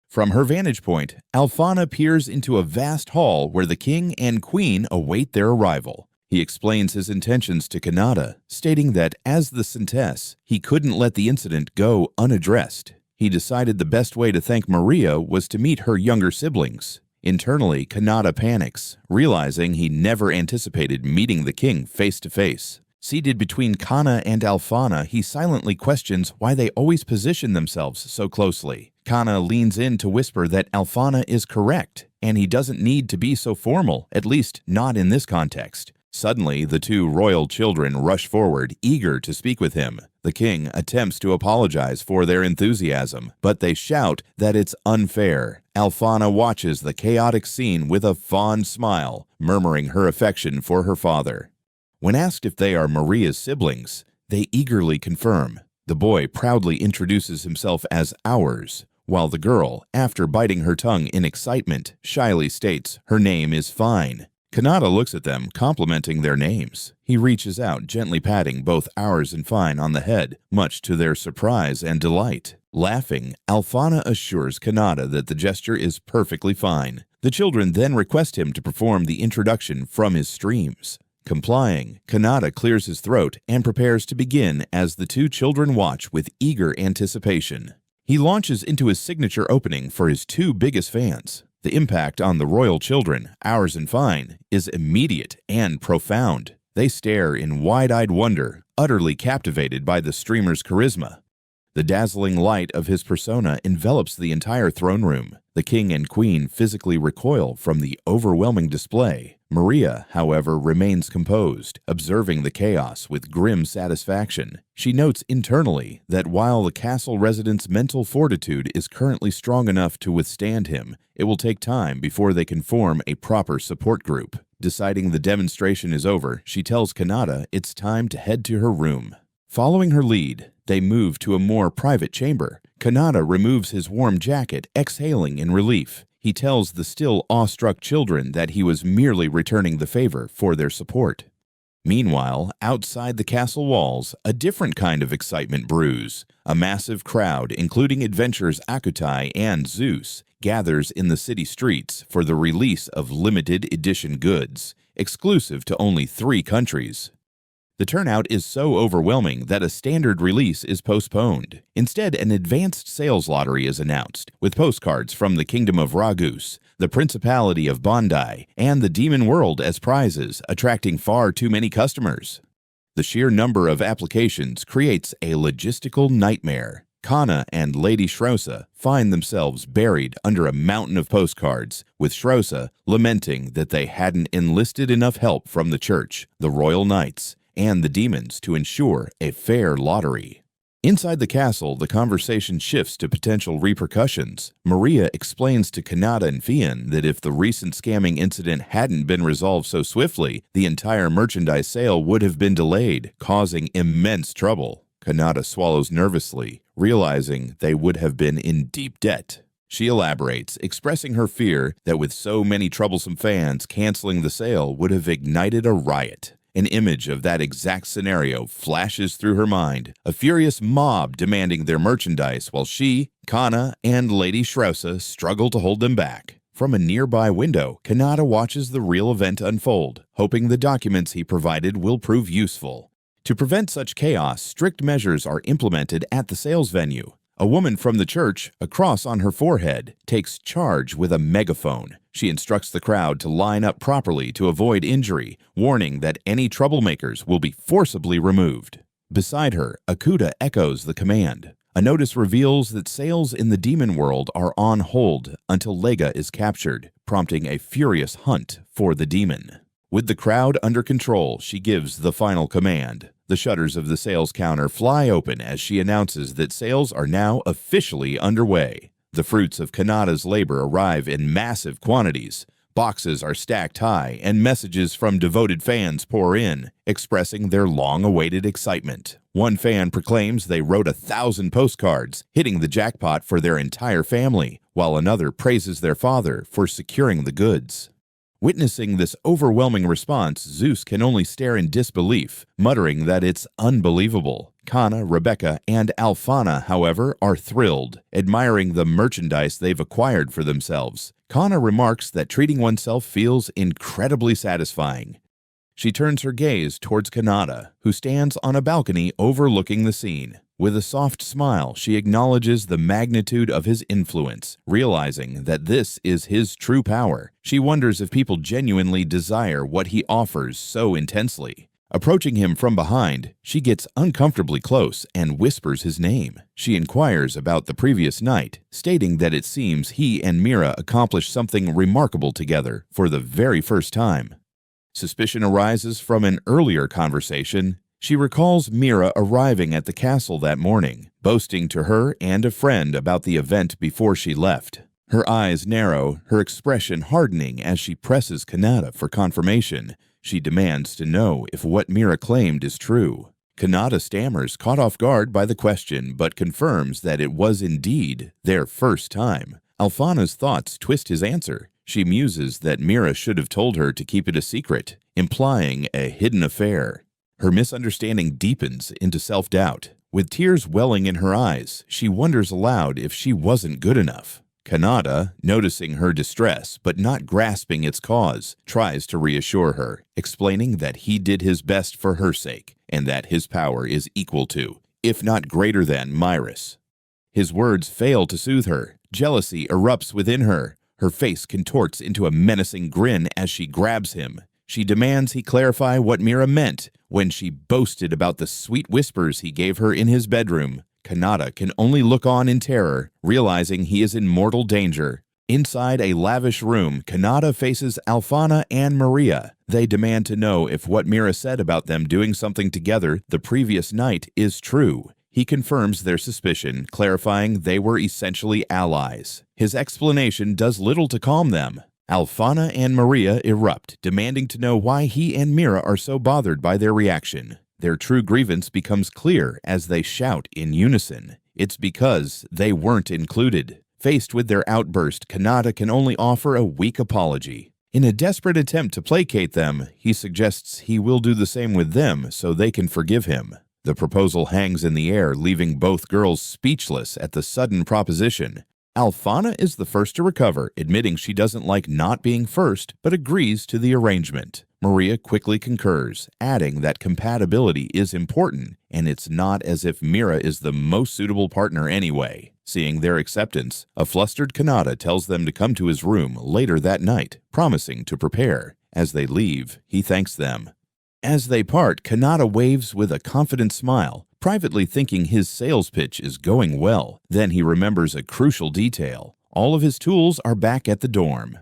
From her vantage point, Alfana peers into a vast hall where the king and queen await their arrival. He explains his intentions to Kanata, stating that as the Sintess, he couldn't let the incident go unaddressed. He decided the best way to thank Maria was to meet her younger siblings. Internally, Kanata panics, realizing he never anticipated meeting the king face to face. Seated between Kana and Alfana, he silently questions why they always position themselves so closely. Kana leans in to whisper that Alfana is correct, and he doesn't need to be so formal, at least not in this context. Suddenly, the 2 royal children rush forward, eager to speak with him. The king attempts to apologize for their enthusiasm, but they shout that it's unfair. Alfana watches the chaotic scene with a fond smile, murmuring her affection for her father. When asked if they are Maria's siblings, they eagerly confirm. The boy proudly introduces himself as ours, while the girl, after biting her tongue in excitement, shyly states her name is Fine. Kanata looks at them, complimenting their names. He reaches out, gently patting both ours and Fine on the head, much to their surprise and delight. Laughing, Alfana assures Kanata that the gesture is perfectly fine. The children then request him to perform the introduction from his streams. Complying, Kanata clears his throat and prepares to begin as the 2 children watch with eager anticipation. He launches into his signature opening for his 2 biggest fans. The impact on the royal children, ours and Fine, is immediate and profound. They stare in wide-eyed wonder, utterly captivated by the streamer's charisma. The dazzling light of his persona envelops the entire throne room. The king and queen physically recoil from the overwhelming display. Maria, however, remains composed, observing the chaos with grim satisfaction. She notes internally that while the castle residents' mental fortitude is currently strong enough to withstand him, it will take time before they can form a proper support group. Deciding the demonstration is over, she tells Kanata it's time to head to her room. Following her lead, they move to a more private chamber. Kanata removes his warm jacket, exhaling in relief. He tells the still awestruck children that he was merely returning the favor for their support. Meanwhile, outside the castle walls, a different kind of excitement brews. A massive crowd, including adventurers Akutai and Zeus, gathers in the city streets for the release of limited edition goods, exclusive to only 3 countries. The turnout is so overwhelming that a standard release is postponed. Instead, an advanced sales lottery is announced, with postcards from the Kingdom of Ragus, the Principality of Bondi, and the Demon World as prizes, attracting far too many customers. The sheer number of applications creates a logistical nightmare. Kana and Lady Shrosa find themselves buried under a mountain of postcards, with Shrosa lamenting that they hadn't enlisted enough help from the church, the royal knights, and the demons to ensure a fair lottery. Inside the castle, the conversation shifts to potential repercussions. Maria explains to Kanata and Fian that if the recent scamming incident hadn't been resolved so swiftly, the entire merchandise sale would have been delayed, causing immense trouble. Kanata swallows nervously, realizing they would have been in deep debt. She elaborates, expressing her fear that with so many troublesome fans, canceling the sale would have ignited a riot. An image of that exact scenario flashes through her mind, a furious mob demanding their merchandise while she, Kana, and Lady Shrosa struggle to hold them back. From a nearby window, Kanata watches the real event unfold, hoping the documents he provided will prove useful. To prevent such chaos, strict measures are implemented at the sales venue. A woman from the church, a cross on her forehead, takes charge with a megaphone. She instructs the crowd to line up properly to avoid injury, warning that any troublemakers will be forcibly removed. Beside her, Akuta echoes the command. A notice reveals that sales in the demon world are on hold until Lega is captured, prompting a furious hunt for the demon. With the crowd under control, she gives the final command. The shutters of the sales counter fly open as she announces that sales are now officially underway. The fruits of Kanata's labor arrive in massive quantities. Boxes are stacked high, and messages from devoted fans pour in, expressing their long-awaited excitement. One fan proclaims they wrote 1,000 postcards, hitting the jackpot for their entire family, while another praises their father for securing the goods. Witnessing this overwhelming response, Zeus can only stare in disbelief, muttering that it's unbelievable. Kana, Rebecca, and Alfana, however, are thrilled, admiring the merchandise they've acquired for themselves. Kana remarks that treating oneself feels incredibly satisfying. She turns her gaze towards Kanata, who stands on a balcony overlooking the scene. With a soft smile, she acknowledges the magnitude of his influence, realizing that this is his true power. She wonders if people genuinely desire what he offers so intensely. Approaching him from behind, she gets uncomfortably close and whispers his name. She inquires about the previous night, stating that it seems he and Mira accomplished something remarkable together for the very first time. Suspicion arises from an earlier conversation. She recalls Mira arriving at the castle that morning, boasting to her and a friend about the event before she left. Her eyes narrow, her expression hardening as she presses Kanata for confirmation. She demands to know if what Mira claimed is true. Kanata stammers, caught off guard by the question, but confirms that it was indeed their first time. Alfana's thoughts twist his answer. She muses that Mira should have told her to keep it a secret, implying a hidden affair. Her misunderstanding deepens into self-doubt. With tears welling in her eyes, she wonders aloud if she wasn't good enough. Kanata, noticing her distress but not grasping its cause, tries to reassure her, explaining that he did his best for her sake and that his power is equal to, if not greater than, Myris. His words fail to soothe her. Jealousy erupts within her. Her face contorts into a menacing grin as she grabs him. She demands he clarify what Mira meant when she boasted about the sweet whispers he gave her in his bedroom. Kanata can only look on in terror, realizing he is in mortal danger. Inside a lavish room, Kanata faces Alfana and Maria. They demand to know if what Mira said about them doing something together the previous night is true. He confirms their suspicion, clarifying they were essentially allies. His explanation does little to calm them. Alfana and Maria erupt, demanding to know why he and Mira are so bothered by their reaction. Their true grievance becomes clear as they shout in unison. It's because they weren't included. Faced with their outburst, Kanata can only offer a weak apology. In a desperate attempt to placate them, he suggests he will do the same with them so they can forgive him. The proposal hangs in the air, leaving both girls speechless at the sudden proposition. Alfana is the first to recover, admitting she doesn't like not being first, but agrees to the arrangement. Maria quickly concurs, adding that compatibility is important, and it's not as if Mira is the most suitable partner anyway. Seeing their acceptance, a flustered Kanata tells them to come to his room later that night, promising to prepare. As they leave, he thanks them. As they part, Kanata waves with a confident smile, privately thinking his sales pitch is going well. Then he remembers a crucial detail. All of his tools are back at the dorm.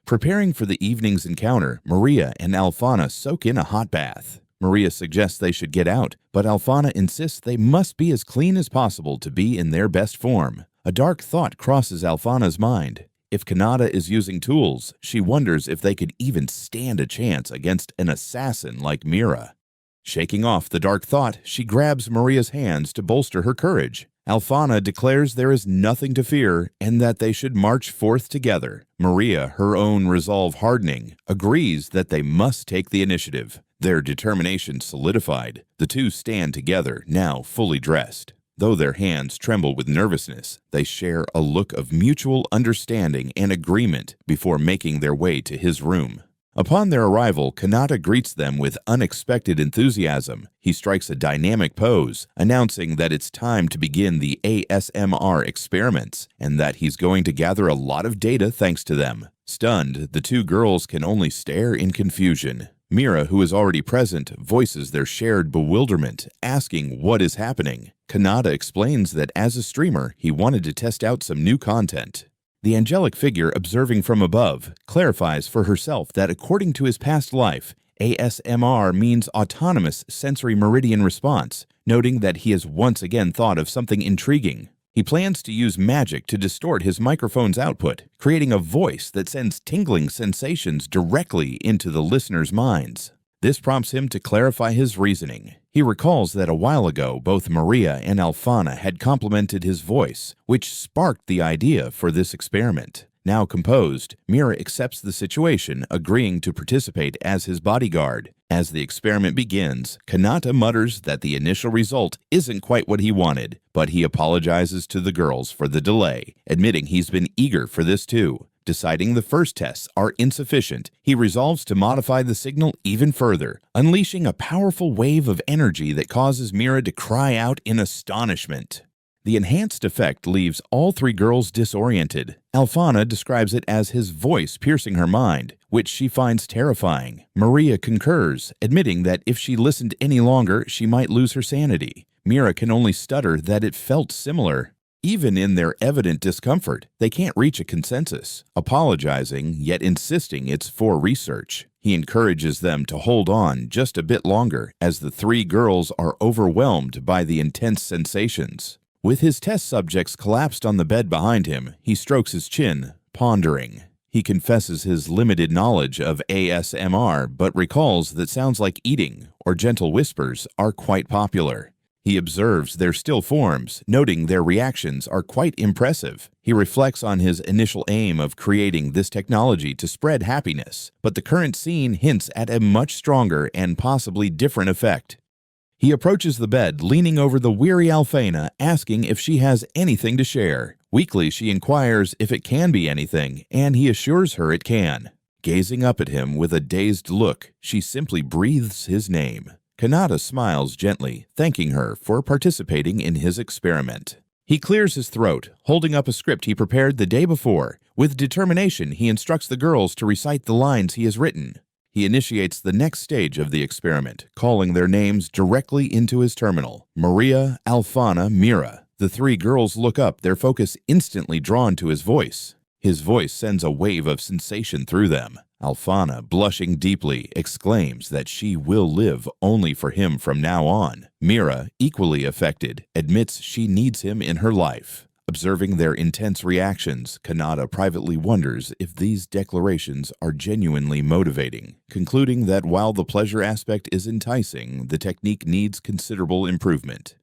Preparing for the evening's encounter, Maria and Alfana soak in a hot bath. Maria suggests they should get out, but Alfana insists they must be as clean as possible to be in their best form. A dark thought crosses Alfana's mind. If Kanata is using tools, she wonders if they could even stand a chance against an assassin like Mira. Shaking off the dark thought, she grabs Maria's hands to bolster her courage. Alfana declares there is nothing to fear and that they should march forth together. Maria, her own resolve hardening, agrees that they must take the initiative. Their determination solidified, the two stand together, now fully dressed. Though their hands tremble with nervousness, they share a look of mutual understanding and agreement before making their way to his room. Upon their arrival, Kanata greets them with unexpected enthusiasm. He strikes a dynamic pose, announcing that it's time to begin the ASMR experiments and that he's going to gather a lot of data thanks to them. Stunned, the two girls can only stare in confusion. Mira, who is already present, voices their shared bewilderment, asking what is happening. Kanata explains that as a streamer, he wanted to test out some new content. The angelic figure observing from above clarifies for herself that according to his past life, ASMR means autonomous sensory meridian response, noting that he has once again thought of something intriguing. He plans to use magic to distort his microphone's output, creating a voice that sends tingling sensations directly into the listeners' minds. This prompts him to clarify his reasoning. He recalls that a while ago, both Maria and Alfana had complimented his voice, which sparked the idea for this experiment. Now composed, Mira accepts the situation, agreeing to participate as his bodyguard. As the experiment begins, Kanata mutters that the initial result isn't quite what he wanted, but he apologizes to the girls for the delay, admitting he's been eager for this too. Deciding the first tests are insufficient, he resolves to modify the signal even further, unleashing a powerful wave of energy that causes Mira to cry out in astonishment. The enhanced effect leaves all three girls disoriented. Alfana describes it as his voice piercing her mind, which she finds terrifying. Maria concurs, admitting that if she listened any longer, she might lose her sanity. Mira can only stutter that it felt similar. Even in their evident discomfort, they can't reach a consensus, apologizing yet insisting it's for research. He encourages them to hold on just a bit longer as the three girls are overwhelmed by the intense sensations. With his test subjects collapsed on the bed behind him, he strokes his chin, pondering. He confesses his limited knowledge of ASMR, but recalls that sounds like eating or gentle whispers are quite popular. He observes their still forms, noting their reactions are quite impressive. He reflects on his initial aim of creating this technology to spread happiness, but the current scene hints at a much stronger and possibly different effect. He approaches the bed, leaning over the weary Alfana, asking if she has anything to share. Weakly, she inquires if it can be anything, and he assures her it can. Gazing up at him with a dazed look, she simply breathes his name. Kanata smiles gently, thanking her for participating in his experiment. He clears his throat, holding up a script he prepared the day before. With determination, he instructs the girls to recite the lines he has written. He initiates the next stage of the experiment, calling their names directly into his terminal. Maria, Alfana, Mira. The three girls look up, their focus instantly drawn to his voice. His voice sends a wave of sensation through them. Alfana, blushing deeply, exclaims that she will live only for him from now on. Mira, equally affected, admits she needs him in her life. Observing their intense reactions, Kanata privately wonders if these declarations are genuinely motivating, concluding that while the pleasure aspect is enticing, the technique needs considerable improvement.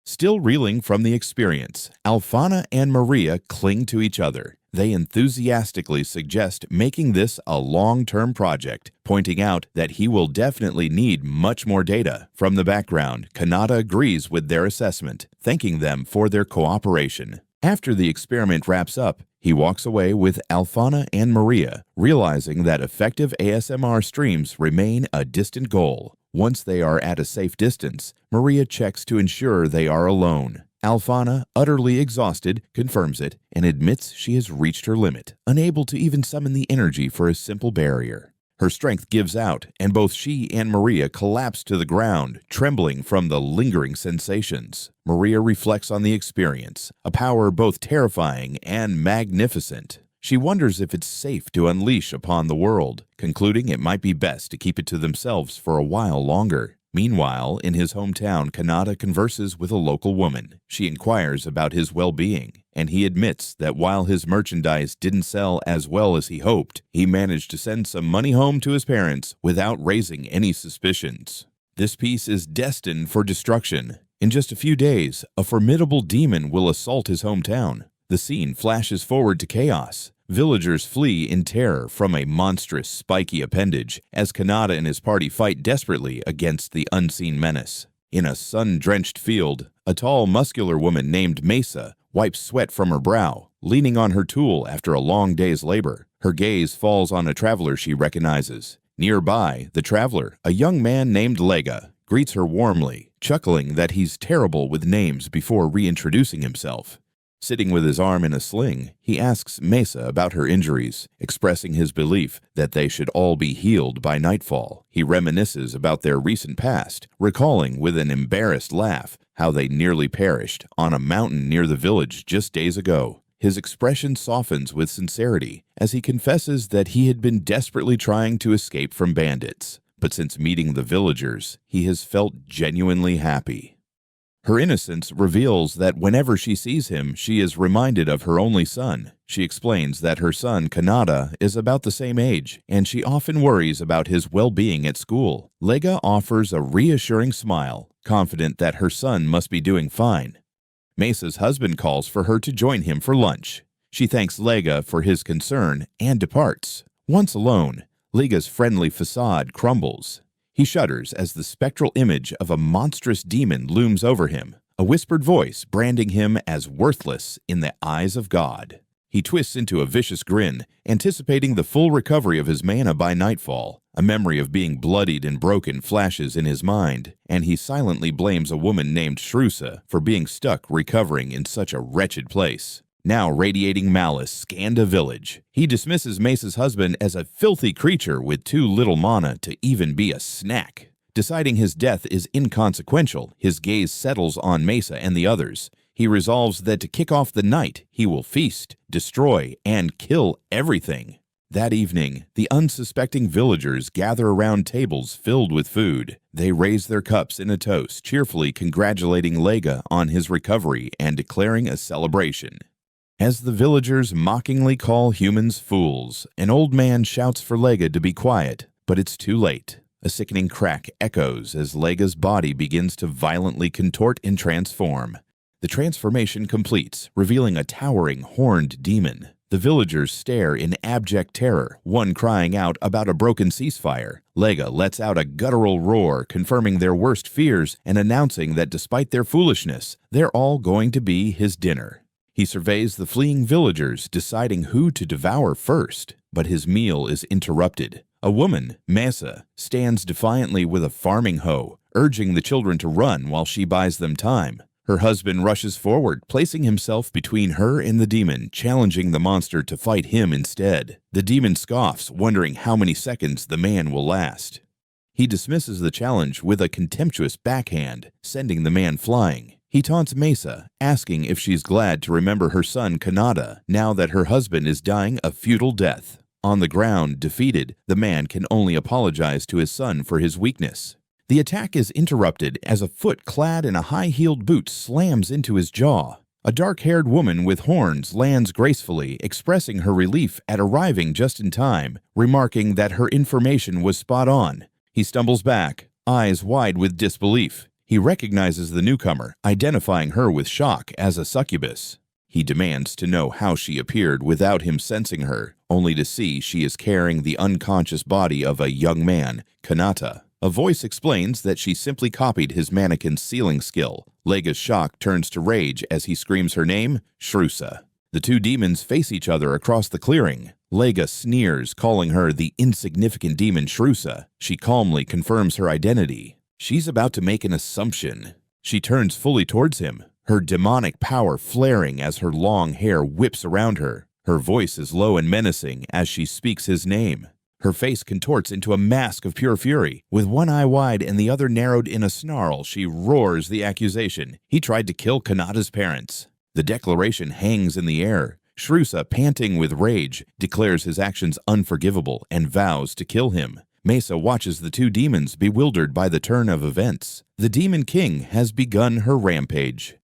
Still reeling from the experience, Alfana and Maria cling to each other. They enthusiastically suggest making this a long-term project, pointing out that he will definitely need much more data. From the background, Kanata agrees with their assessment, thanking them for their cooperation. After the experiment wraps up, he walks away with Alfana and Maria, realizing that effective ASMR streams remain a distant goal. Once they are at a safe distance, Maria checks to ensure they are alone. Alfana, utterly exhausted, confirms it and admits she has reached her limit, unable to even summon the energy for a simple barrier. Her strength gives out, and both she and Maria collapse to the ground, trembling from the lingering sensations. Maria reflects on the experience, a power both terrifying and magnificent. She wonders if it's safe to unleash upon the world, concluding it might be best to keep it to themselves for a while longer. Meanwhile, in his hometown, Kanata converses with a local woman. She inquires about his well-being, and he admits that while his merchandise didn't sell as well as he hoped, he managed to send some money home to his parents without raising any suspicions. This piece is destined for destruction. In just a few days, a formidable demon will assault his hometown. The scene flashes forward to chaos. Villagers flee in terror from a monstrous, spiky appendage as Kanata and his party fight desperately against the unseen menace. In a sun-drenched field, a tall, muscular woman named Mesa wipes sweat from her brow, leaning on her tool after a long day's labor. Her gaze falls on a traveler she recognizes. Nearby, the traveler, a young man named Lega, greets her warmly, chuckling that he's terrible with names before reintroducing himself. Sitting with his arm in a sling, he asks Mesa about her injuries, expressing his belief that they should all be healed by nightfall. He reminisces about their recent past, recalling with an embarrassed laugh how they nearly perished on a mountain near the village just days ago. His expression softens with sincerity as he confesses that he had been desperately trying to escape from bandits, but since meeting the villagers, he has felt genuinely happy. Her innocence reveals that whenever she sees him, she is reminded of her only son. She explains that her son, Kanata, is about the same age, and she often worries about his well-being at school. Lega offers a reassuring smile, confident that her son must be doing fine. Mesa's husband calls for her to join him for lunch. She thanks Lega for his concern and departs. Once alone, Lega's friendly facade crumbles. He shudders as the spectral image of a monstrous demon looms over him, a whispered voice branding him as worthless in the eyes of God. He twists into a vicious grin, anticipating the full recovery of his mana by nightfall. A memory of being bloodied and broken flashes in his mind, and he silently blames a woman named Shrusa for being stuck recovering in such a wretched place. Now radiating malice scanned a village. He dismisses Mesa's husband as a filthy creature with too little mana to even be a snack. Deciding his death is inconsequential, his gaze settles on Mesa and the others. He resolves that to kick off the night, he will feast, destroy, and kill everything. That evening, the unsuspecting villagers gather around tables filled with food. They raise their cups in a toast, cheerfully congratulating Lega on his recovery and declaring a celebration. As the villagers mockingly call humans fools, an old man shouts for Lega to be quiet, but it's too late. A sickening crack echoes as Lega's body begins to violently contort and transform. The transformation completes, revealing a towering, horned demon. The villagers stare in abject terror, one crying out about a broken ceasefire. Lega lets out a guttural roar, confirming their worst fears and announcing that despite their foolishness, they're all going to be his dinner. He surveys the fleeing villagers, deciding who to devour first, but his meal is interrupted. A woman, Mesa, stands defiantly with a farming hoe, urging the children to run while she buys them time. Her husband rushes forward, placing himself between her and the demon, challenging the monster to fight him instead. The demon scoffs, wondering how many seconds the man will last. He dismisses the challenge with a contemptuous backhand, sending the man flying. He taunts Mesa, asking if she's glad to remember her son Kanata now that her husband is dying a futile death. On the ground, defeated, the man can only apologize to his son for his weakness. The attack is interrupted as a foot clad in a high-heeled boot slams into his jaw. A dark-haired woman with horns lands gracefully, expressing her relief at arriving just in time, remarking that her information was spot on. He stumbles back, eyes wide with disbelief. He recognizes the newcomer, identifying her with shock as a succubus. He demands to know how she appeared without him sensing her, only to see she is carrying the unconscious body of a young man, Kanata. A voice explains that she simply copied his mannequin's sealing skill. Lega's shock turns to rage as he screams her name, Shrusa. The two demons face each other across the clearing. Lega sneers, calling her the insignificant demon Shrusa. She calmly confirms her identity. She's about to make an assumption. She turns fully towards him, her demonic power flaring as her long hair whips around her. Her voice is low and menacing as she speaks his name. Her face contorts into a mask of pure fury. With one eye wide and the other narrowed in a snarl, she roars the accusation. He tried to kill Kanata's parents. The declaration hangs in the air. Shrusa, panting with rage, declares his actions unforgivable and vows to kill him. Mesa watches the two demons, bewildered by the turn of events. The Demon King has begun her rampage.